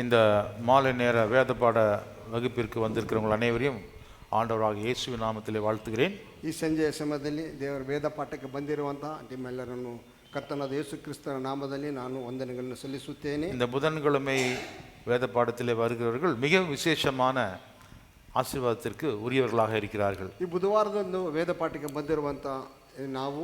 இந்த மாலை நேர வேத பாட வகுப்பிற்கு வந்திருக்கிறவங்கள் அனைவரையும் ಆಂಡವರಾಗಿ ಯೇಸುವಿನ ನಾಮದಲ್ಲಿ வாழ்த்துகிறேன். ಈ ಸಂಜೆಯ ಸಮಯದಲ್ಲಿ ದೇವರ ವೇದ ಪಾಠಕ್ಕೆ ಬಂದಿರುವಂತಹ ನಿಮ್ಮೆಲ್ಲರನ್ನು ಕರ್ತನಾದ ಯೇಸು ಕ್ರಿಸ್ತನ ನಾಮದಲ್ಲಿ ನಾನು ವಂದನೆಗಳನ್ನು ಸಲ್ಲಿಸುತ್ತೇನೆ. இந்த புதன்கிழமை வேத பாடத்திலே வருகிறவர்கள் மிக விசேஷமான ஆசீர்வாதத்திற்கு உரியவர்களாக இருக்கிறார்கள். ಈ ಬುಧವಾರದಂದು ವೇದ ಪಾಠಕ್ಕೆ ಬಂದಿರುವಂತಹ ನಾವು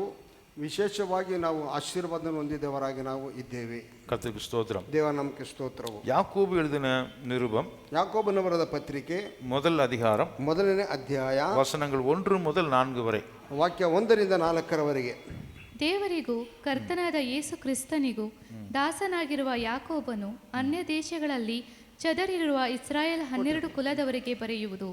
ವಿಶೇಷವಾಗಿ ನಾವು ಆಶೀರ್ವಾದವನ್ನು ಹೊಂದಿದವರಾಗಿ ನಾವು ಇದ್ದೇವೆ. கர்த்தருக்கு ஸ்தோத்திரம். ದೇವರ ನಾಮಕ್ಕೆ ಸ್ತೋತ್ರವು. யாக்கோபு எழுதின நிருபம் ಯಾಕೋಬನ ಬರೆದ ಪತ್ರಿಕೆ முதல் அதிகாரம் ಮೊದಲನೇ ಅಧ್ಯಾಯ ವಚನಗಳು 1 முதல் 4 ವರೆ. ವಾಕ್ಯ 1ರಿಂದ 4ರವರೆಗೆ. ದೇವರಿಗೂ ಕರ್ತನಾದ ಯೇಸು ಕ್ರಿಸ್ತನಿಗೂ ದಾಸನಾಗಿರುವ ಯಾಕೋಬನು ಅನ್ಯ ದೇಶಗಳಲ್ಲಿ ಚದರಿರುವ ಇಸ್ರಾಯೇಲ್ 12 ಕುಲದವರಿಗೆ ಬರೆಯುವುದು.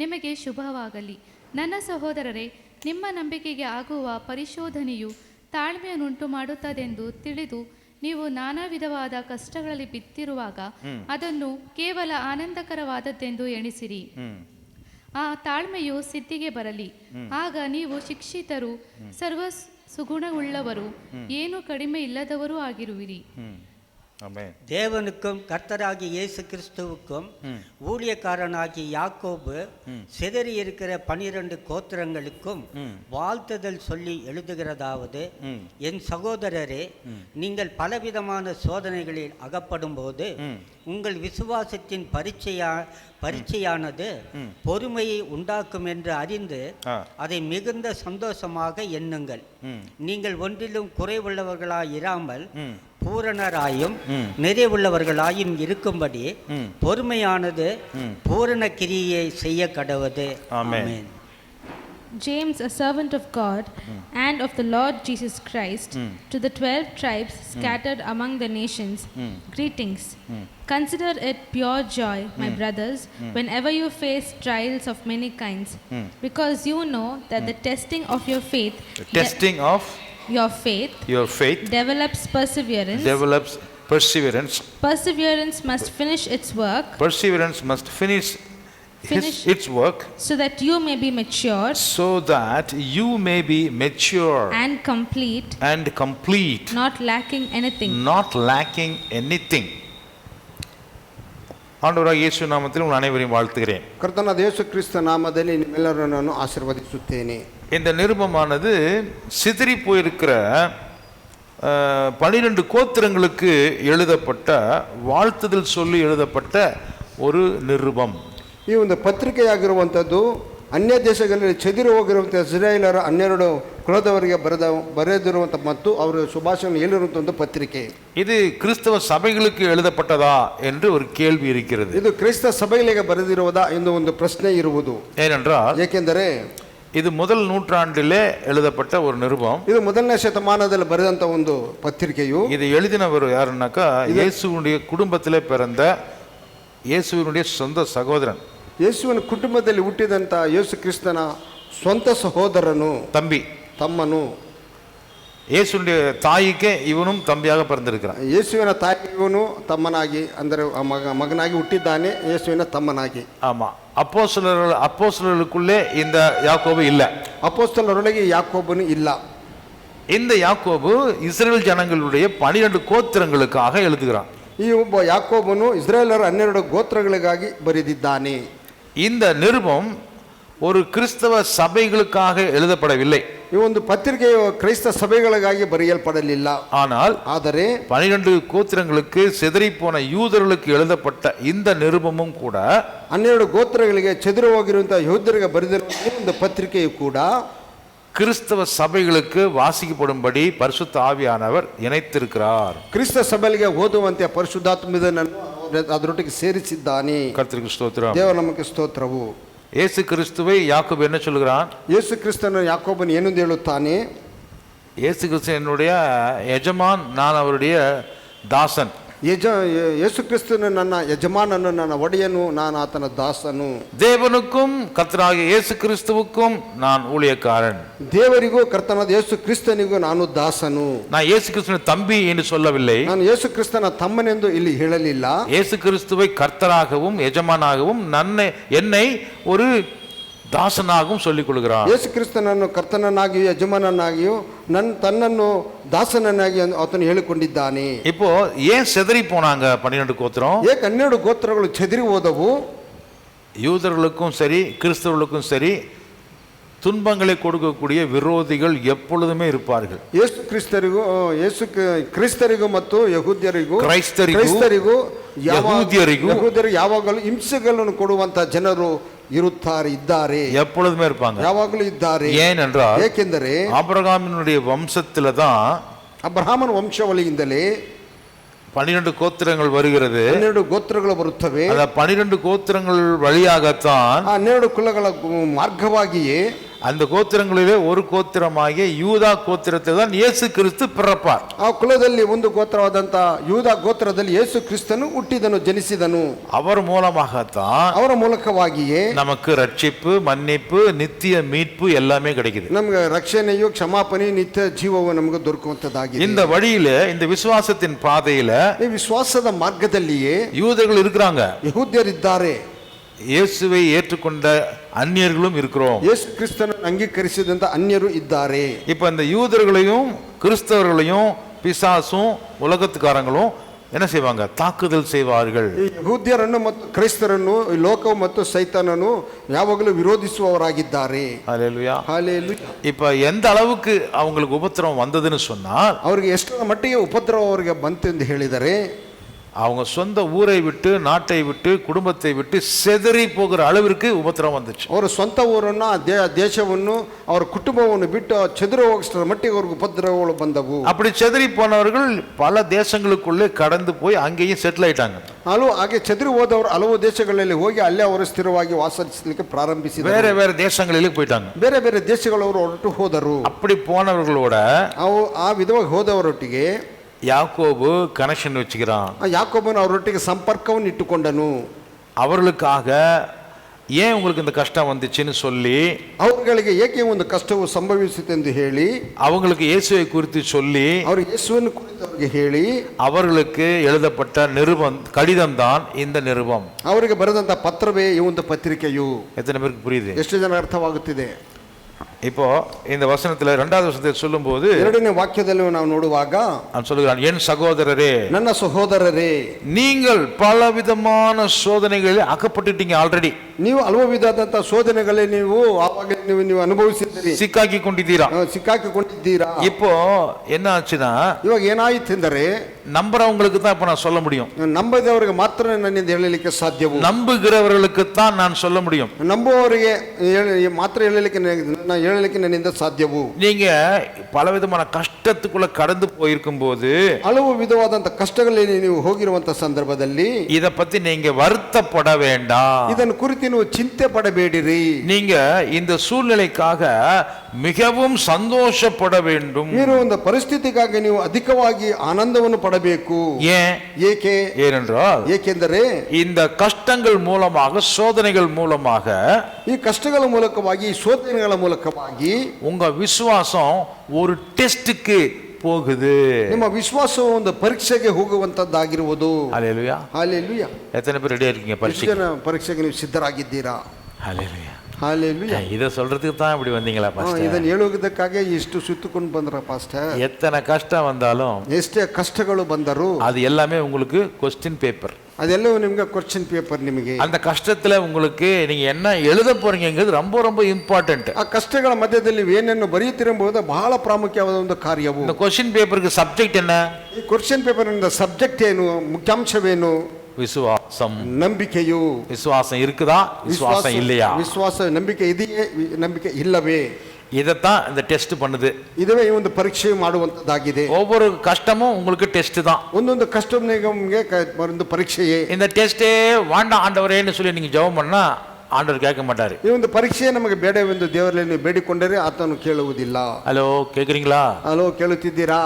ನಿಮಗೆ ಶುಭವಾಗಲಿ. ನನ್ನ ಸಹೋದರರೇ, ನಿಮ್ಮ ನಂಬಿಕೆಗೆ ಆಗುವ ಪರಿಶೋಧನೆಯು ತಾಳ್ಮೆಯನ್ನುಂಟು ಮಾಡುತ್ತದೆಂದು ತಿಳಿದು ನೀವು ನಾನಾ ವಿಧವಾದ ಕಷ್ಟಗಳಲ್ಲಿ ಬಿತ್ತಿರುವಾಗ ಅದನ್ನು ಕೇವಲ ಆನಂದಕರವಾದದ್ದೆಂದು ಎಣಿಸಿರಿ. ಆ ತಾಳ್ಮೆಯು ಸಿದ್ಧಿಗೆ ಬರಲಿ. ಆಗ ನೀವು ಶಿಕ್ಷಿತರು, ಸರ್ವ ಸುಗುಣವುಳ್ಳವರು, ಏನು ಕಡಿಮೆ ಇಲ್ಲದವರೂ ಆಗಿರುವಿರಿ. தேவனுக்கும் கர்த்தராகிய இயேசு கிறிஸ்துவுக்கும் ஊழியக்காரனாகிய யாக்கோபு சிதறி இருக்கிற 12 கோத்திரங்களுக்கும் வாழ்த்துதல் சொல்லி எழுதுகிறதாவது, என் சகோதரரே, நீங்கள் பலவிதமான சோதனைகளில் அகப்படும் போது உங்கள் விசுவாசத்தின் பரீட்சையானது பொறுமையை உண்டாக்கும் என்று அறிந்து அதை மிகுந்த சந்தோஷமாக எண்ணுங்கள். நீங்கள் ஒன்றிலும் குறைவுள்ளவர்களாயிராமல் பூரணராயும் நிறைவுள்ளவர்களாயும் இருக்கும்படி பொறுமையானது பூரண கிரியை செய்ய கடவுது. ஆமென். James, a servant of God and of the Lord Jesus Christ, to the 12 tribes scattered among the nations, greetings. Consider it pure joy, my brothers, whenever you face trials of many kinds, because you know that the testing of your faith develops perseverance. Perseverance must finish its work. Its work, so that you may be mature, and complete, not lacking anything. ஆண்டவராகிய இயேசு நாமத்தில் உங்கள் அனைவரையும் வாழ்த்துகிறேன். கர்த்தனாகிய இயேசு கிறிஸ்து நாமத்தில் நிம்மெல்லரನ್ನು ನಾನು ಆಶೀರ್ವದಿಸುತ್ತೇನೆ. இந்த நிருபமானது சிதறி போயிருக்கிற 12 கோத்திரங்களுக்கு எழுதப்பட்ட வாழ்த்துதல் சொல்லி எழுதப்பட்ட ஒரு நிருபம். ಈ ಒಂದು ಪತ್ರಿಕೆಯಾಗಿರುವಂಥದ್ದು ಅನ್ಯ ದೇಶಗಳಲ್ಲಿ ಚೆದಿರು ಹೋಗಿರುವಂಥ ಇಸ್ರಾಯೇಲರ 12 ಕುಲದವರಿಗೆ ಬರೆದಿರುವಂಥ ಮತ್ತು ಅವರ ಶುಭಾಶಯವನ್ನು ಹೇಳಿರುವಂಥ ಒಂದು ಪತ್ರಿಕೆ. இது கிறிஸ்தவ சபைகளுக்கு எழுதப்பட்டதா என்று ஒரு கேள்வி இருக்கிறது. ಇದು ಕ್ರೈಸ್ತ ಸಭೆಗಳಿಗೆ ಬರೆದಿರುವುದಾ ಎಂದು ಒಂದು ಪ್ರಶ್ನೆ ಇರುವುದು. ಏಕೆಂದರೆ இது முதல் நூற்றாண்டிலே எழுதப்பட்ட ஒரு நிருபம். ಇದು ಮೊದಲನೇ ಶತಮಾನದಲ್ಲಿ ಬರೆದಂತ ಒಂದು ಪತ್ರಿಕೆಯು. இது எழுதினவர் யாருன்னாக்கா இயேசுவுடைய குடும்பத்திலே பிறந்த இயேசுவினுடைய சொந்த சகோதரன். ಯೇಸುವಿನ ಕುಟುಂಬದಲ್ಲಿ ಹುಟ್ಟಿದಂಥ ಯೇಸು ಕ್ರಿಸ್ತನ ಸ್ವಂತ ಸಹೋದರನು, ತಮ್ಮನು. இயேசுடைய தாய்க்கு இவனும் தம்பியாக பிறந்திருக்கிறான். ಯೇಸುವಿನ ತಾಯಿಗೆ ಇವನು ತಮ್ಮನಾಗಿ, ಅಂದರೆ ಮಗನಾಗಿ ಹುಟ್ಟಿದ್ದಾನೆ, ಯೇಸುವಿನ ತಮ್ಮನಾಗಿ. ஆமா, அப்போஸ்தலர்களுக்குள்ளே இந்த யாக்கோபு இல்ல. அப்போஸ்தலರೊಳಗೆ ಯಾಕೋಬನು ಇಲ್ಲ. இந்த யாக்கோபு இஸ்ரவேல் ஜனங்களுடைய 12 கோத்திரங்களுக்காக எழுதுகிறான். ಈ ಒಬ್ಬ ಯಾಕೋಬನು ಇಸ್ರಾಯೇಲರ 12 ಗೋತ್ರಗಳಿಗಾಗಿ ಬರೆದಿದ್ದಾನೆ. இந்த நிருபம் ஒரு கிறிஸ்தவ சபைகளுக்காக எழுதப்படவில்லை. ಈ ಒಂದು ಪತ್ರಿಕೆಯು ಕ್ರೈಸ್ತ ಸಭೆಗಳಿಗಾಗಿ ಬರೆಯಲ್ಪಡಲಿಲ್ಲ. ಆದರೆ 12 கோத்திரங்களுக்கு சிதறி போன யூதர்களுக்கு எழுதப்பட்ட இந்த நிருபமும் கூட 12 ಗೋತ್ರಗಳಿಗೆ ಚೆದಿರು ಹೋಗಿರುವಂತಹ ಯಹೂದ್ಯರಿಗೆ ಬರೆದಿರುವ ಒಂದು ಪತ್ರಿಕೆಯು ಕೂಡ கிறிஸ்தவ சபைகளுக்கு வாசிக்கப்படும்படி பரிசுத்த ஆவியானவர் இணைத்திருக்கிறார். ಕ್ರಿಸ್ತ ಸಭೆಗಳಿಗೆ ಓದುವಂತೆ ಪರಿಶುದ್ಧಾತ್ಮನನ್ನು ಅದರೊಟ್ಟಿಗೆ ಸೇರಿಸಿದ್ದಾನೆ. கர்த்தருக்கு ஸ்தோத்திரம். ದೇವರ ನಾಮಕ್ಕೆ ಸ್ತೋತ್ರವು. இயேசு கிறிஸ்துவை யாக்கோபு என்ன சொல்கிறான்? ಯೇಸು ಕ್ರಿಸ್ತನು ಯಾಕೋಬನು ಏನು ಹೇಳುತ್ತಾನೆ? இயேசு கிறிஸ்து என்னுடைய எஜமான், நான் அவருடைய தாசன். ಯೇಸು ಕ್ರಿಸ್ತನು ನನ್ನ ಯಜಮಾನನು, ನನ್ನ ಒಡೆಯನು, ನಾನು ಆತನ ದಾಸನು. தேவனுக்கும் கர்த்தராகிய இயேசு கிறிஸ்துவுக்கும் நான் ஊழியக்காரன். ದೇವರಿಗೂ ಕರ್ತನಾದ ಯೇಸು ಕ್ರಿಸ್ತನಿಗೂ ನಾನು ದಾಸನು. நான் இயேசு கிறிஸ்துவின் தம்பி என்று சொல்லவில்லை. ನಾನು ಯೇಸು ಕ್ರಿಸ್ತನ ತಮ್ಮನೆಂದು ಇಲ್ಲಿ ಹೇಳಲಿಲ್ಲ. இயேசு கிறிஸ்துவை கர்த்தராகவும் எஜமானாகவும் என்னை ஒரு தாசனாகவும் சொல்லிக் கொள்கிறான். ಯೇಸು ಕ್ರಿಸ್ತನನ್ನು ಕರ್ತನನ್ನಾಗಿಯೂ ಯಜಮಾನನಾಗಿಯೂ ತನ್ನನ್ನು ದಾಸನನ್ನಾಗಿ ಆತನು ಹೇಳಿಕೊಂಡಿದ್ದಾನೆ. இப்போ ஏன் சிதறி போனாங்க 12 கோத்திரம்? ಏಕೆ 12 ಗೋತ್ರಗಳು ಚೆದರಿ ಹೋದವು? யூதர்களுக்கும் சரி கிறிஸ்தவர்களுக்கும் சரி துன்பங்களை கொடுக்கக்கூடிய விரோதிகள் எப்பொழுதுமே இருப்பார்கள். ಯೇಸು ಕ್ರಿಸ್ತರಿಗೂ ಮತ್ತು ಯಹೂದ್ಯರಿಗೂ ಯಹೂದ್ಯರಿಗೂ ಯಾವಾಗಲೂ ಹಿಂಸೆಗಳನ್ನು ಕೊಡುವಂತ ಜನರು ಇದ್ದಾರೆ, எப்பொழுதுமே இருப்பாங்க, ಯಾವಾಗಲೂ ಇದ್ದಾರೆ. ஏனென்றால் ಏಕೆಂದರೆ ஆபிரகாமினுடைய வம்சத்துல தான், ಅಬ್ರಹಾಮನ ವಂಶಾವಳಿಯಿಂದಲೇ 12 கோத்திரங்கள் வருகிறது. 12 ಗೋತ್ರಗಳು ಬರುತ್ತವೆ. அந்த 12 கோத்திரங்கள் வழியாகத்தான், 12 ಕುಲಗಳ ಮಾರ್ಗವಾಗಿಯೇ அந்த கோத்திரங்களிலே ஒரு கோத்திரமாகிய யூதா கோத்திரத்தை தான் இயேசு கிறிஸ்து பிறப்பார். ಆ ಕುಲದಲ್ಲಿ ಒಂದು ಗೋತ್ರವಾದಂತ ಯೂದ ಗೋತ್ರದಲ್ಲಿ ಯೇಸು ಕ್ರಿಸ್ತನು ಹುಟ್ಟಿದನು, ಜನಿಸಿದನು. அவர் மூலமாகத்தான், ಅವರ ಮೂಲಕವಾಗಿಯೇ நமக்கு ரட்சிப்பு, மன்னிப்பு, நித்திய மீட்பு எல்லாமே கிடைக்குது. ನಮಗೆ ರಕ್ಷಣೆಯು, ಕ್ಷಮಾಪಣೆ, ನಿತ್ಯ ಜೀವವು ನಮಗೆ ದೊರಕುವಂತದ್ದಾಗಿದೆ. இந்த வழியில, இந்த விசுவாசத்தின் பாதையில, ಈ ವಿಶ್ವಾಸದ ಮಾರ್ಗದಲ್ಲಿಯೇ யூதர்கள் இருக்கிறாங்க, ಯಹೂದ್ಯರಿದ್ದಾರೆ, இயேசுவை ஏற்றுக்கொண்ட அந்நியர்களும் இருக்கிறோம். ಯೇಸು ಕ್ರಿಸ್ತನನ್ನು ಅಂಗೀಕರಿಸಿದಂತ ಅನ್ಯರು ಇದ್ದಾರೆ. இப்ப இந்த யூதர்களையும் கிறிஸ்தவர்களையும் பிசாசும் உலகத்துக்காரங்களும் என்ன செய்வாங்க? தாக்குதல் செய்வார்கள். ಯಹೂದ್ಯರನ್ನು ಮತ್ತು ಕ್ರೈಸ್ತರನ್ನು ಲೋಕವು ಮತ್ತು ಸೈತಾನನು ಯಾವಾಗಲೂ ವಿರೋಧಿಸುವವರಾಗಿದ್ದಾರೆ. ஹல்லேலூயா. ಹಲ್ಲೆಲೂಯಾ. இப்ப எந்த அளவுக்கு அவங்களுக்கு உபத்திரவம் வந்ததுன்னு சொன்னால், ಅವರಿಗೆ ಎಷ್ಟರ ಮಟ್ಟಿಗೆ ಉಪದ್ರವ ಅವರಿಗೆ ಬಂತು ಎಂದು ಹೇಳಿದರೆ, அவங்க சொந்த ஊரை விட்டு, நாட்டை விட்டு, குடும்பத்தை விட்டு செதறி போகிற அளவிற்கு உபத்திரவம் வந்துச்சு. ಅವರ ಸ್ವಂತ ಊರನ್ನು, ದೇಶವನ್ನು, ಅವರ ಕುಟುಂಬವನ್ನು ಬಿಟ್ಟು ಚೆದರಿ ಹೋಗಷ್ಟರ ಮಟ್ಟಿಗೆ ಅವ್ರಿಗೆ ಉಪದ್ರವಗಳು ಬಂದವು. அப்படி செதறி போனவர்கள் பல தேசங்களுக்குள்ளே கடந்து போய் அங்கேயும் செட்டில் ஆயிட்டாங்க. ಹಾಗೆ ಚೆದರಿ ಹೋದವರು ಹಲವು ದೇಶಗಳಲ್ಲಿ ಹೋಗಿ ಅಲ್ಲೇ ಅವರು ಸ್ಥಿರವಾಗಿ ವಾಸಿಸಲಿಕ್ಕೆ ಪ್ರಾರಂಭಿಸಿದರು. வேற வேற தேசங்களிலே போயிட்டாங்க. ಬೇರೆ ಬೇರೆ ದೇಶಗಳವರು ಹೊರಟು ಹೋದರು. அப்படி போனவர்களோட ಆ ವಿಧವಾಗಿ ಹೋದವರೊಟ್ಟಿಗೆ யாக்கோபு கனெக்ஷன் வச்சுக்கிறான். ಯಾಕೋಬನು ಅವರೊಟ್ಟಿಗೆ ಸಂಪರ್ಕವನ್ನು ಇಟ್ಟುಕೊಂಡನು. அவர்களுக்காக ஏன் உங்களுக்கு இந்த கஷ்டம் வந்துச்சுன்னு சொல்லி, ಅವರುಗಳಿಗೆ ಏಕೆ ಒಂದು ಕಷ್ಟವು ಸಂಭವಿಸಿತು ಎಂದು ಹೇಳಿ, அவங்களுக்கு இயேசுவை குறித்து சொல்லி, ಅವರಿಗೆ ಯೇಸುವನ್ನು ಕುರಿತು ಅವರಿಗೆ ಹೇಳಿ, அவர்களுக்கு எழுதப்பட்ட கடிதம் தான் இந்த நிருபம். ಅವರಿಗೆ ಬರೆದಂತ ಪತ್ರವೇ ಈ ಒಂದು ಪತ್ರಿಕೆಯು. எத்தனை பேருக்கு புரியுது? ಎಷ್ಟು ಜನ ಅರ್ಥವಾಗುತ್ತಿದೆ? இப்போ இந்த வசனத்துல 2வது வசனத்தை சொல்லும்போது, 2ನೇ ವಾಕ್ಯದಲ್ಲಿ ನಾವು ನೋಡುವಾಗ நான் சொல்லுகிறான், என் சகோதரரே, ನನ್ನ ಸಹೋದರರೇ, நீங்கள் பலவிதமான சோதனைகளில் அகப்பட்டுட்டீங்க. ஆல்ரெடி ನೀವು ಹಲವು ವಿಧವಾದಂತ ಶೋಧನೆಗಳೇ ನೀವು ಆವಾಗ ನೀವು ಅನುಭವಿಸಿದ್ದೀರಿ, சிக்காக்கி கொண்டிದ್ದೀರಾ, ಸಿಕ್ಕಾಕಿಕೊಂಡಿದ್ದೀರಾ. இப்போ என்ன ஆச்சுன்னா, ಇವಾಗ ಏನಾಯಿತು ಎಂದರೆ, நம்புறவங்களுக்கு தான் இப்ப நான் சொல்ல முடியும், ನಂಬದವರಿಗೆ ಮಾತ್ರ ನನ್ನಿಂದ ಹೇಳಲಿಕ್ಕೆ ಸಾಧ್ಯವು, நம்புகிறவர்களுக்கு தான் நான் சொல்ல முடியும், ನಂಬುವವರಿಗೆ ಮಾತ್ರ ಹೇಳಲಿಕ್ಕೆ ನನ್ನಿಂದ ಸಾಧ್ಯವು. நீங்க பலவிதமான கஷ்டத்துக்குள்ள கடந்து போயிருக்கும் போது, ಹಲವು ವಿಧವಾದಂತ ಕಷ್ಟಗಳಲ್ಲಿ ನೀವು ಹೋಗಿರುವಂತ ಸಂದರ್ಭದಲ್ಲಿ இத பத்தி நீங்க வருத்தப்பட வேண்டாம், ಇದನ್ನು ಕುರಿತು ನೀವು ಚಿಂತೆ ಪಡಬೇಡಿರಿ. நீங்க இந்த சூழ்நிலைக்காக மிகவும் சந்தோஷப்பட வேண்டும். ನೀವು ಒಂದು ಪರಿಸ್ಥಿತಿಗಾಗಿ ನೀವು ಅಧಿಕವಾಗಿ ಆನಂದವನ್ನು ಪಡಬೇಕು. ஏன்? ಏಕೆ? ஏனென்றால் ಏಕೆಂದರೆ இந்த கஷ்டங்கள் மூலமாக, சோதனைகள் மூலமாக, ಈ ಕಷ್ಟಗಳ ಮೂಲಕವಾಗಿ, ಈ ಶೋಧನೆಗಳ ಮೂಲಕವಾಗಿ உங்க விசுவாசம் ஒரு டெஸ்டுக்கு போகுது. ನಿಮ್ಮ ವಿಶ್ವಾಸವು ಒಂದು ಪರೀಕ್ಷೆಗೆ ಹೋಗುವಂತದ್ದಾಗಿರುವುದು. ஹல்லேலூயா. ಹಲ್ಲೆಲೂಯಾ. எத்தனை பேர் ரெடியா இருக்கீங்க பரீட்சைக்கு? ಪರೀಕ್ಷೆಗೆ ನೀವು ಸಿದ್ಧರಾಗಿದ್ದೀರಾ? ஹல்லேலூயா. ಹಲ್ಲೆಲೂಯಾ. இத சொல்றதுக்கு தான் இப்படி வந்தீங்களா பாஸ்டர்? ಇದನ್ನು ಹೇಳುವುದಕ್ಕಾಗಿ ಇಷ್ಟು ಸುತ್ತಕೊಂಡು ಬಂದ್ರ ಪಾಸ್ಟರ್? எத்தனை கஷ்டம் வந்தாலும், ಎಷ್ಟೇ ಕಷ್ಟಗಳು ಬಂದರೂ அது எல்லாமே உங்களுக்கு கொஸ்டின் பேப்பர். ಅದೆಲ್ಲವೂ ನಿಮ್ಗೆ ಕ್ವಶನ್ ಪೇಪರ್. ನಿಮಗೆ அந்த கஷ்டத்துல உங்களுக்கு நீங்க என்ன எழுத போறீங்கிறது ரொம்ப ரொம்ப இம்பார்ட்டன்ட். ಆ ಕಷ್ಟಗಳ ಮಧ್ಯದಲ್ಲಿ ನೀವು ಏನನ್ನು ಬರೆಯುತ್ತೀರೆಂಬುದು ಬಹಳ ಪ್ರಾಮುಖ್ಯವಾದ ಒಂದು ಕಾರ್ಯವು. இந்த கொஸ்டின் பேப்பருக்கு சப்ஜெக்ட் என்ன? ಈ ಕ್ವಶನ್ ಪೇಪರ್ ಸಬ್ಜೆಕ್ಟ್ ಏನು, ಮುಖ್ಯಾಂಶವೇನು? விசுவாசம். ನಂಬಿಕೆಯು. விசுவாசம் இருக்குதா, விசுவாசம் இல்லையா? ವಿಶ್ವಾಸ, ನಂಬಿಕೆ ಇದೆಯೇ, ನಂಬಿಕೆ ಇಲ್ಲವೇ? இதத்தான் இந்த டெஸ்ட் பண்ணுது. இதுவே ಈ ಒಂದು ಪರೀಕ್ಷೆ ಮಾಡುವಂತದ್ದಾಗಿದೆ. ஒவ்வொரு கஷ்டமும் உங்களுக்கு டெஸ்ட் தான். ಒಂದೊಂದು ಕಷ್ಟ ನಿಮಗೆ ಒಂದು ಪರೀಕ್ಷೆಯೇ. இந்த டெஸ்டே வேண்டாம் ஆண்டவரேன்னு சொல்லி நீங்க ஜெபம் பண்ணா ஆண்டவர் கேட்க மாட்டாரு. ಈ ಒಂದು ಪರೀಕ್ಷೆ ನಮಗೆ ಬೇಡವೆಂದು ದೇವರಲ್ಲಿ ನೀವು ಬೇಡಿಕೊಂಡರೆ ಆತನು ಕೇಳುವುದಿಲ್ಲ. ஹலோ, கேக்குறீங்களா? ಹಲೋ, ಕೇಳುತ್ತಿದ್ದೀರಾ?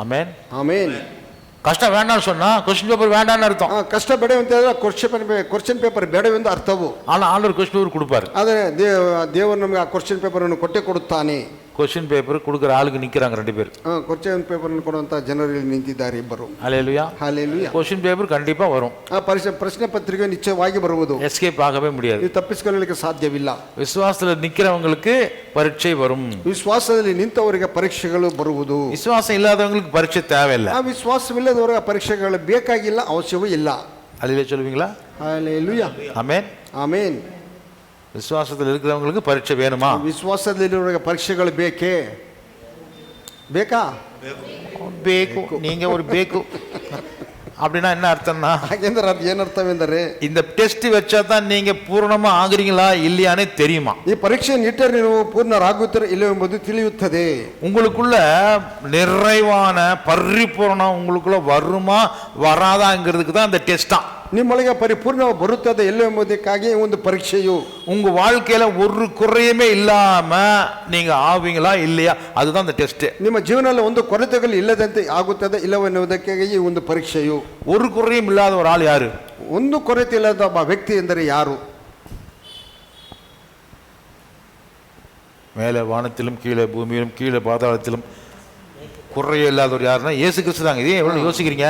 ஆமென். ಆಮೇನ್. கஷ்டம் வேண்டாம்னு சொன்னா கொஸ்டின் பேப்பர் வேண்டாம்னு அர்த்தம். ಕಷ್ಟ ಬೇಡವೆಂತ ಕ್ವಶನ್ ಪೇಪರ್ ಬೇಡವೆಂದು ಅರ್ಥವು. ஆனா ஆண்டவர் கொஸ்டின் பேப்பர் கொடுப்பாரு. ಆದರೆ ದೇವರು ನಮಗೆ ಆ ಕ್ವಶನ್ ಪೇಪರ್ ಅನ್ನು ಕೊಟ್ಟೆ ಕೊಡುತ್ತಾನೆ. கொஸ்டின் பேப்பர் கொடுக்குற ஆளுக்கு நிற்கிறாங்க 2 பேர். ಕ್ವಶ್ಚನ್ ಪೇಪರ್ ಕೊಡುವಂತ ಜನರಲ್ಲಿ ನಿಂತಿದ್ದಾರೆ ಇಬ್ಬರು. அல்லேலூயா. ಹಾಲೆಲೂಯಾ. கொஸ்டின் பேப்பர் கண்டிப்பா வரும். ಪ್ರಶ್ನೆ ಪತ್ರಿಕೆ ನಿಶ್ಚಯವಾಗಿ ಬರುವುದು. எஸ்கேப் ஆகவே முடியாது. ಇದು ತಪ್ಪಿಸಿಕೊಳ್ಳಲಿಕ್ಕೆ ಸಾಧ್ಯವಿಲ್ಲ. விசுவாசத்தில் நிற்கிறவங்களுக்கு பரீட்சை வரும். ವಿಶ್ವಾಸದಲ್ಲಿ ನಿಂತವರಿಗೆ ಪರೀಕ್ಷೆಗಳು ಬರುವುದು. விசுவாசம் இல்லாதவங்களுக்கு பரீட்சை தேவையில்லை. ಆ ವಿಶ್ವಾಸವಿಲ್ಲದವರಿಗೆ ಪರೀಕ್ಷೆಗಳು ಬೇಕಾಗಿಲ್ಲ, ಅವಶ್ಯವೂ ಇಲ್ಲ. அல்லேலூயா சொல்லுவீங்களா? ಹಾಲೆಲೂಯಾ. ஆமென். ಆಮೆನ್. விசுவாசத்தில் இருக்கிறவங்களுக்கு பரீட்சை வேணுமா? ವಿಶ್ವಾಸದಲ್ಲಿರುವವರಿಗೆ ಪರೀಕ್ಷೆಗಳು ಬೇಕೇ? ಬೇಕಾ? ಬೇಕು. நீங்க ஒரு பேக்கு அப்படின்னா என்ன அர்த்தம்னா, ಹಾಗೆಂದ್ರೆ ಅದು ಏನರ್ಥವೆಂದರೆ இந்த டெஸ்ட் வச்சா தான் நீங்க பூரணமா ஆகுறீங்களா இல்லையானே தெரியுமா. ಈ ಪರೀಕ್ಷೆಯನ್ನು ಇಟ್ಟರೆ ನೀವು ಪೂರ್ಣರಾಗುತ್ತೀರಾ ಇಲ್ಲವೋ ಎಂಬುದು ತಿಳಿಯುತ್ತದೆ. உங்களுக்குள்ள நிறைவான பரிபூரணம் உங்களுக்குள்ள வருமா வராதாங்கிறதுக்கு தான் இந்த டெஸ்டா. ನಿಮ್ಮೊಳಗೆ ಪರಿಪೂರ್ಣ ಬರುತ್ತದೆ ಎಲ್ಲೋ ಎಂಬುದಕ್ಕಾಗಿ ಒಂದು ಪರೀಕ್ಷೆಯು. உங்க வாழ்க்கையில ஒரு குறையுமே இல்லாம நீங்க ஆவீங்களா இல்லையா, அதுதான் இந்த டெஸ்ட். ನಿಮ್ಮ ಜೀವನದಲ್ಲಿ ಒಂದು ಕೊರತೆಗಳು ಇಲ್ಲದಂತೆ ಆಗುತ್ತದೆ ಇಲ್ಲವೋ ಎನ್ನುವುದಕ್ಕಾಗಿ ಈ ಒಂದು ಪರೀಕ್ಷೆಯು. ஒரு குறையும் இல்லாத ஒரு ஆள் யாரு? ಒಂದು ಕೊರತೆ ಇಲ್ಲದ ಒಬ್ಬ ವ್ಯಕ್ತಿ ಎಂದರೆ ಯಾರು? மேலே வானத்திலும் கீழே பூமியிலும் கீழே பாதாளத்திலும் குறையே இல்லாதவர் யாருன்னா இயேசு கிறிஸ்து தாங்க. இதே எவ்வளவு யோசிக்கிறீங்க?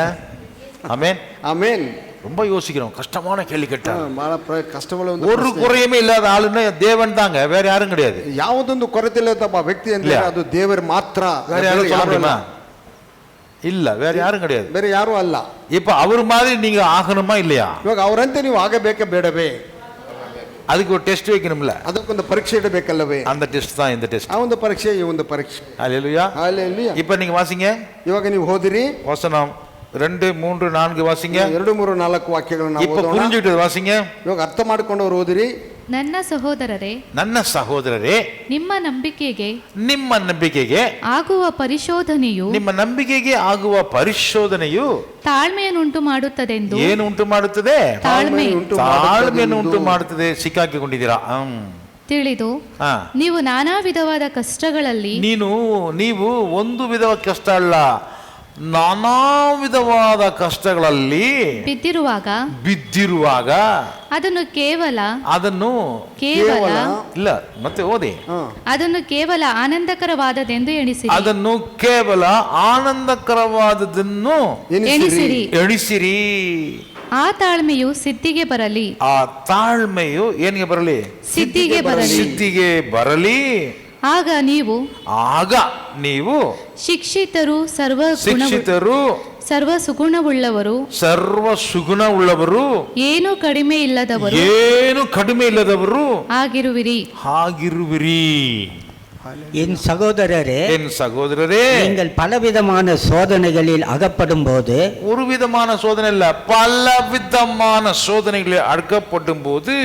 ஆமென். ಆಮೇನ್. ரொம்ப யோசிக்கிறோம். கஷ்டமான கேள்வி கேட்டா. ಬಹಳ ಕಷ್ಟಗಳ ஒரு குறையுமே இல்லாத ஆளுன்னா தேவன் தாங்க, வேற யாரும் கிடையாது. ಯಾವುದೊಂದು ಕೊರತೆ ಇಲ್ಲದ ಒಬ್ಬ ವ್ಯಕ್ತಿ ಅಂದ್ರೆ ಅದು ದೇವರು ಮಾತ್ರ. வேற யாரும் சொல்ல முடியுமா? இல்ல, வேற யாரும் கிடையாது. ಬೇರೆ ಯಾರು ಅಲ್ಲ. இப்ப அவர் மாதிரி நீங்க ஆகணுமா இல்லையா? ಇವಾಗ ಅವರಂತೆ ನೀವು ಆಗಬೇಕೇ ಬೇಡವೇ? அதுக்கு ஒரு டெஸ்ட் வைக்கணும்ல. ಅದಕ್ಕೊಂದು ಪರೀಕ್ಷೆ ಇಡಬೇಕಲ್ಲವೇ? அந்த டெஸ்ட் தான் இந்த டெஸ்ட். ಆ ಒಂದು ಪರೀಕ್ಷೆ ಈ ಒಂದು ಪರೀಕ್ಷೆ. அல்லேலூயா. ಹಾಲೆಲೂಯಾ. இப்ப நீங்க வாசிங்க. ಇವಾಗ ನೀವು ಓದಿರಿ வசனம் 2, 3, 4 வாசிங்க. 2, 3, 4 ವಾಕ್ಯಗಳನ್ನು இப்ப புரிஞ்சுக்கிட்டது வாசிங்க. ಇವಾಗ ಅರ್ಥ ಮಾಡಿಕೊಂಡವರು ಓದಿರಿ. ನನ್ನ ಸಹೋದರರೇ, ನನ್ನ ಸಹೋದರರೇ, ನಿಮ್ಮ ನಂಬಿಕೆಗೆ ಆಗುವ ಪರಿಶೋಧನೆಯು ತಾಳ್ಮೆಯನ್ನುಂಟು ಮಾಡುತ್ತದೆಂದು. ಏನು ಉಂಟು ಮಾಡುತ್ತದೆ? ತಾಳ್ಮೆಯನ್ನು ಉಂಟು ಮಾಡುತ್ತದೆ. ಸಿಕ್ಕಾಕಿಕೊಂಡಿದ್ದೀರಾ? ತಿಳಿದು ನೀವು ನಾನಾ ವಿಧವಾದ ಕಷ್ಟಗಳಲ್ಲಿ, ನೀವು ಒಂದು ವಿಧವಾದ ಕಷ್ಟ ಅಲ್ಲ, ನಾನಾ ವಿಧವಾದ ಕಷ್ಟಗಳಲ್ಲಿ ಬಿದ್ದಿರುವಾಗ ಅದನ್ನು ಕೇವಲ ಇಲ್ಲ ಮತ್ತೆ ಓದಿ. ಅದನ್ನು ಕೇವಲ ಆನಂದಕರವಾದದೆಂದು ಎಣಿಸಿರಿ. ಅದನ್ನು ಕೇವಲ ಆನಂದಕರವಾದದನ್ನು ಎಣಿಸಿರಿ. ಆ ತಾಳ್ಮೆಯು ಸಿದ್ಧಿಗೆ ಬರಲಿ. ಆ ತಾಳ್ಮೆಯು ಏನಿಗೆ ಬರಲಿ? ಸಿದ್ಧಿಗೆ ಬರಲಿ. ಆಗ ನೀವು ಶಿಕ್ಷಿತರು, ಸರ್ವ ಸುಗುಣವುಳ್ಳವರು, ಏನು ಕಡಿಮೆ ಇಲ್ಲದವರು ಆಗಿರುವಿರಿ. என் சகோதரரே, நீங்கள் பலவிதமான சோதனைகளில் அகப்படும் போது, ஒரு விதமான சோதனை இல்ல, பலவிதமான சோதனைகளில் அகப்படும் போது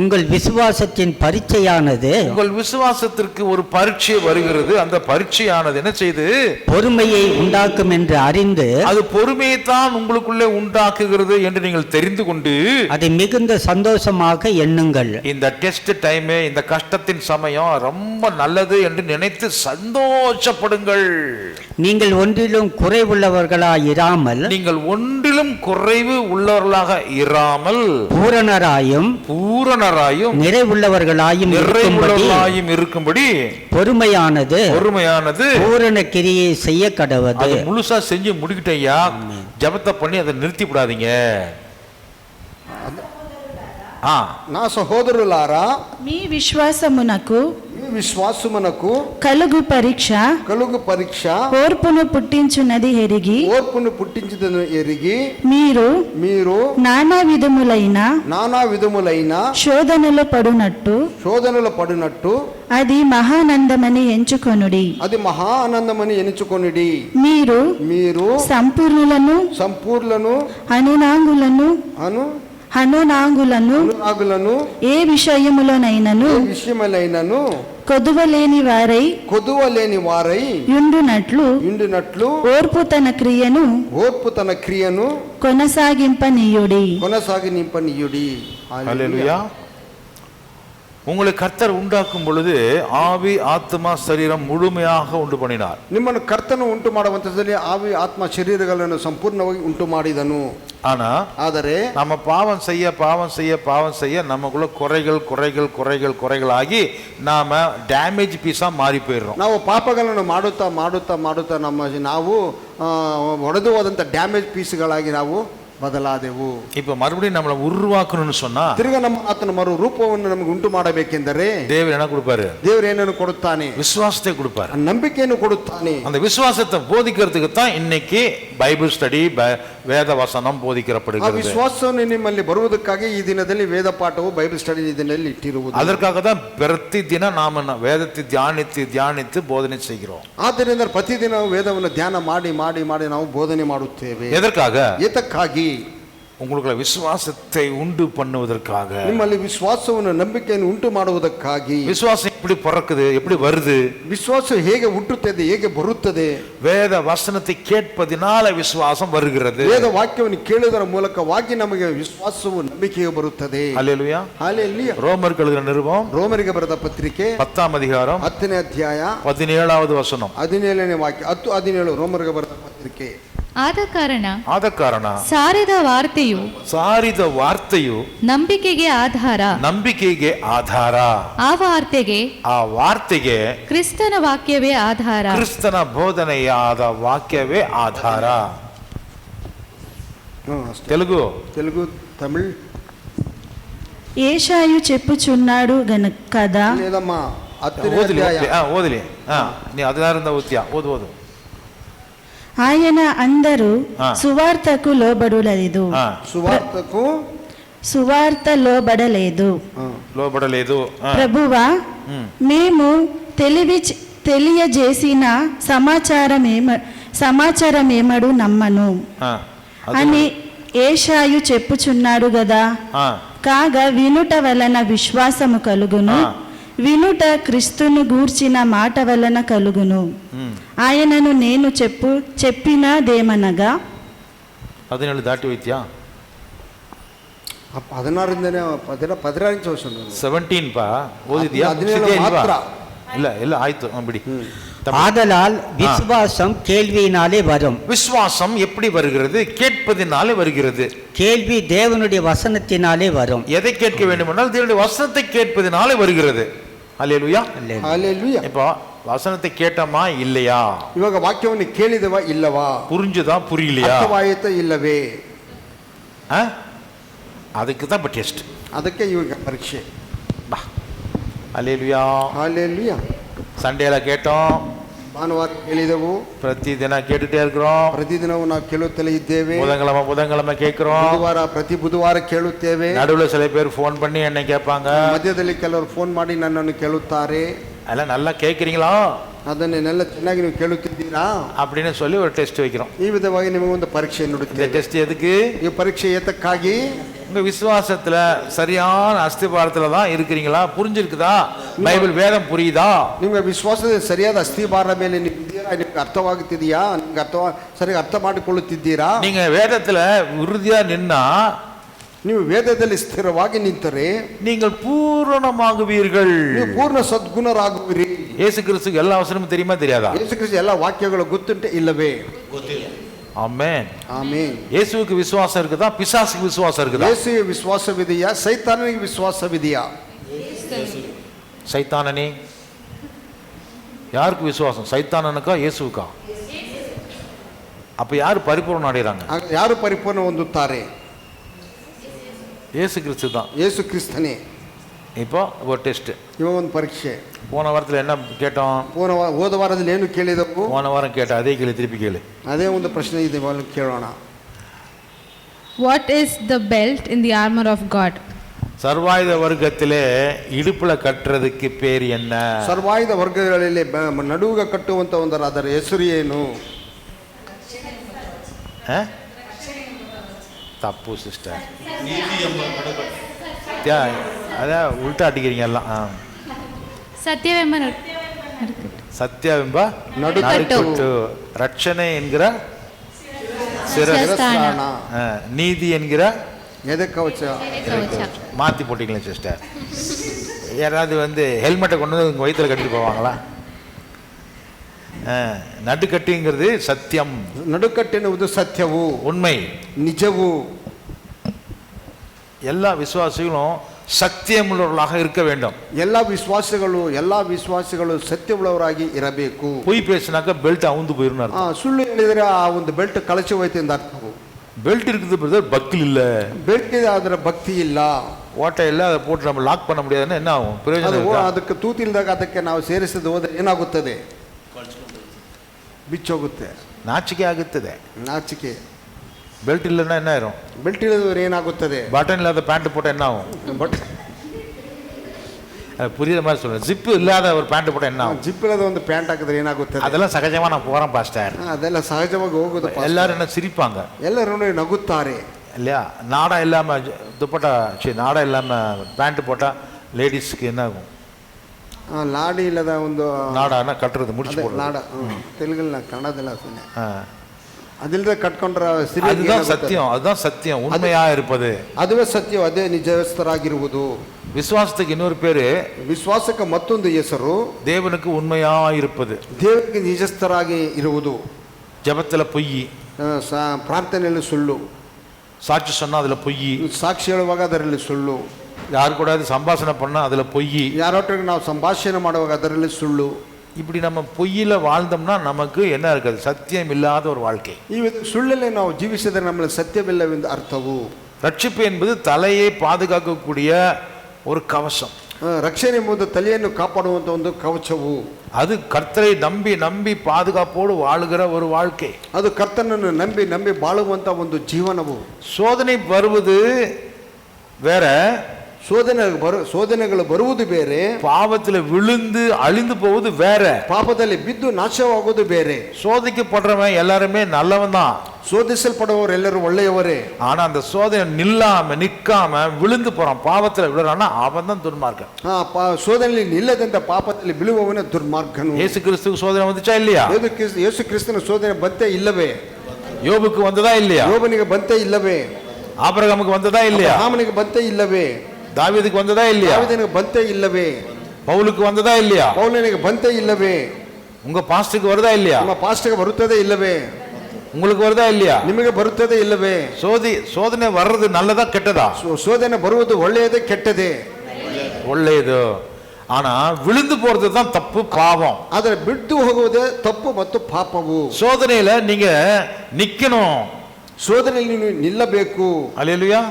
உங்கள் விசுவாசத்தின் பரீட்சையானது, உங்கள் விசுவாசத்திற்கு ஒரு பரீட்சை வருகிறது. அந்த பரீட்சையானது என்ன செய்து? பொறுமையை உண்டாக்கும் என்று அறிந்து, அது பொறுமையை தான் உங்களுக்குள்ளே உண்டாக்குகிறது என்று நீங்கள் தெரிந்து கொண்டு அதை மிகுந்த சந்தோஷமாக எண்ணுங்கள். இந்த டெஸ்ட் டைம், இந்த கஷ்டத்தின் சமயம் ரொம்ப நல்லது என்று நினைத்து சந்தோஷப்படுங்கள். நீங்கள் ஒன்றிலும் குறைவுள்ளவர்களாக இராமல் பூரணராயும் நிறைவுள்ளவர்களாயும் இருக்கும்படி பொறுமையானது பூரண கிரியை செய்ய கடவது. முழுசா செஞ்சு முடிக்கிட்டேயா, ஜபத்தை பண்ணி அதை நிறுத்தி விடாதீங்க. నా సహోదరులారా, మీ విశ్వాసమునకు కలుగు పరీక్ష ఓర్పును పుట్టించున్నది ఎరిగి మీరు నానా విధములైన శోధనలు పడునట్టు అది మహానందమని ఎంచుకొనుడి. మీరు సంపూర్ణులను హనునాంగులను ఏ విషయములోనైనను కొదువలేని వారై యుండునట్లు ఓర్పు తన క్రియను కొనసాగింపనీయుడి. హల్లెలూయా. உங்களை கர்த்தர் உண்டாக்கும் பொழுது ஆவி ஆத்மா சரீரம் முழுமையாக உண்டு பண்ணினார். ನಿಮ್ಮನ್ನು ಕರ್ತನು ಉಂಟು ಮಾಡುವಂಥದ್ದಲ್ಲಿ ಆವಿ ಆತ್ಮ ಶರೀರಗಳನ್ನು ಸಂಪೂರ್ಣವಾಗಿ ಉಂಟು ಮಾಡಿದನು. ಆದರೆ நம்ம பாவம் செய்ய நமக்குள்ள குறைகள் ஆகி நாம டேமேஜ் பீஸா மாறி போயிடுறோம். ನಾವು ಪಾಪಗಳನ್ನು ಮಾಡುತ್ತಾ ನಾವು ಒಡೆದು ಹೋದಂಥ ಡ್ಯಾಮೇಜ್ ಪೀಸ್ಗಳಾಗಿ ನಾವು ಬದಲಾದೆವು. இப்ப மறுபடியும் நம்மளை உருவாக்கணும்னு சொன்னா ತಿರುಗ ನಮ್ಮ ಆತನ ಮರು ರೂಪವನ್ನು ನಮಗೆ ಉಂಟು ಮಾಡಬೇಕೆಂದರೆ தேவன் என்ன கொடுப்பாரு? ದೇವರು ಏನನ್ನು ಕೊಡುತ್ತಾನೆ? விசுவாசத்தை கொடுப்பாரு, ನಂಬಿಕೆಯನ್ನು ಕೊಡುತ್ತಾನೆ. அந்த விசுவாசத்தை போதிக்கிறதுக்கு தான் இன்னைக்கு பைபிள் ஸ்டடி வேத வசனம் ಆ போதிக்கப்படுகிறது. ವಿಶ್ವಾಸವನ್ನು ನಿಮ್ಮಲ್ಲಿ ಬರುವುದಕ್ಕಾಗಿ ಈ ದಿನದಲ್ಲಿ ವೇದ ಪಾಠವು ಬೈಬಲ್ ಸ್ಟಡಿ ದಿನದಲ್ಲಿ ಇಟ್ಟಿರುವುದು. அதற்காக தான் பிரதி தினம் நாம வேதத்தை தியானித்து போதனை செய்கிறோம். ಆದ್ದರಿಂದ ಪ್ರತಿದಿನ ವೇದವನ್ನು ಧ್ಯಾನ ಮಾಡಿ ನಾವು ಬೋಧನೆ ಮಾಡುತ್ತೇವೆ. எதற்காக? ಏತಕ್ಕಾಗಿ? உங்களுக்குள்ள விசுவாசத்தை உண்டு பண்ணுவதற்காக, ನಿಮ್ಮಲ್ಲಿ ವಿಶ್ವಾಸವನ್ನು ನಂಬಿಕೆಯನ್ನು ಉಂಟು ಮಾಡುವುದಕ್ಕಾಗಿ. விசுவாசம் எப்படி பிறக்குது, எப்படி வருது? ವಿಶ್ವಾಸ ಹೇಗೆ ಹುಟ್ಟುತ್ತದೆ, ಹೇಗೆ ಬರುತ್ತದೆ? வேத வசனத்தை கேட்பதினால விசுவாசம் வருகிறது. ವೇದ ವಾಕ್ಯವನ್ನು ಕೇಳುವುದರ ಮೂಲಕವಾಗಿ ನಮಗೆ ವಿಶ್ವಾಸವು ನಂಬಿಕೆಯು ಬರುತ್ತದೆ. அல்லேலூயா. ಹಲ್ಲೆಲೂಯಾ. ரோமருக்கு எழுதின நிருபம் ರೋಮರಿಗೆ ಬರೆದ ಪತ್ರಿಕೆ 10th அதிகாரம் 10ನೇ ಅಧ್ಯಾಯ 17வது வசனம் 17ನೇ ವಾಕ್ಯ 10:17 ರೋಮರಿಗೆ ಬರೆದ ಪತ್ರಿಕೆ. ಆದ ಕಾರಣ ಸಾರಿದ ವಾರ್ತೆಯು ನಂಬಿಕೆಗೆ ಆಧಾರ. ಆ ವಾರ್ತೆಗೆ ಕ್ರಿಸ್ತನ ವಾಕ್ಯವೇ ಆಧಾರ. ಕ್ರಿಸ್ತನ ಬೋಧನೆಯಾದ ವಾಕ್ಯವೇ ಆಧಾರ. తెలుగు తమిళ్. ఏషాయు చెప్పుచున్నాడు కదా. లేదమ్మా, ఓదిలి నీ అధికారంగా ఓదు. ఆయన అందరూ సువార్తకు లోబడలేదు. ప్రభువా, మేము తెలియజేసిన సమాచారమేమడు నమ్మను అని ఏషాయు చెప్పుచున్నాడు గదా. కాగా వినుట వలన విశ్వాసము కలుగును, వినుట క్రీస్తును గూర్చిన మాట వలన కలుగును. ఆయనను నేను చెప్పినదేమనగా 17 దాటి వైద్యా 17 பா ஓதிதியா? இல்ல ஆயித்து அப்படி. ஆதலால் விசுவாசம் கேள்வியினாலே வரும். விசுவாசம் எப்படி வருகிறது? கேட்பதினாலே வருகிறது. கேள்வி தேவனுடைய வசனத்தினாலே வரும். எதை கேட்க வேண்டுமென்றால் தேவனுடைய வசனத்தை கேட்பதினாலே வருகிறது. அல்லேலூயா. அல்லேலூயா. இப்போ வசனத்தை கேட்டமா இல்லையா? ಇವಾಗ ವಾಕ್ಯವನ್ನು ಕೇಳಿದವಾ ಇಲ್ಲವಾ? புரிஞ்சுதா புரியலையா? ಅರ್ಥವಾಯಿತಾ ಇಲ್ಲವೇ? ಅದಕ್ಕೆ தான் ಟೆಸ್ಟ್. ಅದಕ್ಕೆ ಇವಾಗ ಪರೀಕ್ಷೆ. ಬಾ. அல்லேலூயா. அல்லேலூயா. ಸಂಡೇல கேட்டோம், ಭಾನುವಾರ ಕೇಳಿದೆವು, ಪ್ರತಿದಿನ ಕೇಳುತ್ತೇ இருக்கிறோம், ಪ್ರತಿದಿನವೂ ನಾವು ಕೇಳುತ್ತಲೇ ಇದ್ದೇವೆ. புதன்கிழமை கேட்கிறோம், ಪ್ರತಿ ಬುಧವಾರ ಕೇಳುತ್ತೇವೆ. நடுவுல சில பேர் ஃபோன் பண்ணி என்ன கேட்பாங்க, ಮಧ್ಯದಲ್ಲಿ ಕೆಲವರು ಫೋನ್ ಮಾಡಿ ನನ್ನನ್ನು ಕೇಳುತ್ತಾರೆ. அதெல்லாம் நல்லா கேட்குறீங்களா, ಅದನ್ನೆಲ್ಲ ಚೆನ್ನಾಗಿ ನೀವು ಕೇಳುತ್ತಿದ್ದೀರಾ அப்படின்னு சொல்லி ஒரு டெஸ்ட் வைக்கிறோம். ಈ ವಿಧವಾಗಿ ನಿಮಗೆ ಒಂದು ಪರೀಕ್ಷೆ ನೀಡುತ್ತೇವೆ. டெஸ்ட் எதுக்கு? ಈ ಪರೀಕ್ಷೆ ಏತಕ್ಕಾಗಿ? உங்க விசுவாசத்துல சரியான அஸ்திபாரத்துல தான் இருக்கிறீங்களா, புரிஞ்சிருக்குதா, பைபிள் வேதம் புரியுதா, ನಿಮಗೆ ವಿಶ್ವಾಸದ ಸರಿಯಾದ ಅಸ್ತಿಭಾರ ಮೇಲೆ ನೀವು ಇದ್ದೀರಾ, ನಿಮಗೆ ಅರ್ಥವಾಗುತ್ತಿದೆಯಾ, ನಿಮಗೆ ಸರಿಯಾಗಿ ಅರ್ಥ ಮಾಡಿಕೊಳ್ಳುತ್ತಿದ್ದೀರಾ? நீங்க வேதத்துல உறுதியா நின்னா, ನೀವು ವೇದದಲ್ಲಿ ಸ್ಥಿರವಾಗಿ ನಿಂತರೆ நீங்கள் பூரணமாகுவீர்கள், ನೀವು ಪೂರ್ಣ ಸದ್ಗುಣರಾಗುವಿರಿ. இயேசு கிறிஸ்துக்கு எல்லா வசனமும் தெரியுமா தெரியாதா? ಯೇಸು ಕ್ರಿಸ್ತ ಎಲ್ಲ ವಾಕ್ಯಗಳು ಗೊತ್ತುಂಟೆ ಇಲ್ಲವೇ? ஆமென். ಆಮೆನ್. இயேசுவுக்கு விசுவாசம் இருக்குதா, பிசாசுக்கு விசுவாசம் இருக்குதா? ಯೇಸುವಿಗೆ ವಿಶ್ವಾಸವಿದೆಯಾ, ಸೈತಾನನಿಗೆ ವಿಶ್ವಾಸವಿದೆಯಾ? சைத்தானனே யாருக்கு விசுவாசம்? சைத்தானனுக்கா இயேசுவுக்கா? அப்ப யாரு பரிபூர்ணம் அடைகிறாங்க? ಯಾರು ಪರಿಪೂರ್ಣ ಹೊಂದುತ್ತಾರೆ? இயேசு கிறிஸ்து தான். ಯೇಸು ಕ್ರಿಸ್ತನೇ. இப்போ ஒரு டெஸ்ட். ಇವಾಗ ಒಂದು ಪರೀಕ್ಷೆ. போன வாரத்தில் என்ன கேட்டோம்? ಹೋದ ವಾರದಲ್ಲಿ ಏನು ಕೇಳಿದವು? போன வாரம் கேட்ட அதே கேள்வி திருப்பி கேளு. ಅದೇ ಒಂದು ಪ್ರಶ್ನೆ ಇದೆ, ಕೇಳೋಣ. What is the belt in the armor of God? சர்வாயுத வர்க்கத்திலே இடுப்புல கட்டுறதுக்கு பேர் என்ன? ಸರ್ವಾಯುಧ ವರ್ಗಗಳಲ್ಲಿ ನಡುಗ ಕಟ್ಟುವಂತ ಅದರ ಹೆಸರು ಏನು? தப்பு சிஸ்டர், அதான் உள்டா அடிக்கிறீங்க எல்லாம். சத்தியவெம்ப நடுக்கட்டு, ரட்சணை என்கிற சிரஸ்தான, நீதி என்கிற எதை கவச்சம். மாத்தி போட்டீங்களே சிஸ்டர். யாராவது வந்து ஹெல்மெட்டை கொண்டு வந்து உங்கள் வயிற்றில் கட்டிட்டு போவாங்களா? நடுக்கட்டிங்கிறது சத்தியம். ನಡುಕಟ್ಟೆನ್ನುವುದು ಸತ್ಯವು, உண்மை, ನಿಜವು. எல்லா விசுவாசிகளும் சத்தியமுள்ளவர்களாக இருக்க வேண்டும். ಎಲ್ಲ ವಿಶ್ವಾಸಿಗಳು ಸತ್ಯವುಳ್ಳವರಾಗಿ ಇರಬೇಕು. பொய் பேசினாக்க பெல்ட் அவுந்து போயிரும். ಸುಳ್ಳು ಹೇಳಿದರೆ ಆ ಒಂದು ಬೆಲ್ಟ್ ಕಳಚಿ ಹೋಯ್ತು ಎಂದು ಅರ್ಥವು. பெல்ட் இருக்குது பிரதர், பக்கில் இல்ல. ಬೆಲ್ಟ್ ಇದೆ ಆದರೆ ಭಕ್ತಿ ಇಲ್ಲ, ஓட்டை இல்லை, அதை போட்டு நம்ம லாக் பண்ண முடியாதுன்னா என்ன ஆகும்? பிரயோஜனம். ಅದಕ್ಕೆ ತೂತಿಲ್ದಾಗ ಅದಕ್ಕೆ ನಾವು ಸೇರಿಸದೆ ಹೋದ್ರೆ ಏನಾಗುತ್ತದೆ? ಬಿಚ್ಚೋಗುತ್ತೆ, ನಾಚಿಕೆ ಆಗುತ್ತದೆ. ನಾಚಿಕೆ. பெல்ட் இல்லைன்னா என்ன ஆயிரும்? ಬೆಲ್ಟ್ ಇಲ್ಲದವರು ಏನಾಗುತ್ತದೆ? பட்டன் இல்லாத பேண்ட் போட்டால் என்ன ஆகும்? ಬಟ್ புரியுற மாதிரி சொல்றேன். ஜிப்பு இல்லாத ஒரு பேண்ட் போட்டால் என்ன ஆகும்? ಜಿಪ್ ಇಲ್ಲದ ಒಂದು ಪ್ಯಾಂಟ್ ಹಾಕಿದ್ರೆ ಏನಾಗುತ್ತದೆ? அதெல்லாம் சகஜமா நான் போறேன் பாஸ்டர். ಅದೆಲ್ಲ ಸಹಜವಾಗಿ ಹೋಗುದು. எல்லாரும் என்ன சிரிப்பாங்க, ಎಲ್ಲರೂ ನಗುತ್ತಾರೆ இல்லையா? நாடா இல்லாம துப்பட்டா, நாடா இல்லாம பேண்ட் போட்டா லேடிஸ்க்கு என்ன ஆகும்? ಲಾಡಿ ಇಲ್ಲದ ಒಂದು நாடானா கட்டுறது, முடிச்சு போடுறது. ನಾಡ ತೆಲುಗಲ್ಲ, ಕನ್ನಡದಲ್ಲ ಸುಮ್ಮನೆ ಅದಿಲ್ಲದೆ ಕಟ್ಕೊಂಡ್ರ ಸಿರಿ. அதுதான் சத்தியம், அதுதான் சத்தியம், உண்மையா இருப்பது. ಅದುವೇ ಸತ್ಯ, ಅದೇ ನಿಜಸ್ಥರಾಗಿರುವುದು. விசுவாசத்துக்கு இன்னொரு பேரு, ವಿಶ್ವಾಸಕ್ಕೆ ಮತ್ತೊಂದು ಹೆಸರು தேவனுக்கு உண்மையா இருப்பது. ದೇವರಿಗೆ ನಿಜಸ್ಥರಾಗಿ ಇರುವುದು. ஜபத்துல பொய், ಪ್ರಾರ್ಥನೆಯಲ್ಲಿ ಸುಳ್ಳು, சாட்சி சொன்னா அதுல பொய், ಸಾಕ್ಷಿ ಹೇಳುವಾಗ ಅದರಲ್ಲಿ ಸುಳ್ಳು, யாரு கூட சம்பாஷணை பண்ணா அதுல பொய், ಯಾರೊಟ್ಟಿಗೆ ನಾವು ಸಂಭಾಷಣೆ ಮಾಡುವಾಗ ಅದರಲ್ಲಿ ಸುಳ್ಳು. இப்படி நம்ம பொய்யில வாழ்ந்தோம்னா நமக்கு என்ன இருக்காது? சத்தியம் இல்லாத ஒரு வாழ்க்கை. ಈ ಸುಳ್ಳಲ್ಲಿ ನಾವು ಜೀವಿಸಿದರೆ ನಮ್ಮಲ್ಲಿ ಸತ್ಯವಿಲ್ಲವೆಂದು ಅರ್ಥವು. ரட்சிப்பு என்பது தலையை பாதுகாக்கக்கூடிய ஒரு கவசம். ರಕ್ಷಣೆ ಎಂಬುದು ತಲೆಯನ್ನು ಕಾಪಾಡುವಂತ ಒಂದು ಕವಚವು. அது கர்த்தரை நம்பி நம்பಿ பாதுகாப்போடு வாழுகிற ஒரு வாழ்க்கை. ಅದು ಕರ್ತನನ್ನು ನಂಬಿ ನಂಬಿ ಬಾಳುವಂತ ಒಂದು ಜೀವನವು. சோதனை வருவது வேற, ಶೋಧನೆಗಳು ಬರುವುದು ಬೇರೆ, பாவத்தில் விழுந்து அழிந்து போவது வேற. ಪಾಪದಲ್ಲಿ ಬಿದ್ದು ನಾಶವಾಗುವುದು ಬೇರೆ. சோதிக்கப்படுறவன் எல்லாருமே நல்லவன் தான், ಶೋಧಿಸಲ್ಪಡುವವರು ಎಲ್ಲರೂ ಒಳ್ಳೆಯವರೇ. ஆனா அந்த சோதனை நிக்காம விழுந்து போறான், பாவத்தில் விழுறான்னா அவன் தான் துன்மார்க்கன். ಶೋಧನೆಯಲ್ಲಿ ನಿಲ್ಲದಂತ ಪಾಪದಲ್ಲಿ ಬೀಳುವವನ ದುರ್ಮಾರ್ಗನು. இயேசு கிறிஸ்துவுக்கு சோதனை வந்துச்சா இல்லையா? ಯೇಸು ಕ್ರಿಸ್ತನ ಶೋಧನೆ ಬಂತೇ ಇಲ್ಲವೇ? யோபுக்கு வந்ததா இல்லையா? ಯೋಬನಿಗೆ ಬಂತೇ ಇಲ್ಲವೇ? ஆபிரகாமுக்கு வந்ததா இல்லையா? ಆಮನಿಗೆ ಬಂತೇ ಇಲ್ಲವೇ? தாவீதுக்கு வந்ததா இல்லையா? ದಾವೀದನಿಗೆ ಬಂತೇ ಇಲ್ಲವೇ? பவுலுக்கு வந்ததா இல்லையா? ಪೌಲನಿಗೆ ಬಂತೇ ಇಲ್ಲವೇ? உங்க பாஸ்டருக்கு வருதா இல்லையா? ನಿಮ್ಮ ಪಾಸ್ಟರ್ಗೆ ಬರುತ್ತದೆ ಇಲ್ಲವೇ? உங்களுக்கு வருதா இல்லையா? ನಿಮಗೆ ಬರುತ್ತದೆ ಇಲ್ಲವೇ? சோதனை வர்றது நல்லதா கெட்டதா? ಶೋಧನೆ ಬರುವುದು ಒಳ್ಳೆಯದೇ ಕೆಟ್ಟದೇ? ಒಳ್ಳೆಯದು. ஆனா விழுந்து போறது தான் தப்பு, பாவம். ಆದರೆ ಬಿಟ್ಟು ಹೋಗುವುದೇ ತಪ್ಪು ಮತ್ತು ಪಾಪವು. சோதனையில நீங்க நிக்கணும், ಶೋಧನೆಯಲ್ಲಿ ನೀವು ನಿಲ್ಲಬೇಕು. அல்லேலூயா.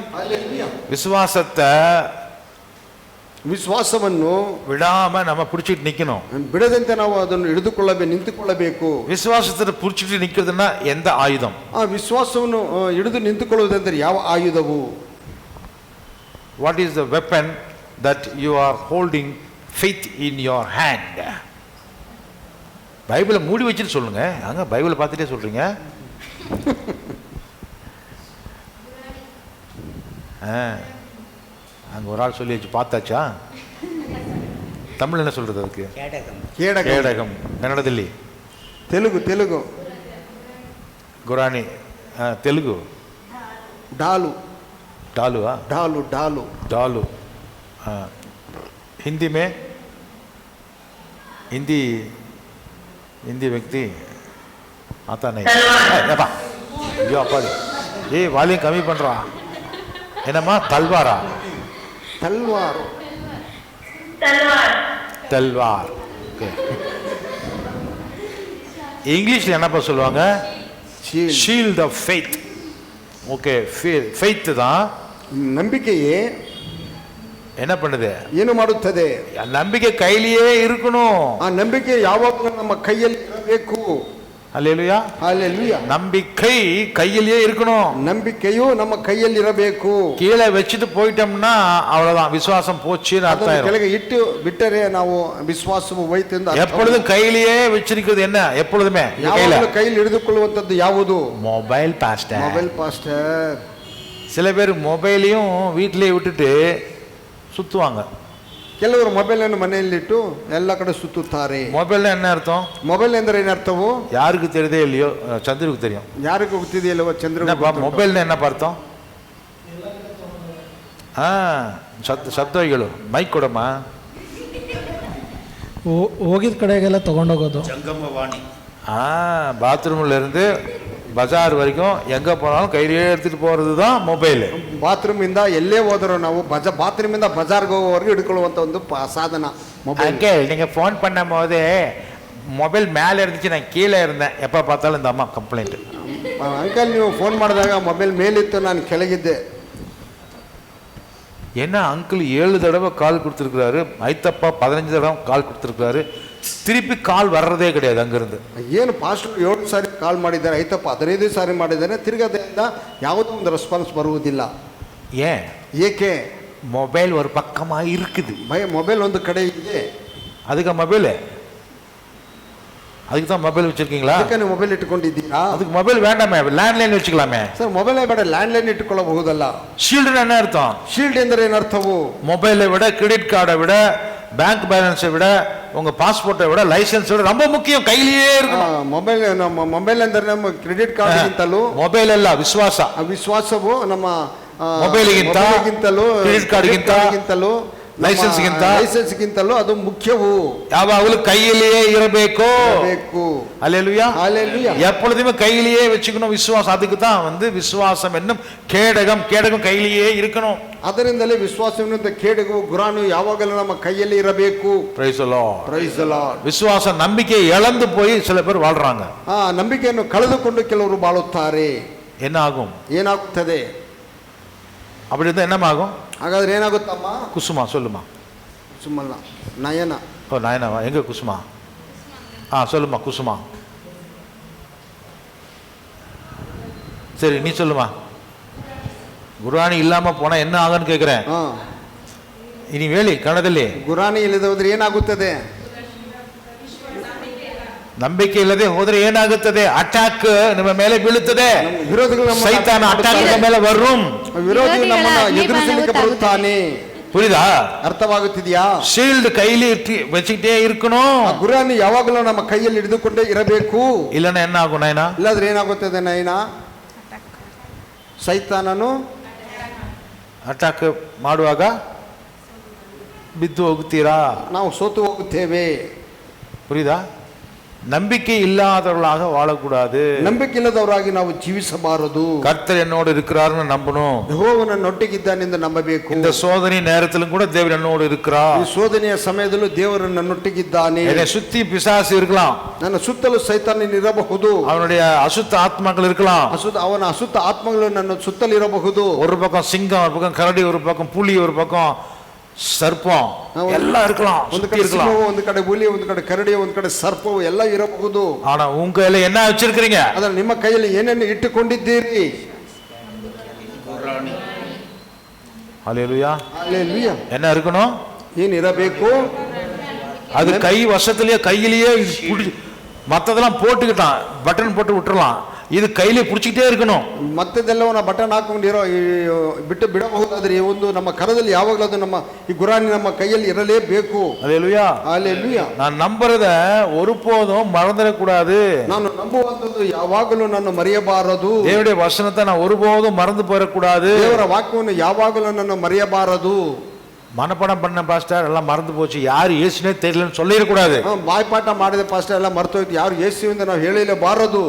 ವಿಶ್ವಾಸವನ್ನು ವಿಡಾಮ நம்ம பிடிச்சிட்டு நிக்கணும். ಬಿಡದಂತೆ ನಾವು ಅದನ್ನು ನಿಂತುಕೊಳ್ಳಬೇಕು. விசுவாசத்தை பிடிச்சிட்டு நிக்கிறதுன்னா எந்த ஆயுதம்? ಆ ವಿಶ್ವಾಸವನ್ನು ಹಿಡಿದು ನಿಂತುಕೊಳ್ಳುವುದೆಂದರೆ ಯಾವ ಆಯುಧವು? What is the weapon that you are holding faith in your hand? பைபிளை மூடி வச்சுட்டு சொல்லுங்க. அங்க பைபிளை பார்த்துட்டே சொல்றீங்க. அங்க ஒரு ஆள் சொல்லி வச்சு பார்த்தாச்சா? தமிழ் என்ன சொல்றது அதுக்கு? கேடகம். கன்னடದಲ್ಲಿ ತೆಲುಗು ಗುರಾಣಿ, ತೆಲುಗು ಡಾಲು. हिंदी में हिंदी व्यक्ति आता नहीं. ஐயோ அப்பா, வால்யூம் கம்மி பண்றா. என்னம்மா? தல்வாரா? தல்வார். இங்கிலீஷ்ல என்னப்பா சொல்லுவாங்க? Shield of faith. Okay, faith தான். ನಂಬಿಕೆಯೇ என்ன பண்ணுது? ಏನು ಮಾಡುತ್ತದೆ? ನಂಬಿಕೆ ಕೈಲಿಯೇ இருக்கணும். ಆ ನಂಬಿಕೆ ಯಾವಾಗಲೂ ನಮ್ಮ ಕೈಯಲ್ಲಿ ಇರಬೇಕು. அல்லேலூயா. ஹalleluya. நம்பிக்கை கையிலேயே இருக்கணும். நம்பிக்கையோ நம்ம கையில் இರಬೇಕು. கீழே வச்சிட்டு போயிட்டோம்னா அவ்வளவுதான், விசுவாசம் போச்சுன்னு அர்த்தம். ಕೆಳಗೆ ಇಟ್ಟು ಬಿಟ್ಟರೆ ನಾವು ವಿಶ್ವಾಸವು ಹೋಯಿತು ಎಂದು ಅರ್ಥ. எப்பொழுதும் கையிலேயே வச்சிருக்கிறது என்ன? எப்பொழுதுமே கையில் ಹಿಡಿದುಕೊಳ್ಳುವಂತದ್ದು ಯಾವುದು? Mobile pastor. சில பேர் மொபைலையும் வீட்டிலேயே விட்டுட்டு சுத்துவாங்க. ಕೆಲವರು ಮೊಬೈಲ್ ಅನ್ನು ಮನೆಯಲ್ಲಿಟ್ಟು ಎಲ್ಲ ಕಡೆ ಸುತ್ತುತ್ತಾರೆ. ಮೊಬೈಲ್ என்ன அர்த்தம்? ಮೊಬೈಲ್ ಅಂದ್ರೆ ಏನು ಅರ್ಥವು? யாருக்கு தெரியுதே இல்லையோ, சந்திரனுக்கு தெரியும். ಯಾರಿಗೂ ಗೊತ್ತಿದೆಯಲ್ಲವ? ಚಂದ್ರನಿಗೆ. ಮೊಬೈಲ್ என்ன அர்த்தம்? சப்தவைಗಳು. மைக் ಕೊಡಮ್ಮ. ಹೋಗಿದ ಕಡೆಗೆಲ್ಲ ತಗೊಂಡೋಗೋದು. பாத்ரூம்ல இருந்து பஜார் வரைக்கும் எங்க போனாலும் கையிலேயே எடுத்துட்டு போறது தான் ಮೊಬೈಲ್. ಬಾತ್ರೂಮಿಂದ ಎಲ್ಲೇ ಹೋದರೂ ನಾವು ಬಾತ್ರೂಮಿಂದ ಬಜಾರ್ಗೆ ಹೋಗೋವರೆಗೂ ಹಿಡ್ಕೊಳ್ಳುವಂಥ ಒಂದು ಸಾಧನ ಮೊಬೈಲ್. அங்கிள் நீங்க ஃபோன் பண்ணும் போது ಮೊಬೈಲ್ மேலே இருந்துச்சு, நான் கீழே இருந்தேன், எப்போ பார்த்தாலும் இந்த அம்மா ಕಂಪ್ಲೇಂಟ್. ಅಂಕಲ್ ನೀವು ಫೋನ್ ಮಾಡಿದಾಗ ಮೊಬೈಲ್ ಮೇಲಿತ್ತು, ನಾನು ಕೆಳಗಿದ್ದೆ. என்ன அங்கிள் 7 தடவை கால் கொடுத்துருக்காரு, ஐத்தப்பா 15 தடவை கால் கொடுத்துருக்காரு, திருப்பி ಕಾಲ್ வர்றதே கிடையாது அங்கிருந்து. ಏನು ಪಾಸ್ಟರ್ 7 ಸಾರಿ ಕಾಲ್ ಮಾಡಿದ್ದಾರೆ, ಐತಪ್ಪ 15 ಸಾರಿ ಮಾಡಿದ್ದಾರೆ, ತಿರ್ಗದಿಂದ ಯಾವುದೋ ಒಂದು ರೆಸ್ಪಾನ್ಸ್ ಬರುವುದಿಲ್ಲ. ஏன்? ಏಕೆ? ಮೊಬೈಲ್ ஒரு பக்கமா இருக்குது. ಮೊಬೈಲ್ ಒಂದು ಕಡೆ ಇದೆ. அதுக்கு ಮೊಬೈಲ್, அதுக்கு தான் ಮೊಬೈಲ್ வச்சிருக்கீங்களா? ಅದಕ್ಕೆ ನೀವು ಮೊಬೈಲ್ ಇಟ್ಟುಕೊಂಡಿದ್ದೀರಾ? அதுக்கு ಮೊಬೈಲ್ வேண்டாமே, ಲ್ಯಾಂಡ್ಲೈನ್ வச்சுக்கலாமே. ಸರ್ ಮೊಬೈಲೇ ಬೇಡ, ಲ್ಯಾಂಡ್ಲೈನ್ ಇಟ್ಟುಕೊಳ್ಳಬಹುದಲ್ಲ. ஷீல்டு என்ன அர்த்தம்? ಶೀಲ್ಡ್ ಎಂದರೆ ಏನರ್ಥವು? ಮೊಬೈலை விட, கிரெடிட் கார்டை விட, பேங்க் பேலன்ஸை விட, உங்க பாஸ்போர்ட்டை விட, லைசென்ஸ் விட ரொம்ப முக்கியம், கையிலேயே இருக்கணும். ಮೊಬೈಲ್ ನಮ್ಮ ಮೊಬೈಲ್ ಅಂದರೆ ನಮ್ಮ ಕ್ರೆಡಿಟ್ ಕಾರ್ಡ್ಗಿಂತಲೂ ಮೊಬೈಲ್ ಅಲ್ಲ, ವಿಶ್ವಾಸ. ವಿಶ್ವಾಸವು ನಮ್ಮ ಮೊಬೈಲ್ಗಿಂತಲೂ, ಕ್ರೆಡಿಟ್ ಕಾರ್ಡ್ಗಿಂತಲೂ, ಲೈಸೆನ್ಸ್ಗಿಂತಲೂ ಅದು ಮುಖ್ಯವು. ಯಾವಾಗಲೂ கையிலேயே ಇರಬೇಕು. அல்லேலூயா, அல்லேலூயா. எப்பொழுதுமே கையிலேயே வச்சுக்கணும் விசுவாசம். அதுக்கு தான் விசுவாசம் என்னும் கேடகம், கேடகம் கையிலேயே இருக்கணும். ಅದರಿಂದಲೇ ವಿಶ್ವಾಸವೆನ್ನುವಂತ ಕೇಡಗು ಗುರಾನು ಯಾವಾಗಲೂ ನಮ್ಮ ಕೈಯಲ್ಲಿ ಇರಬೇಕು. Praise the Lord, praise the Lord. ವಿಶ್ವಾಸ ನಂಬಿಕೆ ಇழந்து போய் சில பேர் வாழ்றாங்க. ನಂಬಿಕೆಯನ್ನು ಕಳೆದುಕೊಂಡು ಕೆಲವರು ಬಾಳುತ್ತಾರೆ. என்ன ஆகும்? ಏನಾಗುತ್ತದೆ? அப்படி இருந்தா என்னமாகும்? ಹಾಗಾದ್ರೆ ಏನಾಗುತ್ತಮ್ಮ? ಕುಸುಮಾ சொல்லுமா. ಕುಸುಮಲ್ಲ, ನಯನ. ಓ ನಯನವಾ, எங்க குசுமா? சொல்லுமா குசுமா. சரி நீ சொல்லுமா. ಗುರಾಣಿ ಇல்லாம போனா என்ன ஆகும்னு கேக்குறேன். ಇನಿ ಹೇಳಿ ಕನ್ನಡದಲ್ಲಿ. ಗುರಾಣಿ ಇಲ್ಲದೆ ಹೋದ್ರೆ ಏನಾಗುತ್ತದೆ? ನಂಬಿಕೆ ಇಲ್ಲದೆ ಹೋದ್ರೆ ಏನಾಗುತ್ತದೆ? ಅಟ್ಯಾಕ್ ನಿಮ್ಮ ಮೇಲೆ ಬೀಳುತ್ತದೆ. ವಿರೋಧಿಗಳು ಸೈತಾನ ಅಟ್ಯಾಕ್ ನಿಮ್ಮ ಮೇಲೆ ವரும். ವಿರೋಧಿ ನಮ್ಮನ್ನು ಎದುರಿಸಲಿಕ್ಕೆ ಬರುತ್ತಾನೆ. புரியுதா? ಅರ್ಥವಾಗುತ್ತಿದೆಯಾ? ಶೀಲ್ಡ್ ಕೈಲಿ வச்சிட்டே இருக்கணும். ಗುರಾಣಿ ಯಾವಾಗಲೂ ನಮ್ಮ ಕೈಯಲ್ಲಿ ಹಿಡಿದುಕೊಂಡೇ ಇರಬೇಕು. ಇಲ್ಲನ என்ன ஆகும் ನಯನ? ಇಲ್ಲದ್ರೆ ಏನಾಗುತ್ತದೆ ನಯನ? ಸೈತಾನನು ಅಟ್ಯಾಕ್ ಮಾಡುವಾಗ ಬಿದ್ದು ಹೋಗುತ್ತೀರಾ? ನಾವು ಸೋತು ಹೋಗುತ್ತೇವೆ. புரியுதா? நம்பிக்கை இல்லாதவர்களாக வாழக்கூடாது. நம்பிக்கை இல்லாதவராಗಿ ನಾವು ಜೀವಿಸಬಾರದು. கர்த்தர் என்னோடு இருக்கிறார்னு நம்பணும். ಯೆಹೋವನು ನನ್ನೊಟ್ಟಿಗಿದ್ದಾನೆ ಎಂದು ನಂಬಬೇಕು. இந்த சோதனை நேரத்திலும் கூட தேவன் என்னோடு இருக்கிறார். ಈ ಸೋದನೆಯ ಸಮಯದಲ್ಲೂ ದೇವರು ನನ್ನೊಟ್ಟಿಗಿದ್ದಾನೆ. என்னை சுத்தி பிசாசு இருக்கலாம், ನನ್ನ ಸುತ್ತಲೂ ಸೈತಾನನು ಇರಬಹುದು, ಅವனுடைய அசுத்த ஆத்மாக்கள் இருக்கலாம், ಅವನ ಅಸುತ್ತ ಆತ್ಮಗಳು ನನ್ನ ಸುತ್ತಲೂ ಇರಬಹುದು. ஒரு பக்கம் சிங்கம், ஒரு பக்கம் கரடி, ஒரு பக்கம் புலி, ஒரு பக்கம் ಸರ್ಪಂ எல்லாம் இருக்கலாம். ಒಂದು ಕಡೆ ಸಿಂಹವು, ಒಂದು ಕಡೆ ಹುಲಿ, ಒಂದು ಕಡೆ ಕರಡಿ, ಒಂದು ಕಡೆ ಸರ್ಪವು ಎಲ್ಲ ಇರಬಹುದು. ஆனா உங்க கையில என்ன வச்சிருக்கீங்க? ಅದರ ನಿಮ್ಮ ಕೈಯಲ್ಲಿ ಏನೇನು ಇಟ್ಟುಕೊಂಡಿದ್ದೀರಿ? ஹல்லேலூயா, ஹல்லேலூயா. என்ன இருக்கணும்? ಏನು ಇರಬೇಕು? அது கை வசத்திலேயே, கையிலேயே மத்ததெல்லாம் போட்டுக்கிட்டான், பட்டன் போட்டு விட்டுறலாம். ಇದು ಕೈಲಿ ಪುಡಿಚಿட்டே இருக்கணும். ಮತ್ತದೆಲ್ಲವನ್ನ ಬಟನ್ ಹಾಕೊಂಡಿರೋ ಬಿಟ್ಟು ಬಿಡಬಹುದಾದ್ರೆ ಒಂದು ನಮ್ಮ ಕರದಲ್ಲಿ ಯಾವಾಗಲೂ ಅದು ನಮ್ಮ ಈ ಗುರಾಣಿ ನಮ್ಮ ಕೈಯಲ್ಲಿ ಇರಲೇಬೇಕು. ஹல்லேலூயா, ஹல்லேலூயா. நான் நம்பறத ஒருபோதும் மறந்துட கூடாது. ನಾನು ನಂಬುವಂತದ್ದು ಯಾವಾಗಲೂ ನಾನು ಮರೆಯಬಾರದು. ದೇವರ ವಚನத்தை நான் ஒருபோதும் மறந்து போயிட கூடாது. ದೇವರ ವಾಕ್ಯವನ್ನು ಯಾವಾಗಲೂ ನಾನು ಮರೆಯಬಾರದು. மனப்பாடம் பண்ண பாஸ்டர் எல்லாம் மறந்து போச்சு, யாரு இயேசுனே தெரியலன்னு சொல்லிடக்கூடாது. ಬಾಯ್ಪಾಠ ಮಾಡಿದ ಪಾಸ್ಟರ್ ಎಲ್ಲ ಮರ್ತೋಯ್ತು, ಯಾರು ಯೇಸು ಎಂದು ನಾವು ಹೇಳಲೇಬಾರದು.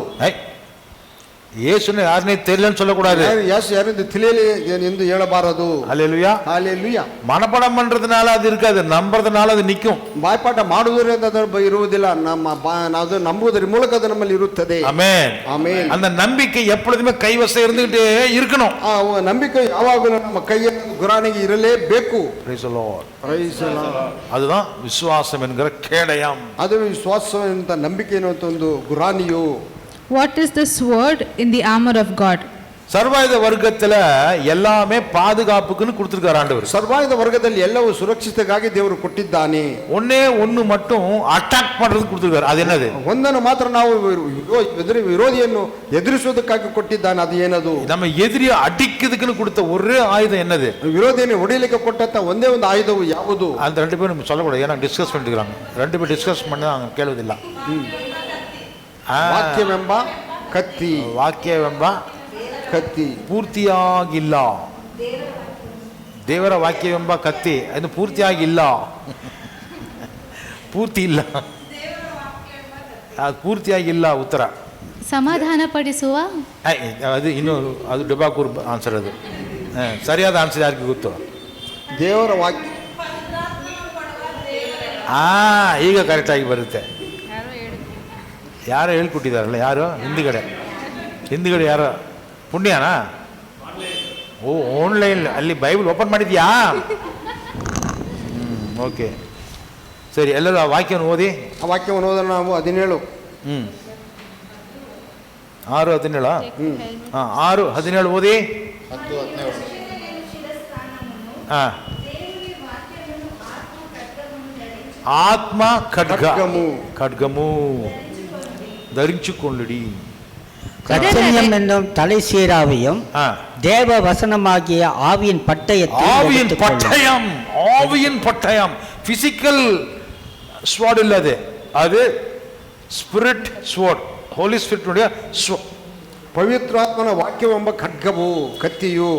இயேசுன்னு யாருனே தெரியலன்னு சொல்லக்கூடாது. இயேசு யாருன்னு தெரியல என்று ಹೇಳಬಾರದು. ஹல்லேலூயா, ஹல்லேலூயா. மனப்பாடம் பண்றதுனால அது இருக்காது, நம்புறதுனால அது நிக்கும். ಬಾಯ್ಪಾಠ ಮಾಡುವುದರಿಂದ ಅದು ಇರುವುದಿಲ್ಲ, ನಾವು ನಂಬುವುದರ ಮೂಲಕ ಅದು ನಮ್ಮಲ್ಲಿ ಇರುತ್ತದೆ. Amen, amen. அந்த நம்பிக்கை எப்பொழுதுமே கைவசம் இருந்துட்டே இருக்கணும். ನಂಬಿಕೆ ಯಾವಾಗಲೂ ನಮ್ಮ ಕೈಯಲ್ಲಿ ಗುರಾಣಿಗೆ ಇರಲೇಬೇಕು. Praise the Lord, praise the Lord. அதுதான் விசுவாசம் என்கிற கேடயம். ಅದು ವಿಶ್ವಾಸ ಅಂತ ನಂಬಿಕೆ ಎನ್ನುವಂತ ಒಂದು ಗುರಾಣಿಯು. What is this word in the armor of God? ಸರ್ವಾಯುಧ ವರ್ಗத்துல எல்லாமே பாதுகாப்புக்குன்னு கொடுத்திருக்கார் ஆண்டவர். ಸರ್ವಾಯುಧ ವರ್ಗದಲ್ಲಿ ಎಲ್ಲವೂ ಸುರಕ್ಷತೆಗಾಗಿ ದೇವರು ಕೊಟ್ಟಿದ್ದಾನೆ. ஒண்ணே ஒன்னு மட்டும் ಅಟ್ಯಾಕ್ ಮಾಡೋದಕ್ಕೆ ಕೊಟ್ಟಿದ್ದಾರೆ. ಅದು ಏನದು? ಒಂದನ್ನು ಮಾತ್ರ ನಾವು ವಿರೋಧಿಯನ್ನು ಎದುರಿಸುವುದಕ್ಕಾಗಿ ಕೊಟ್ಟಿದ್ದಾನೆ. ಅದು ಏನದು? ನಮ್ಮ ಎದುರಿಯ ಅಡಿಕ್ಕದಕ್ಕೆ கொடுத்த ஒரே ஆயுதம் என்னது? ವಿರೋಧಿಯನ್ನು ಹೊಡೆಯಲಿಕ್ಕೆ ಕೊಟ್ಟಂತ ಒಂದೇ ಒಂದು ಆಯುಧವು ಯಾವುದು? ಅಂತ ரெண்டு பேரும் சொல்லக்கூடாது, ஏன்னா டிஸ்கஸ் பண்ணிக்கிறாங்க. ரெண்டு பேரும் டிஸ்கஸ் பண்ண ಕೇಳೋದಿಲ್ಲ. ವಾಕ್ಯವೆಂಬ ಕತ್ತಿ, ವಾಕ್ಯವೆಂಬ ಕತ್ತಿ ಪೂರ್ತಿಯಾಗಿಲ್ಲ. ದೇವರ ವಾಕ್ಯವೆಂಬ ಕತ್ತಿ ಅದು ಪೂರ್ತಿಯಾಗಿಲ್ಲ. ಪೂರ್ತಿ ಇಲ್ಲ, ಅದು ಪೂರ್ತಿಯಾಗಿಲ್ಲ ಉತ್ತರ. ಸಮಾಧಾನಪಡಿಸುವ ಅದು ಇನ್ನೂ ಅದು ಡುಬಾಕೂರ್ ಆನ್ಸರ್. ಅದು ಸರಿಯಾದ ಆನ್ಸರ್ ಯಾರಿಗೆ ಗೊತ್ತು? ದೇವರ ವಾಕ್ಯ. ಈಗ ಕರೆಕ್ಟಾಗಿ ಬರುತ್ತೆ. ಯಾರೋ ಹೇಳ್ಕೊಟ್ಟಿದ್ದಾರಲ್ಲ, ಯಾರು ಹಿಂದ್ಗಡೆ ಯಾರೋ ಪುಣ್ಯನಾ? ಆನ್ಲೈನ್ ಅಲ್ಲಿ ಬೈಬಲ್ ಓಪನ್ ಮಾಡಿದ್ಯಾ? ಓಕೆ, ಸರಿ. ಎಲ್ಲರೂ ಆ ವಾಕ್ಯವನ್ನು ಓದಿ. ಆ ವಾಕ್ಯವನ್ನು ಓದೋಣ ನಾವು. 17 6:17. 6:17 ಓದಿ. ఆత్మ ఖడ్గము ధరించుకొండి. கச்சனியம் என்னும் தலை சீராவையும் தேவ வசனமாகிய ஆவியின் ஆவியின் பட்டயம் பிசிக்கல் ஸ்வாட் இல்ல, அது ஸ்பிரிட் ஸ்வாட், ಹೋಲಿ ಸ್ಪಿರಿಟ್ ನೋಡಿ. ಪವಿತ್ರಾತ್ಮನ ವಾಕ್ಯವೆಂಬ ಖಡ್ಗವು, ಕತ್ತಿಯು.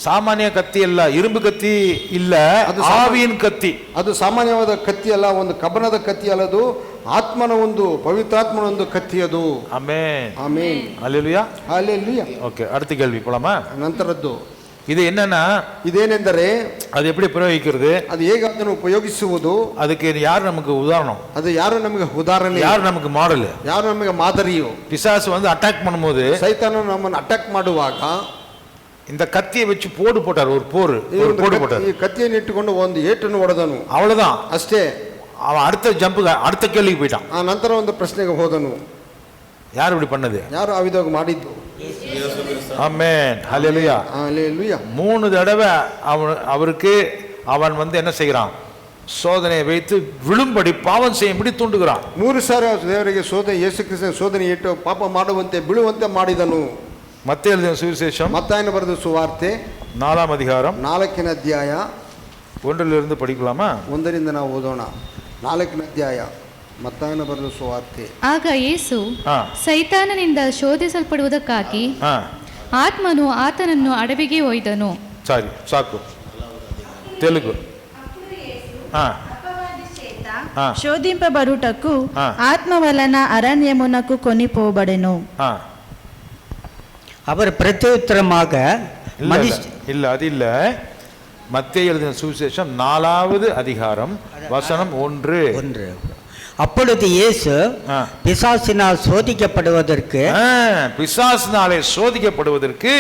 ಸಾಮಾನ್ಯ ಕತ್ತಿ ಅಲ್ಲ, ಇರುಂಬು ಕತ್ತಿ ಇಲ್ಲ, ಅದು ಆವಿನ ಕತ್ತಿ. ಅದು ಸಾಮಾನ್ಯವಾದ ಕತ್ತಿ ಅಲ್ಲ, ಒಂದು ಕಬ್ಬಣದ ಕತ್ತಿ ಅಲ್ಲದು, ಆತ್ಮನ ಒಂದು ಪವಿತ್ರಾತ್ಮನ ಒಂದು ಕತ್ತಿ ಅದು. Amen, amen, hallelujah, hallelujah. Okay, அடுத்த கேள்வி போலாமா? ನಂತರದ್ದು இது என்னன்னா, ಇದೇನೆಂದರೆ ಅದು எப்படி ಪ್ರಯೋಗಿக்கிறது, ಅದು ಹೇಗೆ ಅದನ್ನು ಉಪಯೋಗಿಸುವುದು, ಅದಕ್ಕೆ ಯಾರು ನಮಗೆ ಉದಾಹರಣೆ, ಅದು ಯಾರು ನಮಗೆ ಉದಾಹರಣೆ, ಯಾರು ನಮಗೆ ಮಾಡೆಲ್, ಯಾರು ನಮಗೆ ಮಾದರಿಯು. பிசாசு வந்து அட்டாக் பண்ணும்போது, ಸೈತಾನ ನಮ್ಮನ್ನು ಅಟ್ಯಾಕ್ ಮಾಡುವಾಗ இந்த கத்தியை வச்சு போட்டார், ஒரு போடு போட்டார். ಈ ಕತ್ತಿಯನ್ನು ಇಟ್ಟುಕೊಂಡು ಒಂದು ಏಟನ್ನು ಹೊಡೆದನು, அவ்வளவுதான், ಅಷ್ಟೇ. அவன் அடுத்த ஜம்புக்கு அடுத்த கேள்விக்கு போயிட்டான். ಆ ನಂತರ ಒಂದು ಪ್ರಶ್ನೆಗೆ ಹೋದನು. ಯಾರು இப்படி பண்ணது? ಯಾರು ಆ ವಿಧವಾಗಿ ಮಾಡಿದ್ದು? ஆமென், ஹல்லேலூயா, ஹல்லேலூயா. 3 தடவை அவருக்கு அவன் வந்து என்ன செய்கிறான், சோதனையை வைத்து விழும்படி பாவம் செய்யும்படி தூண்டுகிறான். 3 ಸಾರಿ ದೇವರಿಗೆ ಸೋದನೆ, ಯೇಸು ಕ್ರಿಸ್ತನ ಸೋದನೆ ಇಟ್ಟು ಪಾಪ ಮಾಡುವಂತೆ ಬೀಳುವಂತೆ ಮಾಡಿದನು. மத்தேயு எழுதின சுவிசேஷம், ಮತ್ತಾಯನ ಬರೆದ ಸುವಾರ್ತೆ 4th அதிகாரம் 4ನೇ ಅಧ್ಯಾಯ 1ರಿಂದ படிக்கலாமா? 1ರಿಂದ ನಾವು ಓದೋಣ. 4ನೇ ಅಧ್ಯಾಯ ಮತ್ತಾಯನ ಬರೆದ ಸುವಾರ್ತೆ. ಆಗ ಯೇಸು ಸೈತಾನನಿಂದ ಶೋಧಿಸಲ್ಪಡುವುದಕ್ಕಾಗಿ ಆತ್ಮನು ಆತನನ್ನು ಅಡವಿಗೆ ಒಯ್ದನು. ಸರಿ, ಸಾಕು. తెలుగు. శోధింపబడుటకు ఆత్మ వలన అరణ్యమునకు కొనిపోబడెను. அவர் பிரத்யுத்தரமாக இல்ல, அது இல்ல. மத்தேயு எழுதின சுவிசேஷம் 4வது அதிகாரம் வசனம் 1. அப்பொழுது இயேசு பிசாசினால் சோதிக்கப்படுவதற்கு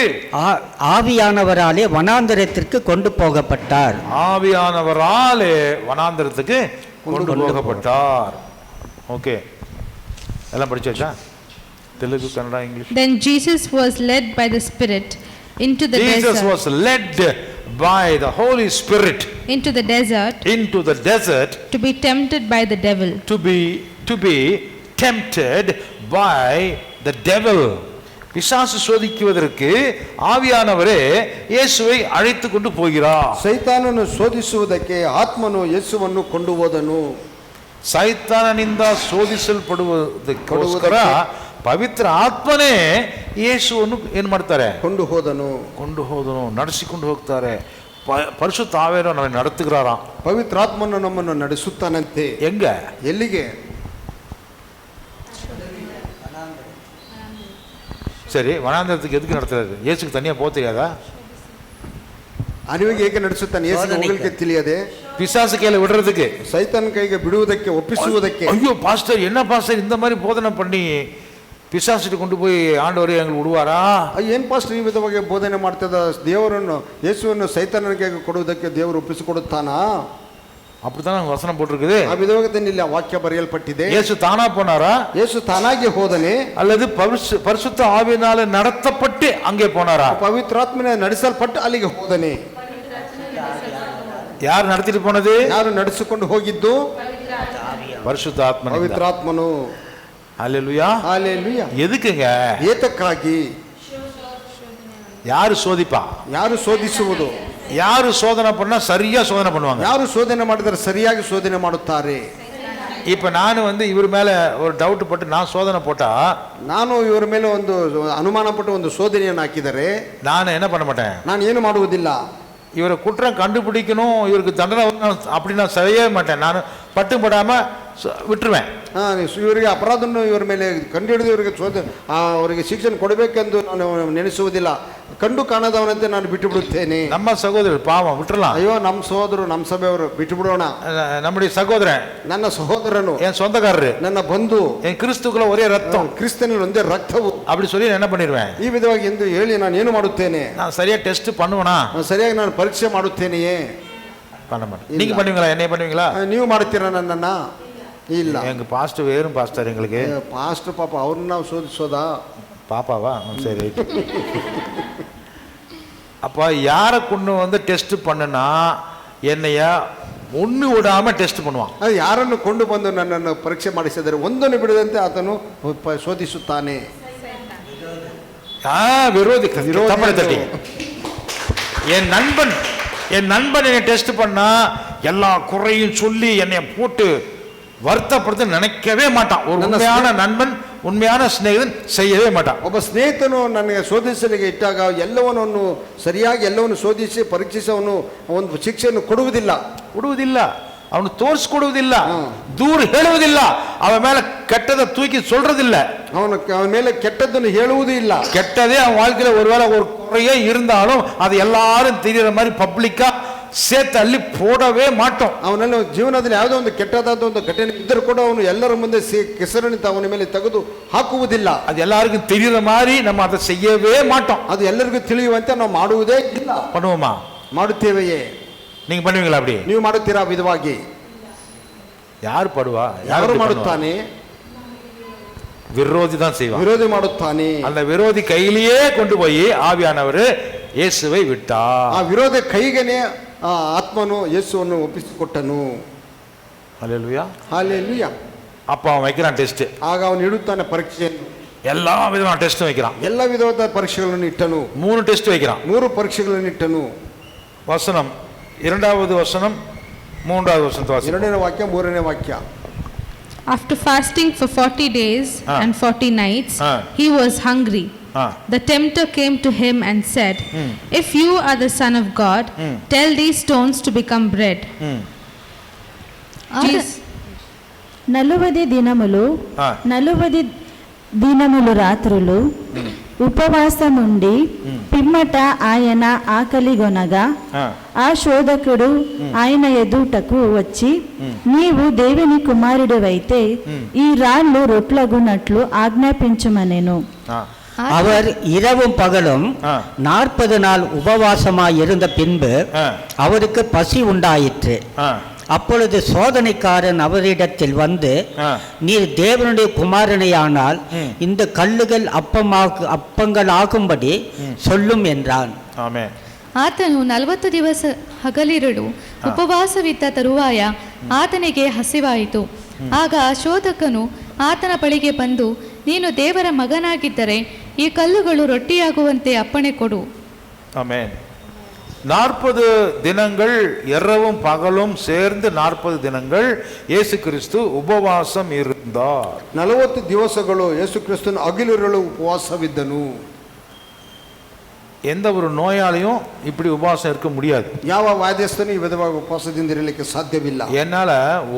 ஆவியானவராலே வனாந்தரத்திற்கு கொண்டு போகப்பட்டார். ஆவியானவராலே வனாந்தரத்துக்கு கொண்டு போகப்பட்டார். ஓகே, எல்லாம் படிச்சாச்சா? Telugu, Kannada, English. Then Jesus was led by the Spirit into the desert. Jesus was led by the Holy Spirit into the desert to be tempted by the devil. To be tempted by the devil. பிசாசு சோதிக்குவதற்கு ஆவியானவரே இயேசுவை அழைத்து கொண்டு போகிறார். ಸೈತಾನನು ಶೋಧಿಸುವುದಕ್ಕೆ ಆತ್ಮನು ಯೇಸುವನ್ನು ಕೊಂಡು ಹೋದನು. ಸೈತಾನನಿಂದ ಶೋಧಿಸಲ್ಪಡುವುದಕ್ಕೋಸ್ಕರ ಪವಿತ್ರ ಆತ್ಮನೇ ಯೇಸುವನ್ನು ಏನು ಮಾಡ್ತಾರೆ? ಕೊಂಡು ಹೋದನು, ನಡೆಸಿಕೊಂಡು ಹೋಗ್ತಾರೆ. ಪರಿಶುದ್ಧ ಆವಿಯಾನವರು ನಮ್ಮನ್ನು ನಡೆಸುகிறாராம். ಪವಿತ್ರಾತ್ಮನು ನಮ್ಮನ್ನು ನಡೆಸುತ್ತಾನಂತೆ. எங்க? ಎಲ್ಲಿಗೆ? சரி, வனாந்தரத்துக்கு எதுக்கு நடத்துறாரு? இயேசுக்கு தனியா போக தெரியாதா? ಅರಿವಿಗೆ ಹೇಗೆ ನಡೆಸುತ್ತಾನೆ? ಯೇಸುಗೆ ಹೋಗಲಿಕ್ಕೆ ತಿಳಿಯದೆ பிசாசு கையில விடுறதுக்கு, ಸೈತಾನ ಕೈಗೆ ಬಿಡುವುದಕ್ಕೆ, ಒಪ್ಪಿಸುವುದಕ್ಕೆ. ஐயோ பாஸ்டர், என்ன பாஸ்டர் இந்த மாதிரி போதனை பண்ணி பிசாசிட்டு கொண்டு போய் ஆண்டவரே எங்களுக்கு விடுவாரா? ಏನ್ ಪಾಸ್ಟರ್ ಈ ವಿಧವಾಗಿ ಬೋಧನೆ ಮಾಡ್ತದ? ದೇವರನ್ನು, ಯೇಸುವನ್ನು ಸೈತಾನನ ಕೈಗೆ ಕೊಡುವುದಕ್ಕೆ ದೇವರು ಒಪ್ಪಿಸಿಕೊಡುತ್ತಾನಾ? அப்படித்தான் வசனம் போட்டிருக்குது. ಆ ವಿಧವಾಗಿ ಇಲ್ಲಿ ವಾಕ್ಯ ಬರೆಯಲ್ಪಟ್ಟಿದೆ. ಯೇಸು ತಾನಾ போனாரா? ಯೇಸು ತಾನಾಗಿ ಹೋದನೆ, அல்லது பரிசுத்த ஆவியினால நடத்தப்பட்டு அங்கே போனாரா? ಪವಿತ್ರಾತ್ಮನ ನಡೆಸಲ್ಪಟ್ಟು ಅಲ್ಲಿಗೆ ಹೋದನೆ. ಯಾರು ನಡೆಸಿட்டு போனது? ಯಾರು ನಡೆಸಿಕೊಂಡು ಹೋಗಿದ್ದು? ಪರಿಶುದ್ಧ ಆತ್ಮ, ಪವಿತ್ರಾತ್ಮನು. ஹல்லேலூயா, ஹல்லேலூயா. எதுக்குங்க? ಏತಕ್ಕಾಗಿ? யாரு சோதிப்பா? ಯಾರು ಶೋಧಿಸುವುದು? ಯಾರು சோதனை பண்ணா சரியா சோதனை பண்ணுவாங்க. ಯಾರು ಶೋಧನೆ ಮಾಡಿದರೆ ಸರಿಯಾಗಿ ಶೋಧನೆ ಮಾಡುತ್ತಾರೆ. இப்ப ನಾನು வந்து ಇವ್ರ ಮೇಲೆ ஒரு ಡೌಟ್ ಪಟ್ಟು ನಾನು ಸೋದನೆ போட்டா, ನಾನು ಇವರ ಮೇಲೆ ಒಂದು ಅನುಮಾನ ಪಟ್ಟು ಒಂದು ಶೋಧನೆಯನ್ನು ಹಾಕಿದರೆ ನಾನು என்ன பண்ண மாட்டேன்? ನಾನು ಏನು ಮಾಡುವುದಿಲ್ಲ. இவரை குற்றம் கண்டுபிடிக்கணும், இவருக்கு தண்டனை அப்படி நான் செய்யவே மாட்டேன். நான் பட்டும் படாம விட்டுருவேன். ಇವರಿಗೆ ಅಪರಾಧವನ್ನು ಇವರ ಮೇಲೆ ಕಂಡುಹಿಡಿದು ಇವರಿಗೆ ಅವರಿಗೆ ಶಿಕ್ಷೆ ಕೊಡಬೇಕೆಂದು ನಾನು ನೆನೆಸುವುದಿಲ್ಲ. ಕಂಡು ಕಾಣದವನಂತೆ ನಾನು ಬಿಟ್ಟು ಬಿಡುತ್ತೇನೆ. ನಮ್ಮ ಸಹೋದರರು ಪಾವ ಬಿಟ್ರலாம். ಅಯ್ಯೋ ನಮ್ಮ ಸಹೋದರರು ನಮ್ಮ ಸಭೆಯವರು ಬಿಟ್ಟು ಬಿಡೋಣ. நம்முடைய சகோதரன் ನನ್ನ ಸಹೋದರನು என் சொந்தக்காரரு ನನ್ನ ಬಂಧು என் கிறிஸ்துக்குள்ள ஒரே ரத்தம் ಕ್ರಿಸ್ತನಲ್ಲಿ ಒಂದೇ ರಕ್ತವು அப்படி சொல்லி நான் என்ன பண்ணிடுவேன். ಈ ವಿಧವಾಗಿ ಎಂದು ಹೇಳಿ ನಾನು ಏನು ಮಾಡುತ್ತೇನೆ, நான் சரியா ಟೆಸ್ಟ್ பண்ணுவேனா, ಸರಿಯಾಗಿ ನಾನು ಪರೀಕ್ಷೆ ಮಾಡುತ್ತೇನೆಯೇ? பண்ண மாட்டேன். நீங்க பண்ணுவீங்களா? என்ன பண்ணுவீங்களா? ನೀವು ಮಾಡ್ತೀರಾ ನನ್ನನ್ನ? ಇಲ್ಲ. எங்க பாஸ்டர் வேறும் பாஸ்டர் எங்களுக்கு ಪಾಸ್ಟರ್ ಪಾಪ ಅವ್ರನ್ನ ನಾವು ಶೋಧಿಸೋದಾ? பாப்பாவா? சரி. அப்ப யாரை கொண்டு வந்து டெஸ்ட் பண்ணுனா என்னைய ஒன்று விடாம ಟೆಸ್ಟ್ பண்ணுவான். ಅದು ಯಾರನ್ನು ಕೊಂಡು ಬಂದು ನನ್ನನ್ನು ಪರೀಕ್ಷೆ ಮಾಡಿಸಿದರೆ ಒಂದನ್ನು ಬಿಡದಂತೆ ಆತನು ಶೋಧಿಸುತ್ತಾನೆ. விரோதி தட்டி என் நண்பன் என்னை டெஸ்ட் பண்ணா எல்லா குறையும் சொல்லி என்னை போட்டு வருத்தப்படுத்த நினைக்கவே மாட்டான். ஒரு உண்மையான நண்பன், உண்மையான ಸ್ನೇಹಿತನ್ செய்யவே மாட்டான். ಒಬ್ಬ ಸ್ನೇಹಿತನು ನನಗೆ ಶೋಧಿಸಲಿಕ್ಕೆ ಇಟ್ಟಾಗ ಎಲ್ಲವನ್ನೂ ಸರಿಯಾಗಿ ಎಲ್ಲವನ್ನು ಶೋಧಿಸಿ ಪರೀಕ್ಷಿಸಿ ಅವನು ಒಂದು ಶಿಕ್ಷೆಯನ್ನು ಕೊಡುವುದಿಲ್ಲ. ಅವನು ತೋರಿಸ್ಕೊಡುವುದಿಲ್ಲ, ದೂರ ಹೇಳುವುದಿಲ್ಲ, ಅವನ ಮೇಲೆ ಕೆಟ್ಟದ ತೂಕಿ சொல்றதில்ல, ಅವನ ಮೇಲೆ ಕೆಟ್ಟದ್ದನ್ನು ಹೇಳುವುದೂ ಇಲ್ಲ. ಕೆಟ್ಟದೇ ಅವನ வாழ்க்கையில ஒருவேளை ஒரு குறையே இருந்தாலும் அது எல்லாரும் தெரியற மாதிரி பப்ளிக்கா சேர்த்து அள்ளி போடவே மாட்டோம். ಅವನಲ್ಲಿ ಜೀವನದಲ್ಲಿ ಯಾವುದೋ ಒಂದು ಕೆಟ್ಟದಾದ ಒಂದು ಘಟನೆ ಇದ್ದರೂ ಕೂಡ ಅವನು ಎಲ್ಲರ ಮುಂದೆ ಕೆಸರಣಿತ ಅವನ ಮೇಲೆ ತೆಗೆದು ಹಾಕುವುದಿಲ್ಲ. ಅದು ಎಲ್ಲರಿಗೂ ತಿಳಿಯற மாதிரி நம்ம அதை செய்யவே மாட்டோம். ಅದು ಎಲ್ಲರಿಗೂ ತಿಳಿಯುವಂತೆ ನಾವು ಮಾಡುವುದೇ ಇಲ್ಲ. பண்ணுவோமா? ಮಾಡುತ್ತೇವೆಯೇ? நீங்க பண்ணுவீங்களா? அப்படி ನೀವು ಮಾಡುತ್ತೀರಾ? ವಿಧವಾಗಿ யார் படுவா? ಯಾರು ಮಾಡುತ್ತಾನೆ? விரோதி தான் செய்வான். ವಿರೋಧಿ ಮಾಡುತ್ತಾನೆ. அந்த விரோதி கையிலேயே கொண்டு போய் ஆவியானவர் இயேசுவை விட்டார். ಆ ವಿರೋಧ ಕೈಗೆನೆ ಆತ್ಮನು ಯೇಸುವನ್ನು ಒಪ್ಪಿಸಿಕೊಟ್ಟನು. ஹல்லேலூயா, ಹಲ್ಲೆಲೂಯಾ. அப்ப அவன் வைக்கிறான் டெஸ்ட். ಆಗ ಅವನು ಇಡುತ್ತಾನೆ ಪರೀಕ್ಷೆಯನ್ನು. எல்லா விதமான டெஸ்ட் வைக்கிறான். ಎಲ್ಲ ವಿಧವಾದ ಪರೀಕ್ಷೆಗಳನ್ನು ಇಟ್ಟನು. 3 ಟೆಸ್ಟ್ வைக்கிறான். 3 ಪರೀಕ್ಷೆಗಳನ್ನು ಇಟ್ಟನು. வசனம் 2வது வசனம் 3வது வசனத்தை வாசிப்போம். 2ನೇ ವಾಕ್ಯ 3ನೇ ವಾಕ್ಯ. After fasting for 40 days and 40 nights, he was hungry. The tempter came to him and said, if you are the Son of God, tell these stones to become bread. నలువది దినములు రాత్రులు ఉపవాసముండి పిమ్మట ఆయన ఆకలిగొనగా ఆ శోధకుడు ఆయన ఎదుటకు వచ్చి, నీవు దేవుని కుమారుడివైతే ఈ రాళ్ళు రొట్లగునట్లు ఆజ్ఞాపించుమనెను. அவர் இரவும் பகலும் 40 நாள் உபவாசமாய் இருந்த பின்பு அவருக்கு பசி உண்டாயிற்று. அப்பொழுது சோதனைக்காரன் அவரிடத்தில் வந்து, நீர் தேவனுடைய குமாரனையானால் இந்த கல்லுகள் அப்பங்கள் ஆகும்படி சொல்லும் என்றான். ಆತನು 40 ದಿವಸ ಹಗಲಿರುಳು ಉಪವಾಸವಿದ್ದ ತರುವಾಯ ಆತನಿಗೆ ಹಸಿವಾಯಿತು. ಆಗ ಆ ಶೋಧಕನು ಆತನ ಬಳಿಗೆ ಬಂದು, ನೀನು ದೇವರ ಮಗನಾಗಿದ್ದರೆ ಈ ಕಲ್ಲುಗಳು ರೊಟ್ಟಿಯಾಗುವಂತೆ ಅಪ್ಪಣೆ ಕೊಡು. ಆಮೆನ್. 40 தினங்கள் இரவும் பகலும் சேர்ந்து 40 தினங்கள் இயேசு கிறிஸ்து உபவாசம் இருந்தார். 40 ದಿವಸಗಳು ಯೇಸು ಕ್ರಿಸ್ತನು ಹಗಲಿರುಳು ಉಪವಾಸವಿದ್ದನು. எந்த ஒரு நோயாளியும் இப்படி உபவாசம் இருக்க முடியாது. ಯಾವ ವ್ಯಾಧಿಸ್ಥನು ಈ ವಿಧವಾಗಿ ಉಪವಾಸದಿಂದ ಇರಲಿಕ್ಕೆ ಸಾಧ್ಯವಿಲ್ಲ. என்னால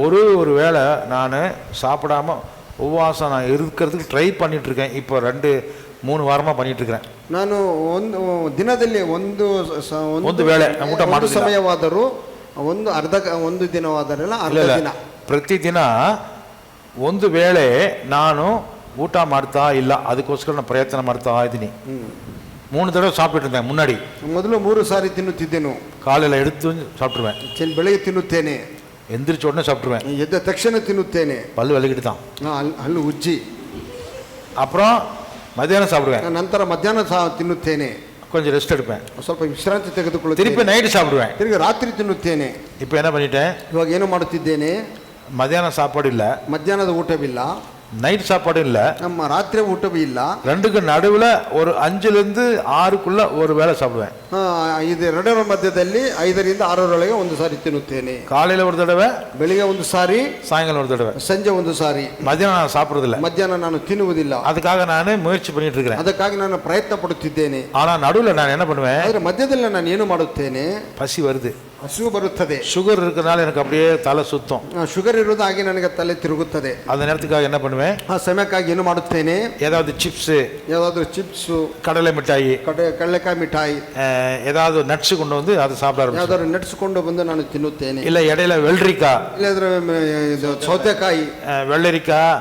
ஒரு வேளை நான் சாப்பிடாம உபவாசம் நான் இருக்கிறதுக்கு ட்ரை பண்ணிட்டு இருக்கேன். இப்போ 2-3 ವಾರமா பண்ணிட்டு இருக்கேன். ನಾನು ದಿನದಲ್ಲಿ ಒಂದು ವೇಳೆ ಊಟ ಮಾಡೋ ಸಮಯವಾದರೂ ಒಂದು ದಿನವಾದರಲ್ಲ ಅರ್ಧ ದಿನ ಪ್ರತಿದಿನ ಒಂದು ವೇಳೆ ನಾನು ಊಟ ಮಾಡ್ತಾ ಇಲ್ಲ. ಅದಕ್ಕೋಸ್ಕರ ನಾನು ಪ್ರಯತ್ನ ಮಾಡ್ತಾ ಇದ್ದೀನಿ. 3 தடவை சாப்பிட்டு இருந்தேன். ಮುನ್ನಡಿ ಮೊದಲು 3 ಸಾರಿ ತಿನ್ನುತ್ತಿದ್ದೆನು. ಕಾಲೆಲ್ಲ ಎದ್ದು சாப்பிட்டுருவேன். ಬೆಳಗ್ಗೆ ತಿನ್ನುತ್ತೇನೆ. எந்திரிச்ச உடனே சாப்பிட்டுருவேன். ಎದ್ದ ತಕ್ಷಣ ತಿನ್ನುತ್ತೇನೆ. பல்லு விளக்கிட்டு தான் ಹಲ್ಲು ಉಜ್ಜಿ அப்புறம் மத்தியானம் சாப்பிடுவேன். ನಂತರ ಮಧ್ಯಾಹ್ನ ತಿನ್ನುತ್ತೇನೆ. கொஞ்சம் ரெஸ்ட் எடுப்பேன். ಸ್ವಲ್ಪ ವಿಶ್ರಾಂತಿ ತೆಗೆದುಕೊಳ್ಳುತ್ತೇನೆ. திருப்பி நைட் சாப்பிடுவேன். ತಿರುಗಿ ರಾತ್ರಿ ತಿನ್ನುತ್ತೇನೆ. இப்போ என்ன பண்ணிட்டேன்? ಇವಾಗ ಏನು ಮಾಡುತ್ತಿದ್ದೇನೆ? மத்தியான சாப்பாடு ಇಲ್ಲ, ಮಧ್ಯಾಹ್ನದ ಊಟವಿಲ್ಲ, நைட் சாப்பாடு இல்ல, ನಮ್ಮ ರಾತ್ರಿ ಊಟವೂ ಇಲ್ಲ. ரெண்டுக்கு நடுவுல ஒரு 5லிருந்து 6க்குள்ள ஒரு வேளை சாப்பிடுவேன். ಇದು 2ರ ಮಧ್ಯದಲ್ಲಿ 5ರಿಂದ 6ರೊಳಗೆ ಒಂದು ಸಾರಿ ತಿನ್ನುತ್ತೇನೆ. காலையில ஒரு தடவை, ಬೆಳಿಗ್ಗೆ ಒಂದು ಸಾರಿ, சாயங்காலம் ஒரு தடவை, ಸಂಜೆ ಒಂದು ಸಾರಿ. மத்தியானம் நான் சாப்பிடுறதில்ல. ಮಧ್ಯಾಹ್ನ ನಾನು ತಿನ್ನುವುದಿಲ್ಲ. அதுக்காக ನಾನು முயற்சி பண்ணிட்டு இருக்கேன். ಅದಕ್ಕಾಗಿ ನಾನು ಪ್ರಯತ್ನ ಪಡುತ್ತಿದ್ದೇನೆ. ஆனா நடுவுல நான் என்ன பண்ணுவேன்? ಆದ್ರೆ ಮಧ್ಯದಲ್ಲಿ ನಾನು ಏನು ಮಾಡುತ್ತೇನೆ? பசி வருது. ಹಸಿವು ಬರುತ್ತದೆ. சுகர் இருக்கிறனால எனக்கு அப்படியே தலை சுத்தம். ಶುಗರ್ ಇರುವುದಾಗಿ ನನಗೆ ತಲೆ ತಿರುಗುತ್ತದೆ. அந்த நேரத்துக்காக என்ன பண்ணுவேன், ಆ ಸಮಯಕ್ಕಾಗಿ ಏನು ಮಾಡುತ್ತೇನೆ, ஏதாவது சிப்ஸ், ಯಾವುದಾದ್ರೂ ಚಿಪ್ಸು, கடலை மிட்டாಯಿ, ಕಡಲೆಕಾಯಿ ಮಿಠಾಯಿ, ஏதாவது நட்ஸ் கொண்டு வந்து அதை சாப்பிட ஆரம்பிச்சேன். ಯಾವ್ದಾದ್ರು ನಡ್ಸ್ಕೊಂಡು ಬಂದು ನಾನು ತಿನ್ನುತ್ತೇನೆ. இல்ல இடையில வெள்ளரிக்காய், ಇಲ್ಲದ್ರೆ ಇದು ಸೌತೆಕಾಯಿ, வெள்ளரிக்காய்,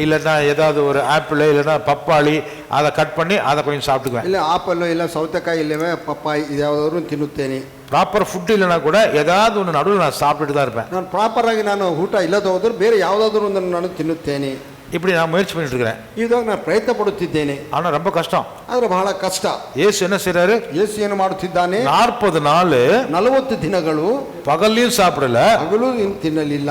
இல்லைன்னா ஏதாவது ஒரு ஆப்பிள், இல்லைன்னா பப்பாளி, அதை கட் பண்ணி அதை கொஞ்சம் சாப்பிட்டுக்குவேன். ಇಲ್ಲ ಆಪಲ್, ಇಲ್ಲ ಸೌತೆಕಾಯಿ, ಇಲ್ಲವೇ ಪಪ್ಪಾಯಿ, ಇದು ಯಾವುದಾದ್ರು ತಿನ್ನುತ್ತೇನೆ. ப்ராப்பர் ஃபுட் இல்லைனா கூட ஏதாவது ஒன்று நடுவில் நான் சாப்பிட்டுட்டு தான் இருப்பேன். ನಾನು ಪ್ರಾಪರ್ ಆಗಿ ನಾನು ಊಟ ಇಲ್ಲದ ಹೋದ್ರು ಬೇರೆ ಯಾವುದಾದ್ರೂ ಒಂದನ್ನು ನಾನು ತಿನ್ನುತ್ತೇನೆ. இப்படி நான் முயற்சி பண்ணிட்டு இருக்கிறேன். ಇವಾಗ ನಾನು ಪ್ರಯತ್ನ ಪಡುತ್ತಿದ್ದೇನೆ. ஆனா ரொம்ப கஷ்டம். ಆದ್ರೆ ಬಹಳ ಕಷ್ಟ. ಯೇಸು என்ன செய்றாரு, ಯೇಸು ಏನು ಮಾಡುತ್ತಿದ್ದಾನೆ, 40 நாள் 40 ದಿನಗಳು பகல்லையும் சாப்பிடல, ಹಗಲು ತಿನ್ನಲಿಲ್ಲ,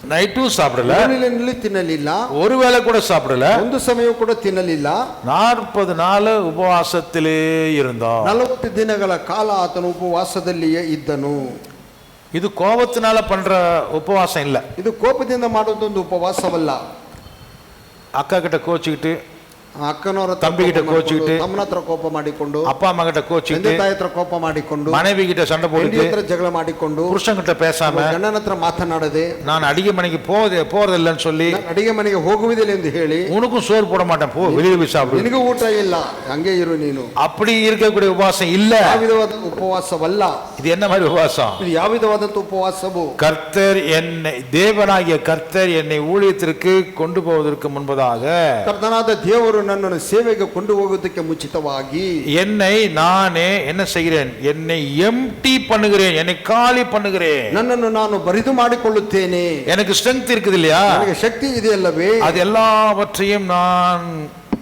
நைட்டும் சாப்பிடல, ಹಗಲಿನಲ್ಲಿ ತಿನ್ನಲಿಲ್ಲ, ஒருவேளை கூட சாப்பிடல, ಒಂದು ಸಮಯ ಕೂಡ ತಿನ್ನಲಿಲ್ಲ. 40 நாள் உபவாசத்திலே இருந்தான். 40 ದಿನಗಳ ಕಾಲ ಆತನು ಉಪವಾಸದಲ್ಲಿಯೇ ಇದ್ದನು. இது கோபத்தினால பண்ற உபவாசம் இல்ல. ಇದು ಕೋಪದಿಂದ ಮಾಡೋದೊಂದು ಉಪವಾಸವಲ್ಲ. அக்கா கிட்ட கோச்சிக்கிட்டு, ಅಕ್ಕನವರ ತಂಬಿ ಗಿಟ್ಟ ಕೋಚಿಟ್ಟು, ತಮ್ಮನ ಹತ್ರ ಕೋಪ ಮಾಡಿಕೊಂಡು, ಅಪ್ಪ ಅಮ್ಮ கிட்ட கோச்சிக்கிட்டு, ತಾಯಿ ಹತ್ರ ಕೋಪ ಮಾಡಿಕೊಂಡು, மனைவி கிட்ட சண்டை போட்டு, ಜಗಳ ಮಾಡಿಕೊಂಡು, புருஷன் கிட்ட பேசாம, ಗಂಡನ ಹತ್ರ ಮಾತನಾಡದೆ, நான் ಅಡಿಗೆ ಮನೆಗೆ போறதில்லன்னு சொல்லி, ಅಡಿಗೆ ಮನೆಗೆ ಹೋಗುವುದಿಲ್ಲ ಎಂದು ಹೇಳಿ, உனக்கும் சோறு போட மாட்டேன், போ வெளியே போய் சாப்பிடு, ನಿನಗೂ ಊಟ ಇಲ್ಲ, ಹಂಗೆ ಇರು ನೀನು. அப்படி இருக்கக்கூடிய உபவாசம் இல்ல. ಯಾವ ವಿಧವಾದ ಉಪವಾಸವಲ್ಲ. இது என்ன மாதிரி உபவாசம்? ಇದು ಯಾವ ವಿಧವಾದಂತ ಉಪವಾಸವು? கர்த்தர் என்னை, தேவனாகிய கர்த்தர் என்னை ஊழியத்திற்கு கொண்டு போவதற்கு முன்பதாக, ಕರ್ತನಾದ ದೇವರು ನನ್ನನ್ನು ಸೇವೆಗೆ ಕೊಂಡು ಹೋಗುವುದಕ್ಕೆ ಮುಂಚಿತವಾಗಿ, என்னை நானே என்ன செய்கிறேன், என்னை எம்டி பண்ணுகிறேன், என்னை காலி பண்ணுகிறேன். ನನ್ನನ್ನು ನಾನು ಬರಿದು ಮಾಡಿಕೊಳ್ಳುತ್ತೇನೆ. எனக்கு ஸ்ட்ரெngth இருக்குது இல்லையா, ನನಗೆ ಶಕ್ತಿ ಇದೆಯಲ್ಲವೇ, அது எல்லாவற்றையும் நான்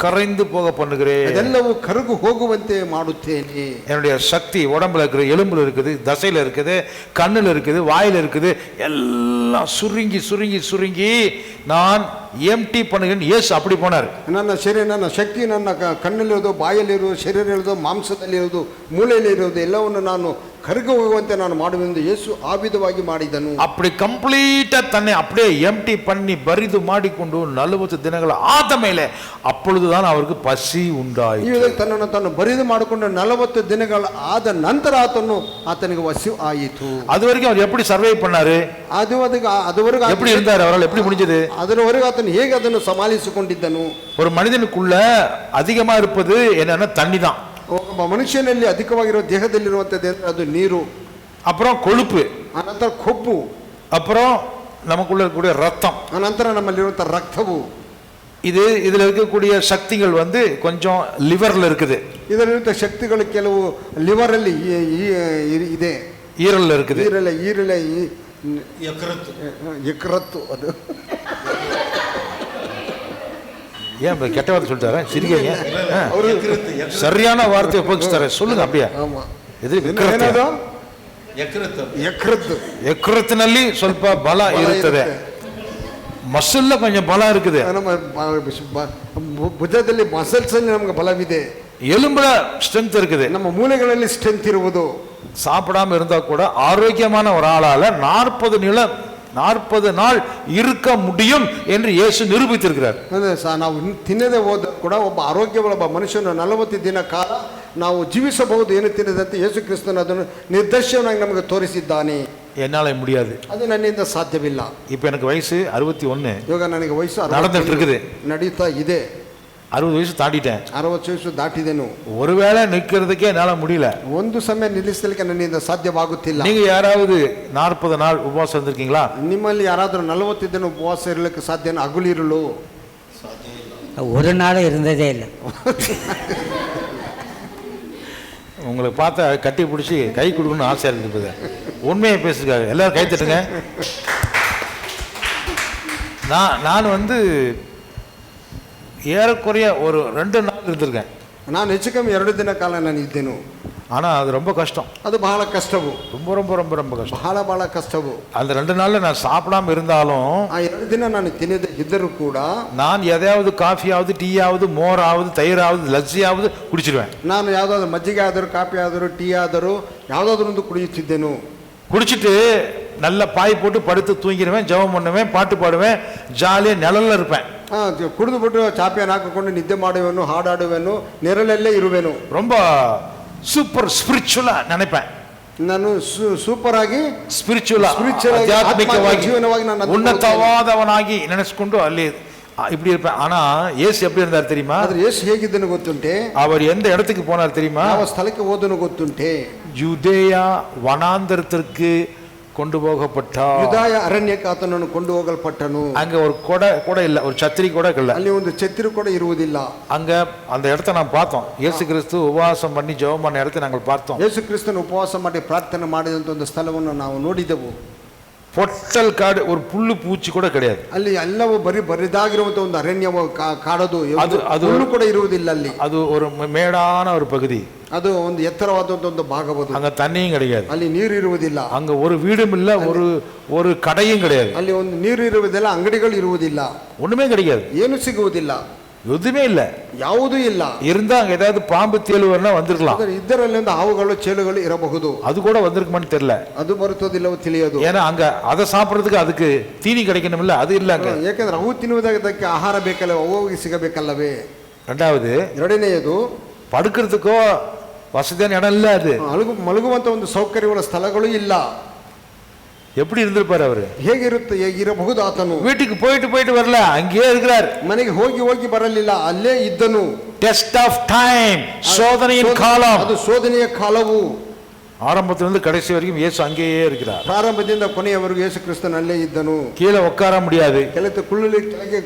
கரைந்து போக பண்ணுகிறேன். ಅದೆಲ್ಲವೂ ಕರಗು ಹೋಗುವಂತೆ ಮಾಡುತ್ತೇನೆ. என்னுடைய சக்தி உடம்புல இருக்குது, எலும்புல இருக்குது, தசையில இருக்குது, கண்ணுல இருக்குது, வாயில இருக்குது, எல்லாம் சுருங்கி சுருங்கி சுருங்கி நான் எம்டி பண்ணுகிறேன். இயேசு அப்படி போனார். ನನ್ನ ಶರೀರ, ನನ್ನ ಶಕ್ತಿ ನನ್ನ ಕಣ್ಣಲ್ಲಿರೋದು, ಬಾಯಲ್ಲಿರೋದು, ಶರೀರಲ್ಲಿರೋದು, ಮಾಂಸದಲ್ಲಿರೋದು, ಮೂಳೆಯಲ್ಲಿರೋದು ಎಲ್ಲವನ್ನು ನಾನು ಕರಗಿ ಹೋಗುವಂತೆ ನಾನು ಮಾಡುವೆಂದು ಯೇಸು ಆ ವಿಧವಾಗಿ ಮಾಡಿದನು. அப்படி கம்ப்ளீட்டா தன்னை அப்படியே எம்டி பண்ணி பரிது ಮಾಡಿಕೊಂಡು 40 ದಿನಗಳ ಆದ ಮೇಲೆ அப்பொழுதுதான் அவருக்கு பசி உண்டாಯಿತು. ಈ ವಿಧದಲ್ಲಿ ತನ್ನನ್ನು ತಾನು ಬರಿದು ಮಾಡಿಕೊಂಡು 40 ದಿನಗಳ ಆದ ನಂತರ ಆತನಿಗೆ ಹಸಿವು ಆಯಿತು. அதுவரைக்கும் அவர் எப்படி சர்வை பண்ணாரு, அதுவರೆಗೂ எப்படி இருந்தார், அவரால் எப்படி முடிஞ்சது, ಅದರವರೆಗೂ ಆತನು ಹೇಗೆ ಅದನ್ನು ಸಮಾಲಿಸಿಕೊಂಡಿದ್ದನು? ஒரு மனிதனுக்குள்ள அதிகமா இருப்பது என்னன்னா தண்ணி தான். ಒಬ್ಬ ಮನುಷ್ಯನಲ್ಲಿ ಅಧಿಕವಾಗಿರುವ ದೇಹದಲ್ಲಿರುವಂಥದ್ದು ಅದು ನೀರು, அப்புறம் கொழுப்பு, ಅನಂತರ ಕೊಬ್ಬು, அப்புறம் நமக்குள்ள இருக்கக்கூடிய ரத்தம், ಅನಂತರ ನಮ್ಮಲ್ಲಿರುವಂಥ ರಕ್ತವು. இதுல இருக்கக்கூடிய சக்திகள் வந்து கொஞ்சம் லிவர்ல இருக்குது, ಇದರಲ್ಲಿರುವಂಥ ಶಕ್ತಿಗಳು ಕೆಲವು ಲಿವರ್ ಅಲ್ಲಿ ಇದೆ, ஈரல்ல இருக்குது, ಈರಲೆ ಎಕರತ್ತು ಅದು ஏன் கெட்ட வார்த்தை சொல்லிட்டாரு, சிரிக்கிறீங்க? சரியான வார்த்தையை உபயோகிச்சுட்டாரு, சொல்லுங்க அப்படியே. ಇದು ಎಕೃತ್ತಿನಲ್ಲಿ ಸ್ವಲ್ಪ ಬಲ ಇರುತ್ತದೆ, ಮಸಲ್ கொஞ்சம் ಬಲ இருக்குது, ನಮ್ಮ ಭುಜದಲ್ಲಿ ಮಸಲ್ಸ್ ಅಲ್ಲಿ ನಮಗೆ ಬಲವಿದೆ, எலும்புல ஸ்ட்ரெಂತ್ இருக்குது, ನಮ್ಮ ಮೂಳೆಗಳಲ್ಲಿ ಸ್ಟ್ರೆಂತ್ ಇರುವುದು. சாப்பிடாம இருந்தா கூட ஆரோக்கியமான ஒரு ஆளால 40 நாள் இருக்க முடியும் என்று இயேசு நிரூபித்திருக்கிறார். ನಾವು ತಿನ್ನದೆ ಹೋದ ಕೂಡ ಒಬ್ಬ ಆರೋಗ್ಯವುಳ್ಳ ಮನುಷ್ಯನು 40 ದಿನ ಕಾಲ ನಾವು ಜೀವಿಸಬಹುದು ಏನು ತಿನ್ನದಂತೆ ಯೇಸು ಕ್ರಿಸ್ತನು ಅದನ್ನು ನಿದರ್ಶನವಾಗಿ ನಮಗೆ ತೋರಿಸಿದ್ದಾನೆ. என்னால முடியாது, ಅದು ನನ್ನಿಂದ ಸಾಧ್ಯವಿಲ್ಲ. இப்போ எனக்கு வயசு 61, ಇವಾಗ ನನಗೆ ವಯಸ್ಸು நடந்துட்டு இருக்குது, ನಡೀತಾ ಇದೆ. 60 ವಯಸ್ಸು தாண்டிட்டேன், 60 ವಯಸ್ಸು ದಾಟಿದೆನು. ஒருவேளை நிக்கிறதுக்கே என்னால முடியல, ಒಂದು ಸಮಯ ನಿಲ್ಲಿಸಲಿಕ್ಕೆ ನನ್ನಿಂದ ಸಾಧ್ಯವಾಗುತ್ತಿಲ್ಲ. நீங்க யாராவது 40 நாள் உபவாசம் இருந்திருக்கீங்களா? ನಿಮ್ಮಲ್ಲಿ ಯಾರಾದರೂ 40 ದಿನ ಉಪವಾಸ ಇರಲಿಕ್ಕೆ ಸಾಧ್ಯನ? ಹಗಲಿರಲು ஒரு நாள் இருந்ததே இல்லை. உங்களை பார்த்தா கட்டி பிடிச்சி கை கொடுக்கணும்னு ஆசையா இருக்குது. உண்மையை பேசுறாங்க, எல்லாரும் கை தட்டுங்க. நான் வந்து ஏறக்குறைய ஒரு 2 நாள் இருந்திருக்கேன். ನಾನು ಹೆಚ್ಚು ಕಮ್ಮಿ 2 ದಿನ ಕಾಲ ನಾನು ಇದ್ದೇನು. ஆனால் அது ரொம்ப கஷ்டம், ಅದು ಬಹಳ ಕಷ್ಟವು, ரொம்ப ரொம்ப ரொம்ப ரொம்ப கஷ்டம். ಬಹಳ ಕಷ್ಟವು. அந்த 2 நாள்ல நான் சாப்பிடாம இருந்தாலும், ಆ 2 ದಿನ ನಾನು ತಿನ್ನದೆ ಇದ್ದರೂ ಕೂಡ நான் எதையாவது காஃபியாவது டீயாவது மோராவது தயிராவது லஸ்ஸியாவது குடிச்சிடுவேன். ನಾನು ಯಾವುದಾದ್ರು ಮಜ್ಜಿಗೆ ಆದರೂ, ಕಾಫಿ ಆದರೂ, ಟೀ ಆದರೂ ಯಾವುದಾದ್ರೂ ಒಂದು ಕುಡಿಯುತ್ತಿದ್ದೆನು. குடிச்சிட்டு நல்ல பாய் போட்டு படுத்து தூங்கிடுவேன், ஜெபம் பண்ணுவேன், பாட்டு பாடுவேன், ஜாலியாக நிழல்ல இருப்பேன். ಕುಡಿದು ಬಿಟ್ಟು ಚಾಪೆಯನ್ನು ಹಾಕಿಕೊಂಡು ನಿದ್ದೆ ಮಾಡುವೆನು, ಹಾಡಾಡುವೆನು, ನೆರಳಲ್ಲೇ ಇರುವೆನು. ரொம்ப சூப்பர் ஸ்பிரிச்சுவலா நினைப்பேன். ನಾನು ಸೂಪರ್ ಆಗಿ ಸ್ಪಿರಿಚುವಲ್ Spiritual ಆಗಿ, ಆಧ್ಯಾತ್ಮಿಕವಾಗಿ ಜೀವನವಾಗಿ ನಾನು ಅದನ್ನು ಉನ್ನತವಾದವನಾಗಿ ನೆನೆಸ್ಕೊಂಡು ಅಲ್ಲಿ இப்படி இருப்பேன். ஆனா இயேசு எப்படி இருந்தார் தெரியுமா? ಆದ್ರೆ ಯೇಸು ಹೇಗಿದ್ದನು ಗೊತ್ತುಂಟೆ? அவர் எந்த இடத்துக்கு போனார் தெரியுமா? ಯಾವ ಸ್ಥಳಕ್ಕೆ ಹೋದನು ಗೊತ್ತುಂಟೆ? யூதேயா வனாந்தரத்திற்கு கொண்டு போகப்பட்டார். ಯೂದಾಯ ಅರಣ್ಯಕ್ಕೆ ಆತನನ್ನು ಕೊಂಡು ಹೋಗಲ್ಪಟ್ಟನು. அங்க ஒரு கொடை இல்ல, ஒரு சத்திரி கூட இல்ல, ಅಲ್ಲಿ ಒಂದು ಛತ್ರಿ ಕೂಡ ಇರುವುದಿಲ್ಲ. அங்க அந்த இடத்தை நாம் பார்த்தோம். இயேசு கிறிஸ்து உபவாசம் பண்ணி ஜெபம் பண்ண இடத்தை நாங்கள் பார்த்தோம். ಯೇಸು ಕ್ರಿಸ್ತನು ಉಪವಾಸ ಮಾಡಿ ಪ್ರಾರ್ಥನೆ ಮಾಡಿದಂತ ಒಂದು ಸ್ಥಳವನ್ನು ನಾವು ನೋಡಿದೆವು. பொட்டல் காடு, ஒரு புல்லு பூச்சி கூட கிடையாது. ಅಲ್ಲಿ ಎಲ್ಲವೂ ಬರಿದಾಗಿರುವಂತ ಒಂದು ಅರಣ್ಯ ಕಾಡದು, ಅದು ಹುಲ್ಲು ಕೂಡ ಇರುವುದಿಲ್ಲ ಅಲ್ಲಿ. அது ஒரு மேடான ஒரு பகுதி, ಅದು ಒಂದು ಎತ್ತರವಾದಂತ ಒಂದು ಭಾಗವದು. அங்க தண்ணியும் கிடையாது, ಅಲ್ಲಿ ನೀರು ಇರುವುದಿಲ್ಲ, அங்க ஒரு வீடும் இல்ல, ஒரு கடையும் கிடையாது, ಅಲ್ಲಿ ಒಂದು ನೀರು ಇರುವುದಿಲ್ಲ, ಅಂಗಡಿಗಳು ಇರುವುದಿಲ್ಲ, ஒண்ணுமே கிடையாது, ಏನು ಸಿಗುವುದಿಲ್ಲ, எதுவுமே இல்ல, ಯಾವುದೂ ಇಲ್ಲ. இருந்தா அங்க ஏதாவது பாம்பு தேளு வரனா வந்திருக்கலாம், ಇದರಲ್ಲಿ ಒಂದು ಹಾವುಗಳು ಚೇಳುಗಳು ಇರಬಹುದು, அது கூட வந்திருக்குமான்னு தெரியல, ಅದು ಬರುತ್ತದಿಲ್ಲವೋ ತಿಳಿಯೋದು. ஏன்னா அங்க அதை சாப்பிடுறதுக்கு அதுக்கு தீனி கிடைக்கணும்ல, அது இல்ல அங்க. ಯಾಕಂದ್ರೆ ಅವು ತಿನ್ನುವುದಕ್ಕೆ ಆಹಾರ ಬೇಕಲ್ಲ, ಅವುಗಳಿಗೆ ಸಿಗಬೇಕಲ್ಲವೇ. ரெண்டாவது, ಎರಡನೆಯದು, படுக்கிறதுக்கோ வசதியான இடம் இல்ல, அது ಮಲಗುವಂತ ಒಂದು ಸೌಕರ್ಯಗಳ ಸ್ಥಳಗಳು ಇಲ್ಲ. எப்படி இருந்திருப்பாரு அவரு? ಹೇಗಿರಬಹುದು ಆತನು? வீட்டுக்கு போயிட்டு வரல, அங்கேயே இருக்கிறார். ಮನೆಗೆ ಹೋಗಿ ಬರಲಿಲ್ಲ, ಅಲ್ಲೇ ಇದ್ದನು. டெஸ்ட் ஆஃப் டைம், சோதனையின் காலம், ಅದು ಶೋಧನೆಯ ಕಾಲವು. ஆரம்பத்திலிருந்து கடைசி வரைக்கும் இயேசு அங்கேயே இருக்கிறார். ಪ್ರಾರಂಭದಿಂದ ಕೊನೆಯವರೆಗೂ ಯೇಸು ಕ್ರಿಸ್ತನು ಅಲ್ಲೇ ಇದ್ದನು. கீழே உட்கார முடியாது, ಕೆಳಗೆ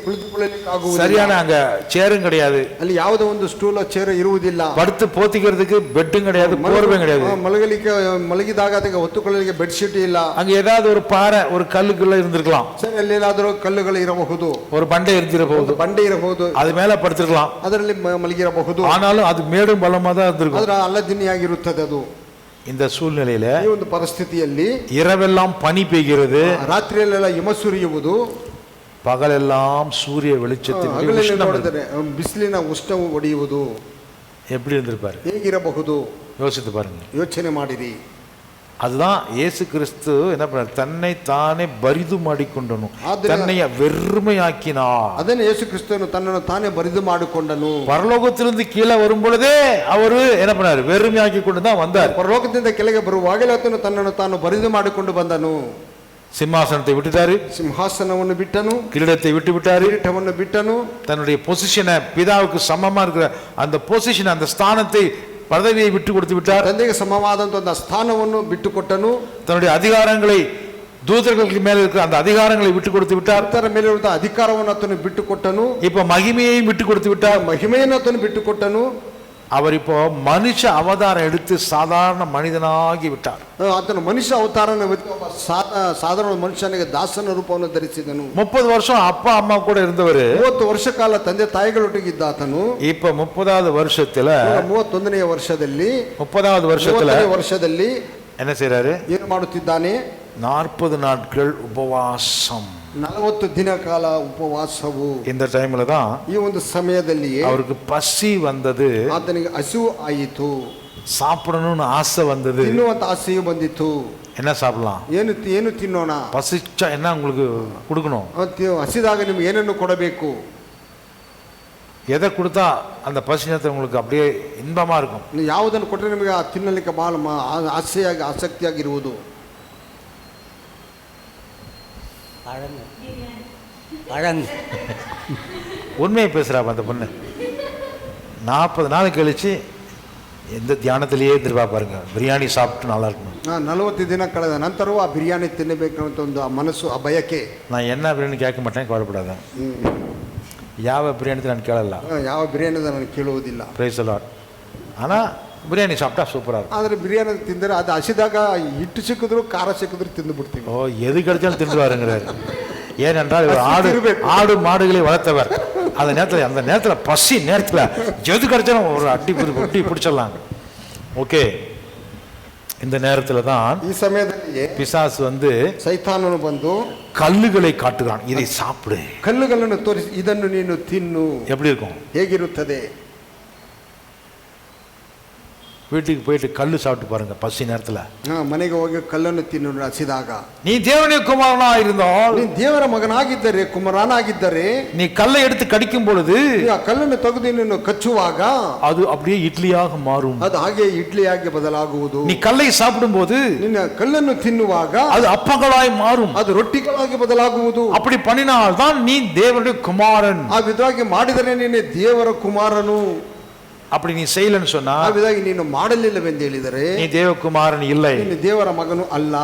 ಕುಳಿತುಕೊಳ್ಳಲಿಕ್ಕೆ ಆಗುವುದಿಲ್ಲ, சரியான அங்க சேரும் கிடையாது, ಅಲ್ಲಿ ಯಾವುದೋ ಒಂದು ಸ್ಟೂಲ್ ಚೇರ್ ಇರುವುದಿಲ್ಲ, படுத்து போத்திக்கிறதுக்கு பெட்டும் கிடையாது, போர்வையும் கிடையாது, ಮಲಗಿದಾಗ ಅದಕ್ಕೆ ಹೊತ್ತುಕೊಳ್ಳಲಿಕ್ಕೆ ಬೆಡ್ ಶೀಟ್ ಇಲ್ಲ. அங்க ஏதாவது ஒரு பாறை, ஒரு கல்லுக்குள்ள இருந்திருக்கலாம், ಸರಿ, ಅಲ್ಲೇನಾದರೂ ಕಲ್ಲುಗಳು ಇರಬಹುದು, ஒரு ಬಂಡೆ இருந்திರಬಹುದು, ಬಂಡೆ ಇರಬಹುದು, அது மேல படுத்திருக்கலாம், ಅದರಲ್ಲಿ ಮಲಗಿರಬಹುದು. ஆனாலும் அது ಮೇடும் பலமா தான் இருந்திருக்கும். ಅದರ ಅಲ್ಲದಿನಿಯಾಗಿರುತ್ತದೆ ಅದು. இந்த சூழ்நிலையில, ಈ ಒಂದು ಪರಿಸ್ಥಿತಿಯಲ್ಲಿ, இரவெல்லாம் பனி பெய்கிறது, ರಾತ್ರಿಯಲ್ಲೆಲ್ಲ ಹಿಮ ಸುರಿಯುವುದು, பகலெல்லாம் சூரிய வெளிச்சத்தின் ನೋಡಿದರೆ ಬಿಸಿಲಿನ ಉಷ್ಣವು ಒಡೆಯುವುದು. எப்படி இருந்திருப்பாரு? ಹೇಗಿರಬಹುದು? யோசித்து பாருங்க, ಯೋಚನೆ ಮಾಡಿರಿ. அதுதான் இயேசு கிறிஸ்து என்ன பண்ணார்? தன்னை தானே பரிது ಮಾಡಿಕೊಂಡನು, தன்னைய வெறுமையாக்கினார். ಅದನ್ನು ಯೇಸು ಕ್ರಿಸ್ತನು ತನ್ನನ್ನು ತಾನೇ ಬರಿದು ಮಾಡಿಕೊಂಡನು. பரலோகத்திலிருந்து கீழே வரும் பொழுதே அவரு என்ன பண்ணாரு? வெறுமையாக்கி கொண்டு தான் வந்தார். ಪರಲೋಕದಿಂದ ಕೆಳಗೆ ಬರುವಾಗಲೇ ಆತನು ತನ್ನನ್ನು ತಾನು ಬರಿದು ಮಾಡಿಕೊಂಡು ಬಂದನು. சிம்மாசனத்தை விட்டுட்டாரு, ಸಿಂಹಾಸನವನ್ನು ಬಿಟ್ಟನು, கிரீடத்தை விட்டு விட்டாரு, ಕಿರೀಟವನ್ನು ಬಿಟ್ಟನು, தன்னுடைய பொசிஷனை, பிதாவுக்கு சமமா இருக்கிற அந்த பொசிஷன், அந்த ஸ்தானத்தை, பதவியை விட்டு கொடுத்து விட்டார். ತಂದೆಗೆ ಸಮವಾದಂತ ಒಂದು ಸ್ಥಾನವನ್ನು ಬಿಟ್ಟು ಕೊಟ್ಟನು. தன்னுடைய அதிகாரங்களை, தூதர்களுக்கு மேல இருக்கிற அந்த அதிகாரங்களை விட்டு கொடுத்து விட்டார். ಅದರ ಮೇಲೆ ಇರುವಂತಹ ಅಧಿಕಾರವನ್ನು ಆತನು ಬಿಟ್ಟು ಕೊಟ್ಟನು. இப்ப மகிமையையும் விட்டு கொடுத்து விட்டார். ಮಹಿಮೆಯನ್ನು ಆತನು ಬಿಟ್ಟು ಕೊಟ್ಟನು. அவர் இப்போ மனுஷ அவதாரம் எடுத்து சாதாரண மனிதனாகி விட்டார். ಆತನು ಮನುಷ್ಯ ಅವತಾರನ ಸಾಧಾರಣ ಮನುಷ್ಯನಿಗೆ ದಾಸನ ರೂಪವನ್ನು ಧರಿಸಿದನು. 30 வருஷம் அப்பா அம்மா கூட இருந்தவர், 30 ವರ್ಷ ಕಾಲ ತಂದೆ ತಾಯಿಗಳೊಟ್ಟಿಗಿದ್ದ ಆತನು இப்ப 30வது வருஷத்துல, 31ನೇ ವರ್ಷದಲ್ಲಿ, 30வது ವರ್ಷದಲ್ಲಿ என்ன செய்யறாரு? ಏನು ಮಾಡುತ್ತಿದ್ದಾನೆ? 40 நாட்கள் உபவாசம். 40 ದಿನ ಕಾಲ ಉಪವಾಸವು. இந்த டைம்ல தான் ಈ ಒಂದು ಸಮಯದಲ್ಲಿಯೇ அவருக்கு பசி வந்தது, ಆತನಿಗೆ ಹಸಿವು ಆಯಿತು, சாப்பிடணும்னு ஆசை வந்தது. ತಿನ್ನುವಂತ ಆಸೆಯು ಬಂದಿತ್ತು. என்ன சாப்பிடலாம்? ಏನು ತಿನ್ನೋಣ? பசிச்சா என்ன உங்களுக்கு கொடுக்கணும்? ಹಸಿದಾಗ ನಿಮ್ಗೆ ಏನನ್ನು ಕೊಡಬೇಕು? எதை கொடுத்தா அந்த பசி நேரத்தில் உங்களுக்கு அப்படியே இன்பமா இருக்கும்? ಯಾವುದನ್ನು ಕೊಟ್ಟರೆ ನಿಮಗೆ ತಿನ್ನಲಿಕ್ಕೆ ಬಹಳ ಆಸೆಯಾಗಿ ಆಸಕ್ತಿಯಾಗಿರುವುದು? உண்மையை பேசுறாப்ப அந்த பொண்ணு. 40 நாள் கழிச்சு எந்த தியானத்திலேயே எதிர்பா பாருங்க, பிரியாணி சாப்பிட்டு நல்லா இருக்கணும். 40 ದಿನ ಕಳೆದ ನಂತರವೂ ಆ ಬಿರಿಯಾನಿ ತಿನ್ನಬೇಕು ಅಂತ ಒಂದು ಮನಸ್ಸು, ಆ ಬಯಕೆ. நான் என்ன பிரியாணி கேட்க மாட்டேன், கவலைப்படாத. ಯಾವ பிரியாணி ನಾನು ಕೇಳಲ್ಲ, ಯಾವ ಬಿರಿಯಾನಿ ನಾನು ಕೇಳುವುದಿಲ್ಲ. Praise Lord. ஆனால் பிரியாணி சாப்பிட்டா சூப்பராக இருக்கும். ಆದರೆ ಬಿರಿಯಾನಿ ತಿಂದರೆ ಅದು ಹಸಿದಾಗ ಹಿಟ್ಟು ಸಿಕ್ಕಿದ್ರು ಖಾರ ಸಿಕ್ಕಿದ್ರು ತಿಂದು ಬಿಡ್ತೀವಿ. ஓ, எது கிடைச்சாலும் தின்றுவாருங்கிறார். ஏனென்றால் இவர் ஆடு மாடுகளை வளர்த்தவர். அந்த நேரத்தில் பசி நேரத்தில் எது கிடைச்சாலும் ஒரு அட்டி பிடிச்சிடலாம். ஓகே, இந்த நேரத்தில் தான் ಈ ಸಮಯದಲ್ಲಿ பிசாசு வந்து ಸೈತಾನನು ಬಂದು கல்லுகளை காட்டுகிறான், இதை சாப்பிடு. ಕಲ್ಲುಗಳನ್ನು ತೋರಿಸಿ, ಇದನ್ನು ನೀನು ತಿನ್ನು. எப்படி இருக்கும்? ಹೇಗಿರುತ್ತದೆ? வீட்டுக்கு போயிட்டு கல் சாப்பிட்டு பாருங்க பசி நேரத்துல. ಮನೆಗೆ ಹೋಗಿ ಕಲ್ಲನ್ನು ತಿನ್ನು ಹಸಿದಾಗ. நீ தேவனுடைய குமாரனா இருந்தால், ನೀ ದೇವರ ಮಗನಾಗಿದ್ದರೆ, ಕುಮಾರನಾಗಿದ್ದರೆ, நீ கல்லை எடுத்து கடிக்கும் பொழுது ಆ ಕಲ್ಲನ್ನು ತೆಗೆದು ನೀನು ಕಚ್ಚುವಾಗ அது அப்படியே இட்லியாக மாறும். ಅದು ಹಾಗೆ ಇಡ್ಲಿಯಾಗಿ ಬದಲಾಗುವುದು. நீ ಕல்லை சாப்பிடும் போது ನಿನ್ನ ಕಲ್ಲನ್ನು ತಿನ್ನುವಾಗ அது அப்பங்களாய் மாறும். ಅದು ರೊಟ್ಟಿಗಳಾಗಿ ಬದಲಾಗುವುದು. அப்படி பண்ணினால் தான் நீ தேவனுடைய குமாரன். ಆ ವಿಧವಾಗಿ ಮಾಡಿದರೆ ನೀನು ದೇವರ ಕುಮಾರನು. அப்படி நீ செய்யலன்னு சொன்னா, ಆ ವಿಧವಾಗಿ ನೀನು ಮಾಡಲಿಲ್ಲವೆಂದು ಹೇಳಿದರೆ நீ தேவகுமாரன் இல்லை. ನೀನು ದೇವರ ಮಗನು ಅಲ್ಲ.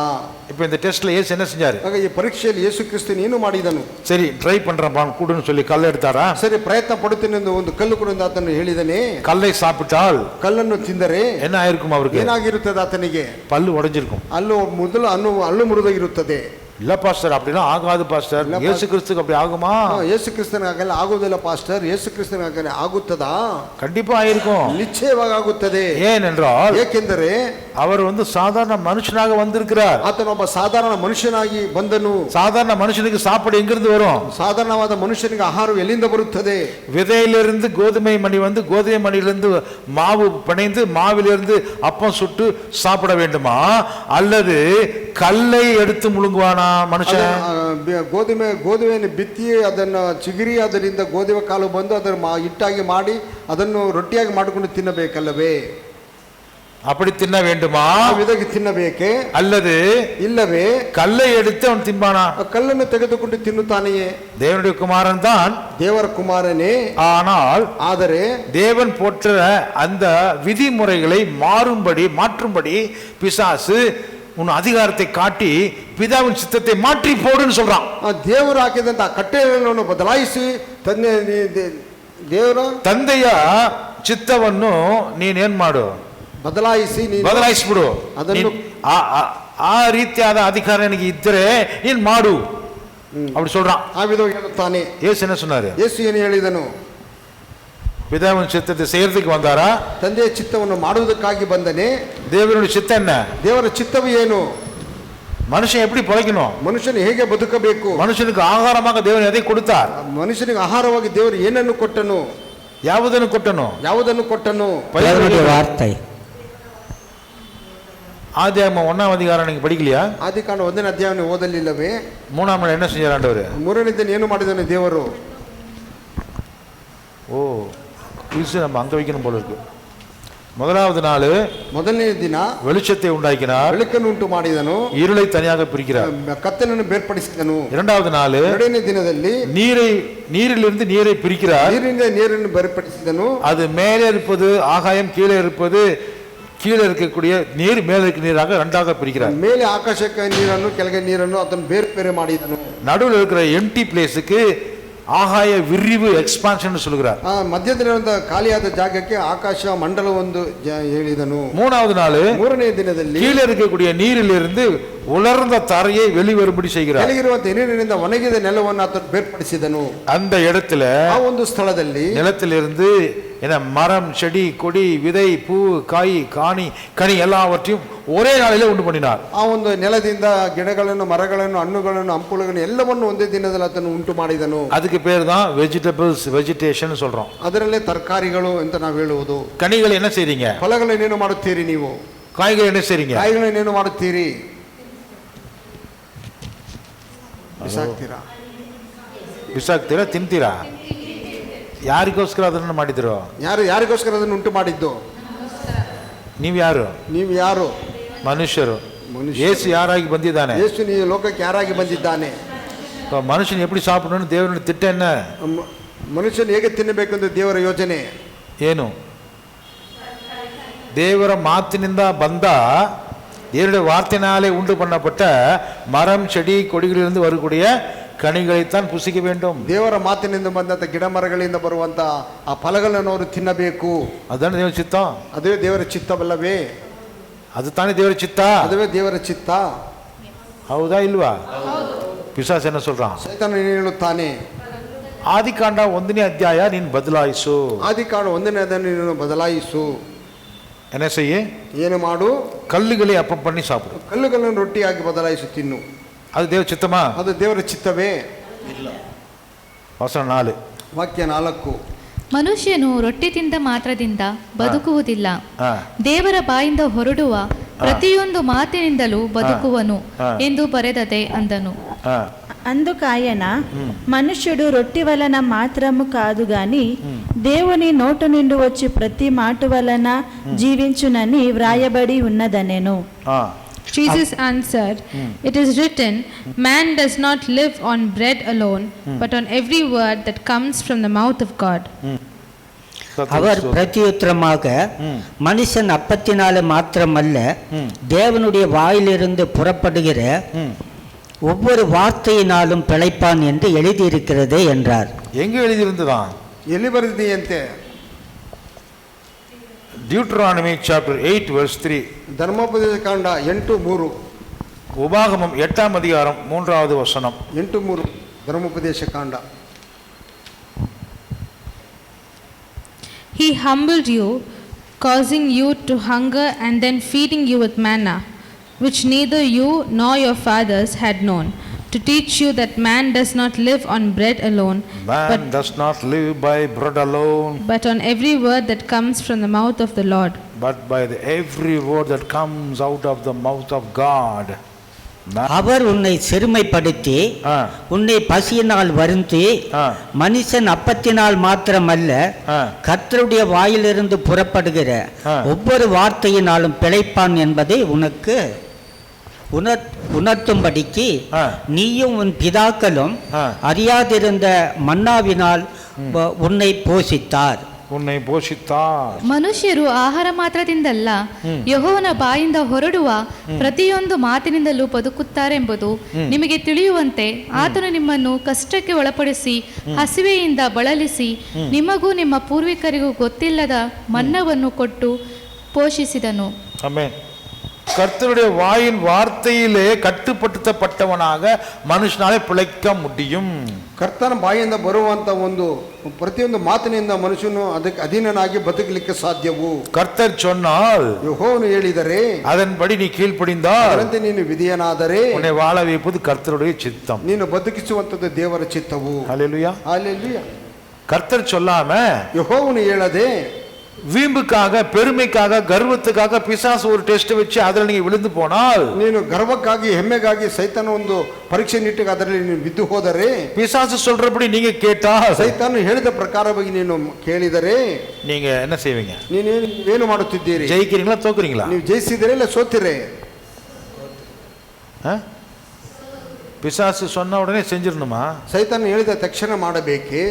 இப்போ இந்த டெஸ்ட்ல இயேசு என்ன செஞ்சாரு? ಆಗ ಈ ಪರೀಕ್ಷೆಯಲ್ಲಿ ಯೇಸು ಕ್ರಿಸ್ತನು ಏನು ಮಾಡಿದನು? சரி ட்ரை பண்றேன் கூடுன்னு சொல்லி கல்லை எடுத்தாரா? ಸರಿ ಪ್ರಯತ್ನ ಪಡುತ್ತೇನೆ ಎಂದು ಒಂದು ಕಲ್ಲು ಕೊಡು ಎಂದು ಆತನು ಹೇಳಿದನೆ. கல்லை சாப்பிட்டால் ಕಲ್ಲನ್ನು ತಿಂದರೆ என்ன ஆயிருக்கும் அவருக்கு? ಏನಾಗಿರುತ್ತದೆ ಆತನಿಗೆ? பல்லு உடைஞ்சிருக்கும். ಅಲ್ಲು ಮೊದಲು ಹಲ್ಲು ಮುರಿದೋಗಿರುತ್ತದೆ. இல்ல பாஸ்டர், அப்படின்னா ஆகாது பாஸ்டர். இயேசு கிறிஸ்துக்கு அப்படி ஆகுமா? ಯೇಸು ಕ್ರಿಸ್ತನಿಗಾಗಲ್ಲ ಆಗುವುದಿಲ್ಲ ಪಾಸ್ಟರ್. ಯೇಸು ಕ್ರಿಸ್ತನಿಗಾಗಲ್ಲ ಆಗುತ್ತದಾ? கண்டிப்பா ஆயிருக்கும். ನಿಶ್ಚಯವಾಗಿ ಆಗುತ್ತದೆ. ஏனென்றால் ಏಕೆಂದರೆ அவர் சாதாரண மனுஷனாக வந்திருக்கிறார். ಆತನು ಒಬ್ಬ ಸಾಧಾರಣ ಮನುಷ್ಯನಾಗಿ ಬಂದನು. சாதாரண மனுஷனுக்கு சாப்பாடு எங்கிருந்து வரும்? ಸಾಧಾರಣವಾದ ಮನುಷ್ಯನಿಗೆ ಆಹಾರವು ಎಲ್ಲಿಂದ ಬರುತ್ತದೆ? விதையிலிருந்து கோதுமை மணி வந்து கோதுமை மணியிலிருந்து மாவு பிணைந்து மாவிலிருந்து அப்பம் சுட்டு சாப்பிட வேண்டுமா, அல்லது கல்லை எடுத்து முழுங்குவானா ಮನುಷ್ಯ? ಗೋಧುಮೆಯನ್ನು ಬಿತ್ತಿ ಅದನ್ನು ಚಿಗುರಿ ಅದರಿಂದ ಗೋಧುವೆ ಕಾಳು ಬಂದು ಅದರ ಹಿಟ್ಟಾಗಿ ಮಾಡಿ ಅದನ್ನು ರೊಟ್ಟಿಯಾಗಿ ಮಾಡಿಕೊಂಡು ತಿನ್ನಬೇಕಲ್ಲವೇ? அப்படி தின்ன வேண்டுமா? ವಿಧವಾಗಿ ತಿನ್ನಬೇಕೆ? அல்லது ಇಲ್ಲವೇ கல்லை எடுத்து அவன் தின்பானா? ಕಲ್ಲನ್ನು ತೆಗೆದುಕೊಂಡು ತಿನ್ನುತ್ತಾನೆಯೇ? தேவனுடைய குமாரன் தான், ದೇವರ ಕುಮಾರನೇ. ஆனால் ಆದರೆ தேவன் போற்ற அந்த விதிமுறைகளை மாற்றும்படி பிசாசு உன் அதிகாரத்தை காட்டி பிதாவின் சித்தத்தை மாற்றி போடுன்னு சொல்றான். ದೇವರು ಹಾಕಿದಂತ ಕಟ್ಟಳೆಗಳನ್ನು ಬದಲಾಯಿಸಿ ದೇವರ ತಂದೆಯ ಚಿತ್ತವನ್ನು ನೀನೇನ್ ಮಾಡು, ಬದಲಾಯಿಸ್ಬಿಡು. ಅದನ್ನು ಆ ರೀತಿಯಾದ ಅಧಿಕಾರ ನನಗೆ ಇದ್ದರೆ ನೀನ್ ಮಾಡು அப்படி சொல்றான். ಆ ವಿಧವಾಗಿ ಹೇಳುತ್ತಾನೆ. ಯೇಸು என்ன சொன்னாரு? ಯೇಸು ಏನು ಹೇಳಿದನು? பிதாவின் சித்தத்தை செய்யறதுக்கு வந்தாரா? ತಂದೆಯ ಚಿತ್ತವನ್ನು ಮಾಡುವುದಕ್ಕಾಗಿ ಬಂದನೆ. தேவனுடைய சித்தம் என்ன? ದೇವರ ಚಿತ್ತವು ಏನು? மனுஷன் எப்படி பிழைக்கணும்? ಮನುಷ್ಯನು ಹೇಗೆ ಬದುಕಬೇಕು? மனுஷனுக்கு ஆகாரமாக தேவன் எதை கொடுத்தார்? ಮನುಷ್ಯನಿಗೆ ಆಹಾರವಾಗಿ ದೇವರು ಏನನ್ನು ಕೊಟ್ಟನು? ಯಾವುದನ್ನು ಕೊಟ್ಟನು? வார்த்தை. ஆதியாகமம் 1ஆம் அதிகாரம் நீங்க படிக்கலையா? ಆದಿಕಾಂಡ 1ನೇ ಅಧ್ಯಾಯವನ್ನು ಓದಲಿಲ್ಲವೇ? 3ஆம் நாள் என்ன செஞ்சார் ஆண்டவர்? 3ನೇ ದಿನ ಏನು ಮಾಡಿದನು ದೇವರು? ஓ, குயிஸ் நம்ம அங்க வைக்கணும் போல இருக்கு. முதலாவது நாள், ಮೊದಲನೇ ದಿನ வெளிச்சத்தை உண்டாக்கினார், ಬೆಳಕನ್ನು ಉಂಟು ಮಾಡಿದನು, இருளை தனியாக பிரிக்கிறார். ಕತ್ತಲನ್ನು ಬೇರ್ಪಡಿಸಿದನು. இரண்டாவது நாள், ಎರಡನೇ ದಿನದಲ್ಲಿ நீரிலிருந்து நீரை பிரிக்கிறார், ನೀರಿನಿಂದ ನೀರನ್ನು ಬೇರ್ಪಡಿಸಿದನು. அது மேலே இருப்பது ஆகாயம், கீழே இருப்பது கீழே இருக்கக்கூடிய நீர் மேலே இருக்க நீராக ரெண்டாக பிரிக்கிறார். ಮೇಲೆ ಆಕಾಶಕ್ಕೆ ನೀರನ್ನು ಕೆಳಗೆ ನೀರನ್ನು ಅದನ್ನು ಬೇರೆ ಮಾಡಿದನು. நடுவில் இருக்கிற எம்டி பிளேஸுக்கு ஆகாய விரிவு எக்ஸ்பான்ஷன் சொல்கிறார். ಮಧ್ಯದಲ್ಲಿರುವಂತ ಖಾಲಿಯಾದ ಜಾಗಕ್ಕೆ ಆಕಾಶ ಮಂಡಲ ಒಂದು ಹೇಳಿದನು. மூணாவது நாள், ಮೂರನೇ ದಿನದಲ್ಲಿ கீழே இருக்கக்கூடிய நீரிலிருந்து உலர்ந்த தரையை வெளிவரும்படி செய்கிறார். ಕೆಳಗಿರುವಂತ ನೀರಿನಿಂದ ಒಣಗಿದ ನೆಲವನ್ನು ಆತನು ಬೇರ್ಪಡಿಸಿದನು. அந்த இடத்துல, ಆ ಒಂದು ಸ್ಥಳದಲ್ಲಿ நிலத்திலிருந்து மரம், செடி, கொடி, விதை, பூ, காய், கனி எல்லாவற்றையும் ஒரே நாளிலே உண்டு பண்ணினார். ಆ ಒಂದು ನೆಲದಿಂದ ಗಿಡಗಳನ್ನು, ಮರಗಳನ್ನು, ಹಣ್ಣುಗಳನ್ನು, ಹಂಪಲುಗಳನ್ನು ಎಲ್ಲವನ್ನು ಒಂದೇ ದಿನದಲ್ಲಿ ಆತನು ಉಂಟು ಮಾಡಿದನು. அதுக்கு பேர் தான் வெஜிடேஷன் சொல்றோம். ಅದರಲ್ಲೇ ತರಕಾರಿಗಳು ಅಂತ ನಾವು ಹೇಳುವುದು. கனிகள் என்ன செய்றீங்க? ಫಲಗಳನ್ನೇನು ಮಾಡುತ್ತೀರಿ ನೀವು? காய்கள் என்ன செய்றீங்க? ಕಾಯಿಗಳನ್ನೇನು ಮಾಡುತ್ತೀರಿ? ಬಿಸಾಕ್ತೀರಾ, ತಿಂತೀರಾ? ಯಾರಿಗೋಸ್ಕರ ಅದನ್ನು ಮಾಡಿದ್ರು? ಯಾರಿಗೋಸ್ಕರ ಅದನ್ನು ಉಂಟು ಮಾಡಿದ್ದು? ನೀವು ಯಾರು? ಮನುಷ್ಯರು. ಯೇಸು ಯಾರಾಗಿ ಬಂದಿದ್ದಾನೆ? ಯೇಸು ಈ ಲೋಕಕ್ಕೆ ಯಾರಾಗಿ ಬಂದಿದ್ದಾನೆ? ಮನುಷ್ಯನು ಎಪ್ಪಡಿ ಸಾಪಿಡணும் ದೇವರ திட்ட என்ன? ಮನುಷ್ಯನು ಹೇಗೆ ತಿನ್ನಬೇಕೆಂದು ದೇವರ ಯೋಜನೆ ಏನು? தேவர மாத்தினிந்த ಬಂದ தேவனுடைய வார்த்தையினாலே உண்டு பண்ணப்பட்ட மரம், செடி, கொடிகளிலிருந்து வரக்கூடிய கனிகளைத்தான் புசிக்க வேண்டும். ದೇವರ ಮಾತಿನಿಂದ ಬಂದಂತ ಗಿಡ ಮರಗಳಿಂದ ಬರುವಂತ ಆ ಫಲಗಳನ್ನು ಅವರು ತಿನ್ನಬೇಕು. ಅದಾನೆ ದೇವರ ಚಿತ್ತ. ಅದೇ ದೇವರ ಚಿತ್ತವಲ್ಲವೇ? ಅದು ತಾನೇ ದೇವರ ಚಿತ್ತ. ಅದುವೇ ದೇವರ ಚಿತ್ತ. ಹೌದಾ ಇಲ್ವಾ? ಪಿಶಾಚ ಏನು சொல்றான்? ಸೈತಾನ ಏನು ಹೇಳುತ್ತಾನೆ? ಆದಿಕಾಂಡ 1ನೇ ಅಧ್ಯಾಯ ನೀನು ಬದಲಾಯಿಸು. ಆದಿಕಾಂಡ 1ನೇ ಅಧ್ಯಾಯ ನೀನು ಬದಲಾಯಿಸು. என்ன செய்ய? ಏನು ಮಾಡು? ಕಲ್ಲುகளை அப்பம் பண்ணி சாப்பிடு. ಕಲ್ಲುಗಳನ್ನು ರೊಟ್ಟಿಯಾಗಿ ಬದಲಾಯಿಸಿ ತಿನ್ನು. ಅದು ದೇವರ ಚಿತ್ತಮಾ? ಅದು ದೇವರ ಚಿತ್ತವೇ? ಇಲ್ಲ. ವಚನ 4, ವಾಕ್ಯ 4. ಮನುಷ್ಯನು ರೊಟ್ಟಿ ತಿಂದ ಮಾತ್ರದಿಂದ ಬದುಕುವುದಿಲ್ಲ, ಹಾ. ದೇವರ ಬಾಯಿಂದ ಹೊರಡುವ ಪ್ರತಿಯೊಂದು ಮಾತಿನಿಂದಲೂ ಬದುಕುವನು ಎಂದು ಬರೆದದೆ ಅಂದನು. ఆ, అందుకాయన మనుష్యుడు రొట్టి వలన మాత్రము కాదు గాని దేవుని నోటు నుండి వచ్చి ప్రతి మాట వలన జీవించునని వ్రాయబడి ఉన్నదనెను. ఆ. Jesus answered, "It is written, man does not live on bread alone, but on every word that comes from the mouth of God." அவர் பிரதியுத்தரமாக, மனுஷன் அப்பத்தினால மாத்திரமல்ல, தேவனுடைய வாயிலிருந்து புறப்படுகிற ஒவ்வொரு வார்த்தையினாலும் பிழைப்பான் என்று எழுதியிருக்கிறதே என்றார். எங்கே எழுதியிருந்ததான்? ಎಲ್ಲಿ ಬರೆದಿದೆಯಂತೆ? Deuteronomy chapter 8 verse 3. ಧರ್ಮೋಪದೇಶ ಕಾಂಡ 8:3. உபாகமம் 8ஆம் அதிகாரம் 3வது வசனம். 8:3 ಧರ್ಮೋಪದೇಶ ಕಾಂಡ. He humbled you, causing you to hunger and then feeding you with manna, which neither you nor your fathers had known, to teach you that man does not live on bread alone, Man does not live by bread alone, but on every word that comes from the mouth of the Lord. but by every word that comes out of the mouth of God. அவர் உன்னை சிறுமைப்படுத்தி ஆ. உன்னை பசியினால் வருந்தி, ஆ. மனுஷன் அப்பத்தினால் மாத்திரமல்ல, ஆ. கர்த்தருடைய வாயிலிருந்து புறப்படுகிற ஆ. ஒவ்வொரு வார்த்தையினாலும் பிழைப்பான் என்பதை உனக்கு உணர்த்தும்படிக்கு ஆ. நீயும் உன் பிதாக்களும் ஆ. அறியாதிருந்த மன்னாவினால் உன்னை போஷித்தார். உன்னை போஷித்தார். ಮನುಷ್ಯರು ಆಹಾರ ಮಾತ್ರದಿಂದಲ್ಲ, ಯೆಹೋವನ ಬಾಯಿಂದ ಹೊರಡುವ ಪ್ರತಿಯೊಂದು ಮಾತಿನಿಂದಲೂ ಬದುಕುತ್ತಾರೆಂಬುದು ನಿಮಗೆ ತಿಳಿಯುವಂತೆ ಆತನು ನಿಮ್ಮನ್ನು ಕಷ್ಟಕ್ಕೆ ಒಳಪಡಿಸಿ ಹಸಿವೆಯಿಂದ ಬಳಲಿಸಿ ನಿಮಗೂ ನಿಮ್ಮ ಪೂರ್ವಿಕರಿಗೂ ಗೊತ್ತಿಲ್ಲದ ಮನ್ನವನ್ನು ಕೊಟ್ಟು ಪೋಷಿಸಿದನು. ஆமென். கர்த்தருடைய வாயின் வார்த்தையிலே கட்டுப்படுத்தப்பட்டவனாக மனுஷனாலே பிழைக்க முடியும். ಕರ್ತನ ಬಾಯಿಂದ ಬರುವಂತ ಒಂದು ಪ್ರತಿಯೊಂದು ಮಾತಿನಿಂದ ಮನುಷ್ಯನು ಅದಕ್ಕೆ ಅಧೀನನಾಗಿ ಬದುಕಲಿಕ್ಕೆ ಸಾಧ್ಯವು. கர்த்தர் சொன்னால் ಯೆಹೋವನು ಹೇಳಿದರೆ அதன்படி நீ கீழ்ப்படிந்தால் ಅದರಂತೆ ನೀನು ವಿಧೇಯನಾದರೆ உன்னை வாழ வைப்பது கர்த்தருடைய சித்தம். ನೀನು ಬದುಕಿಸುವಂತದ್ದು ದೇವರ ಚಿತ್ತವು. ஹல்லேலூயா. ಹಲ್ಲೆಲೂಯಾ. கர்த்தர் சொல்லாம ಯೆಹೋವನು ಹೇಳದೆ வீம்புக்காக, பெருமைக்காக, கர்வத்துக்காக பிசாசு ஒரு டெஸ்ட் வச்சு அதில் நீங்க விழுந்து போனால், ನೀನು ಗರ್ವಕ್ಕಾಗಿ ಹೆಮ್ಮೆಗಾಗಿ ಸೈತಾನ ಒಂದು ಪರೀಕ್ಷೆ ನಿಟ್ಟಿಗೆ ಅದರಲ್ಲಿ ನೀನು ಬಿದ್ದು ಹೋದರೆ, பிசாசு சொல்றபடி நீங்க கேட்டால், ಸೈತಾನ ಹೇಳಿದ ಪ್ರಕಾರವಾಗಿ ನೀನು ಕೇಳಿದರೆ நீங்க என்ன செய்வீங்க? ನೀವೇನು ಮಾಡುತ್ತಿದ್ದೀರಿ? ஜெயிக்கிறீங்களா தோக்குறீங்களா? ನೀವು ಜಯಿಸಿದರೆ ಇಲ್ಲ ಸೋತಿರೆ? பிசாசு சொன்ன உடனே செஞ்சிடணுமா? ಸೈತಾನ ಹೇಳಿದ ತಕ್ಷಣ ಮಾಡಬೇಕೇ?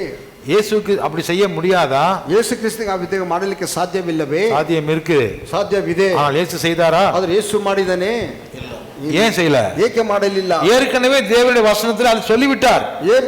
இயேசுக்கு அப்படி செய்ய முடியாதா? ಯೇಸು ಕ್ರಿಸ್ತನಿಗೆ ಆ ವಿಧಂಗ ಮಾಡಲಿಕ್ಕೆ ಸಾಧ್ಯವಿಲ್ಲವೇ? சாத்தியம் இருக்கு. ಸಾಧ್ಯವಿದೆ. ஆனால் இயேசு செய்தாரா? ಆದ್ರೆ ಯೇಸು ಮಾಡಿದನೇ? ஏன் செய்யல? ಏಕೆ ಮಾಡಲಿಲ್ಲ? ஏற்கனவே தேவனுடைய வசனத்தில் அது சொல்லிவிட்டார்.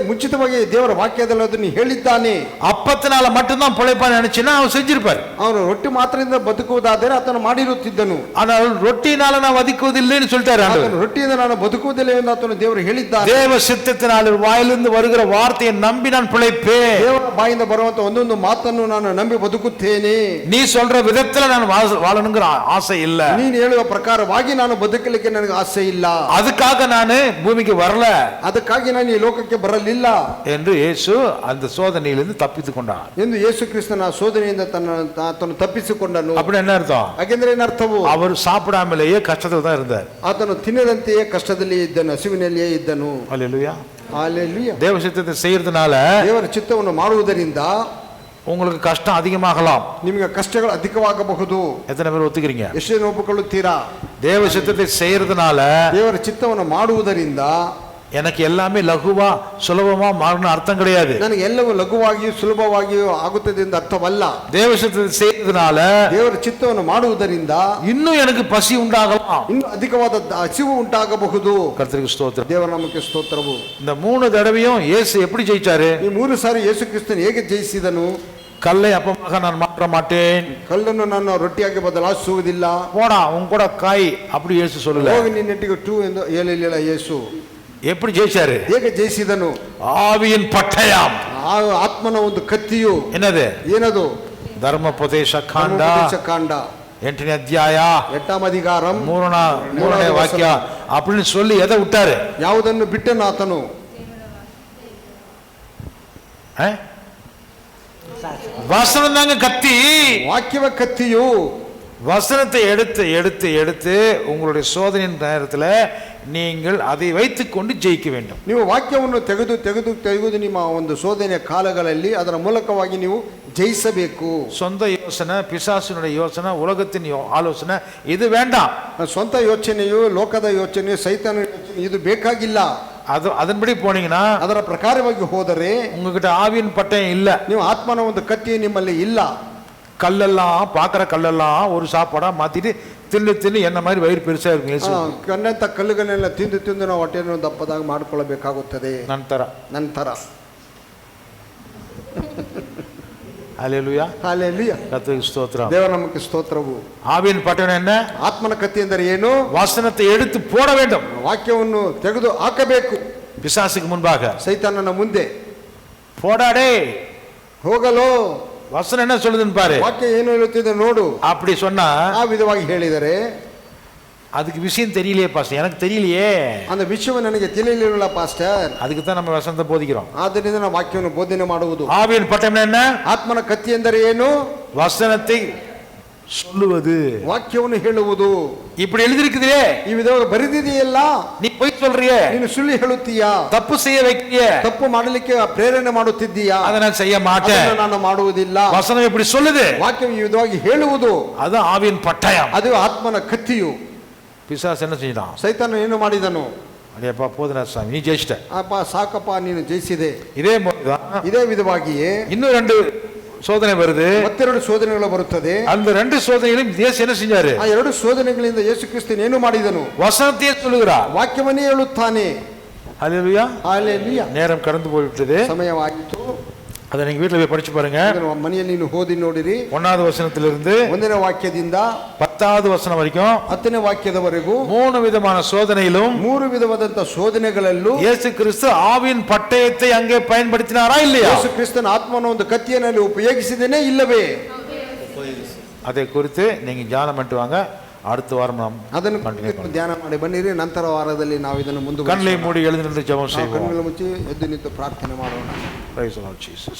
ಮುಂಚಿತವಾಗಿ ದೇವರ ವಾಕ್ಯದಲ್ಲಿ ಅದನ್ನು ಹೇಳಿದ್ದಾನೆ. அப்பத்தினால மட்டும்தான் பிழைப்பான்னு நினைச்சுன்னா அவன் செஞ்சிருப்பார். ಅವನು ರೊಟ್ಟಿ ಮಾತ್ರದಿಂದ ಬದುಕುವುದಾದರೆ ಆತನು ಮಾಡಿರುತ್ತಿದ್ದನು. ஆனால் ரொட்டினால நான் வதிக்குவதில்லைன்னு சொல்லிட்டாரு. ಆತನು ರೊಟ್ಟಿಯಿಂದ ನಾನು ಬದುಕುವುದಿಲ್ಲ ಎಂದು ಆತನು ದೇವರು ಹೇಳಿದ್ದಾನೆ. தேவ சித்தத்தினால் வாயிலிருந்து வருகிற வார்த்தையை நம்பி நான் பிழைப்பேன். ದೇವರ ಬಾಯಿಂದ ಬರುವಂತ ಒಂದೊಂದು ಮಾತನ್ನು ನಾನು ನಂಬಿ ಬದುಕುತ್ತೇನೆ. நீ சொல்ற விதத்துல நான் வாழணுங்கிற ஆசை இல்ல. ನೀನು ಹೇಳುವ ಪ್ರಕಾರವಾಗಿ ನಾನು ಬದುಕಲಿಕ್ಕೆ ನನಗೆ ಆಸೆ ಇಲ್ಲ. அதுக்காக ನಾನು ಭೂಮಿಗೆ வரல, ಅದಕ್ಕಾಗಿ ನಾನು ಈ ಲೋಕಕ್ಕೆ ಬರಲಿಲ್ಲ என்று இயேசு அந்த சோதனையிலிருந்து தப்பித்துக் கொண்டார். ಎಂದು ಯೇಸು ಕ್ರಿಸ್ತನ ಸೋದನೆಯಿಂದ ಆತನು ತಪ್ಪಿಸಿಕೊಂಡನು. அப்படி என்ன அர்த்தம்? ಹಾಗೆಂದ್ರೆ ಏನು ಅರ್ಥವು? அவர் சாப்பிடாமலேயே கஷ்டத்துல தான் இருந்தார். ಆತನು ತಿನ್ನದಂತೆಯೇ ಕಷ್ಟದಲ್ಲಿ ಇದ್ದನು, ಹಸಿವಿನಲ್ಲಿಯೇ ಇದ್ದನು. அல்லேலூயா. ಹಲ್ಲೆಲೂಯಾ. தேவ சித்தத்தை செய்யறதுனால ದೇವರ ಚಿತ್ತವನ್ನು ಮಾಡುವುದರಿಂದ உங்களுக்கு கஷ்டம் அதிகமாகலாம். ನಿಮಗೆ ಕಷ್ಟಗಳು ಅಧಿಕವಾಗಬಹುದು. எத்தனை பேர் ஒத்துக்கிறீங்க? ಎಷ್ಟು ಜನ ಒಪ್ಪಿಕೊಳ್ಳುತ್ತೀರಾ? தேவ சித்தத்தை செய்யறதுனால ದೇವರ ಚಿತ್ತವನ್ನು ಮಾಡುವುದರಿಂದ எனக்கு எல்லாமே லகுவா சுலபமா மாறணும் அர்த்தம் கிடையாது. ನನಗೆ ಎಲ್ಲವೂ ಲಘುವಾಗಿಯೂ ಸುಲಭವಾಗಿಯೂ ಆಗುತ್ತದೆ ಎಂದು ಅರ್ಥವಲ್ಲ. தேவ சித்தத்தை செய்யறதுனால ದೇವರ ಚಿತ್ತವನ್ನು ಮಾಡುವುದರಿಂದ இன்னும் எனக்கு பசி உண்டாகலாம். ಇನ್ನು ಅಧಿಕವಾದ ಹಸಿವು ಉಂಟಾಗಬಹುದು. கர்த்தருக்கு ஸ்தோத்திரம். ದೇವರ ನಾಮಕ್ಕೆ ಸ್ತೋತ್ರವು. இந்த 3 தடவையும் இயேசு எப்படி ஜெயிச்சாரு? ಈ 3 ಸಾರಿ ಯೇಸು ಕ್ರಿಸ್ತನು ಹೇಗೆ ಜಯಿಸಿದನು? கல்லை அப்பமாக நான் மாற்ற மாட்டேன், ಕಲ್ಲನ್ನು ನಾನು ರೊಟ್ಟಿಯಾಗಿ ಬದಲಾಯಿಸುವುದಿಲ್ಲ, போடா உன் கூட காய் அப்படி இயேசு சொல்லல. ಹೋಗಿ ನಿನ್ನೊಟ್ಟಿಗೆ ಟೂ ಎಂದು ಹೇಳಲಿಲ್ಲ ಯೇಸು. எப்படி ஜெயிச்சாரு? ಹೇಗೆ ಜಯಿಸಿದನು? ஆவியின் பட்டயம். ಆತ್ಮನ ಒಂದು ಕತ್ತಿಯು. என்னது? ಏನದು? ಧರ್ಮೋಪದೇಶ ಕಾಂಡ ಕಾಂಡ 8ನೇ ಅಧ್ಯಾಯ 8ಾம் ಅಧಿಕಾರಂ 3ನೇ ವಾಕ್ಯ அப்படின்னு சொல்லி எதை விட்டாரு? ಯಾವುದನ್ನು ಬಿಟ್ಟನು ಆತನು? வசனம் தாங்க கத்தி. ವಾಕ್ಯವ ಕತ್ತಿಯು. வசனத்தை எடுத்து எடுத்து எடுத்து உங்களுடைய சோதனையின் நேரத்தில் நீங்கள் அதை வைத்துக்கொண்டு ஜெயிக்க வேண்டும். ನೀವು ವಾಕ್ಯವನ್ನು ತೆಗೆದು ತೆಗೆದು ತೆಗೆದು ನಿಮ್ಮ ಒಂದು ಶೋಧನೆಯ ಕಾಲಗಳಲ್ಲಿ ಅದರ ಮೂಲಕವಾಗಿ ನೀವು ಜಯಿಸಬೇಕು. சொந்த யோசனை, பிசாசினுடைய யோசனை, உலகத்தின் ஆலோசனை இது வேண்டாம். ಸ್ವಂತ ಯೋಚನೆಯು, ಲೋಕದ ಯೋಚನೆ, ಸೈತಾನ ಯೋಚನೆ ಇದು ಬೇಕಾಗಿಲ್ಲ. அதன்படி போனீங்கன்னா, ಅದರ ಪ್ರಕಾರವಾಗಿ ಹೋದರೆ உங்ககிட்ட ஆவியின் பட்டயம் இல்ல, ನೀವು ಆತ್ಮನ ಒಂದು ಕತ್ತಿ ನಿಮ್ಮಲ್ಲಿ ಇಲ್ಲ. கல்லெல்லாம் பார்க்குற கல்லெல்லாம் ஒரு சாப்பாடா மாத்திட்டு தின்னு தின்னு என்ன மாதிரி வயிறு பெருசா இருக்கும். ಯೇಸು ಕಣ್ಣಂತ ಕಲ್ಲುಗಳನ್ನೆಲ್ಲ ತಿಂದು ತಿಂದು ನಾವು ಹೊಟ್ಟೆಯನ್ನು ದಪ್ಪದಾಗ ಮಾಡಿಕೊಳ್ಳಬೇಕಾಗುತ್ತದೆ ನಂತರ. ஹல்லேலூயா, ஹல்லேலூயா, கர்த்தருக்கு ஸ்தோத்திரம். ದೇವರ ನಮಗೆ ಸ್ತೋತ್ರವು. ஆவியின் பட்டயம் என்ன? ಆತ್ಮನ ಕತ್ತಿ ಎಂದರೆ ಏನು? வசனத்தை எடுத்து போட வேண்டும். ವಾಕ್ಯವನ್ನು ತೆಗೆದು ಹಾಕಬೇಕು. பிசாசுக்கு முன்பாக, ಸೈತಾನನ ಮುಂದೆ போடாடே, ಹೋಗಲು. வசனம் என்ன சொல்லுதுன்னு பாரு. ವಾಕ್ಯ ಏನು ಹೇಳುತ್ತಿದೆ ನೋಡು. அப்படி சொன்னா, ಆ ವಿಧವಾಗಿ ಹೇಳಿದರೆ அதுக்கு விஷயம் தெரியலையே பாஸ்டர், எனக்கு தெரியலையே, அந்த விஷயம் ನನಗೆ ತಿಳಿಯಲಿಲ್ಲ ಪಾಸ್ಟರ್. அதுக்கு தான் நம்ம வசனத்தை போதிக்கிறோம். ಆದ್ದರಿಂದ ನಾವು ವಾಕ್ಯವನ್ನು ಬೋಧನೆ ಮಾಡುವುದು. ஆவியின் பட்டயம் என்ன? ಆತ್ಮನ ಕತ್ತಿ ಎಂದರೆ ಏನು? வசனத்தை சொல்லுவது, ವಾಕ್ಯವನ್ನು ಹೇಳುವುದು. இப்படி எழுதிருக்குதே, ಈ ವಿಧವಾಗಿ ಬರೆದಿದೆಯಲ್ಲ, நீ போய் சொல்றியே, ನೀನು ಸುಳ್ಳು ಹೇಳುತ್ತೀಯಾ, தப்பு செய்ய வைக்கிறிய, ತಪ್ಪು ಮಾಡಲಿಕ್ಕೆ ಪ್ರೇರಣೆ ಮಾಡುತ್ತಿದ್ದೀಯಾ, அதை நான் செய்ய மாட்டேன், ಅದನ್ನು ನಾನು ಮಾಡುವುದಿಲ್ಲ. வசனம் இப்படி சொல்லுது, ವಾಕ್ಯವು ಈ ವಿಧವಾಗಿ ಹೇಳುವುದು. அது ஆவியின் பட்டயம். ಅದು ಆತ್ಮನ ಕತ್ತಿಯು. பிசாசு என்ன செஞ்சான்? ಸೈತಾನ ಏನು ಮಾಡಿದನು? அடியப்பா போதுனா சாமி, நீ ஜெயிச்சிட்ட, ಅಪ್ಪ ಸಾಕಪ್ಪ ನೀನು ಜಯಿಸಿದೆ. இதே மாதிரிதான் ಇದೇ ವಿಧವಾಗಿಯೇ இன்னும் 2 சோதனை வருது. ಮತ್ತೆರಡು ಶೋಧನೆಗಳು ಬರುತ್ತದೆ. அந்த 2 சோதனையிலும் இயேசு என்ன செஞ்சாரு? ಆ ಎರಡು ಶೋಧನೆಗಳಿಂದ ಯೇಸು ಕ್ರಿಸ್ತನು ಏನು ಮಾಡಿದನು? வசனத்தையே சொல்லுகிறார், ವಾಕ್ಯವನ್ನೇ ಹೇಳುತ್ತಾನೆ. ஹல்லேலூயா. ஹல்லேலூயா. நேரம் கடந்து போய்விட்டது, ಸಮಯವಾಗಿತ್ತು. அதை நீங்க வீட்டில் போய் படிச்சு பாருங்க. ಮನೆಯಲ್ಲಿ ನೀನು ಓದಿ ನೋಡಿರಿ. 1வது வசனத்திலிருந்து 1ನೇ ವಾಕ್ಯದಿಂದ 10வது வசனம் வரைக்கும் 10ನೇ ವಾಕ್ಯದವರೆಗೂ 3 விதமான சோதனையிலும் 3 ವಿಧವಾದಂತ ಶೋಧನೆಗಳಲ್ಲೂ இயேசு கிறிஸ்து ஆவியின் பட்டயத்தை அங்கே பயன்படுத்தினாரா இல்லையா? ಯೇಸು ಕ್ರಿಸ್ತನ ಆತ್ಮನ ಒಂದು ಕತ್ತಿಯನ್ನು ಉಪಯೋಗಿಸಿದನೇ ಇಲ್ಲವೇ? அதை குறித்து நீங்க ஞானம் பண்ணிட்டு வாங்க. அடுத்த வாரம் நாம் ಅದನ್ನು ಧ್ಯಾನ ಮಾಡಿ ಬನ್ನಿರಿ. ನಂತರ ವಾರದಲ್ಲಿ ನಾವು ಇದನ್ನು ಮುಂದುವರಿಸೋಣ. கண்களை மூடி எழுந்து நின்று ஜெபம் செய்வோம். ಕಣ್ಣುಗಳನ್ನು ಮುಚ್ಚಿ ಎದ್ದು ನಿಂತು ಪ್ರಾರ್ಥನೆ ಮಾಡೋಣ. Praise the Lord Jesus.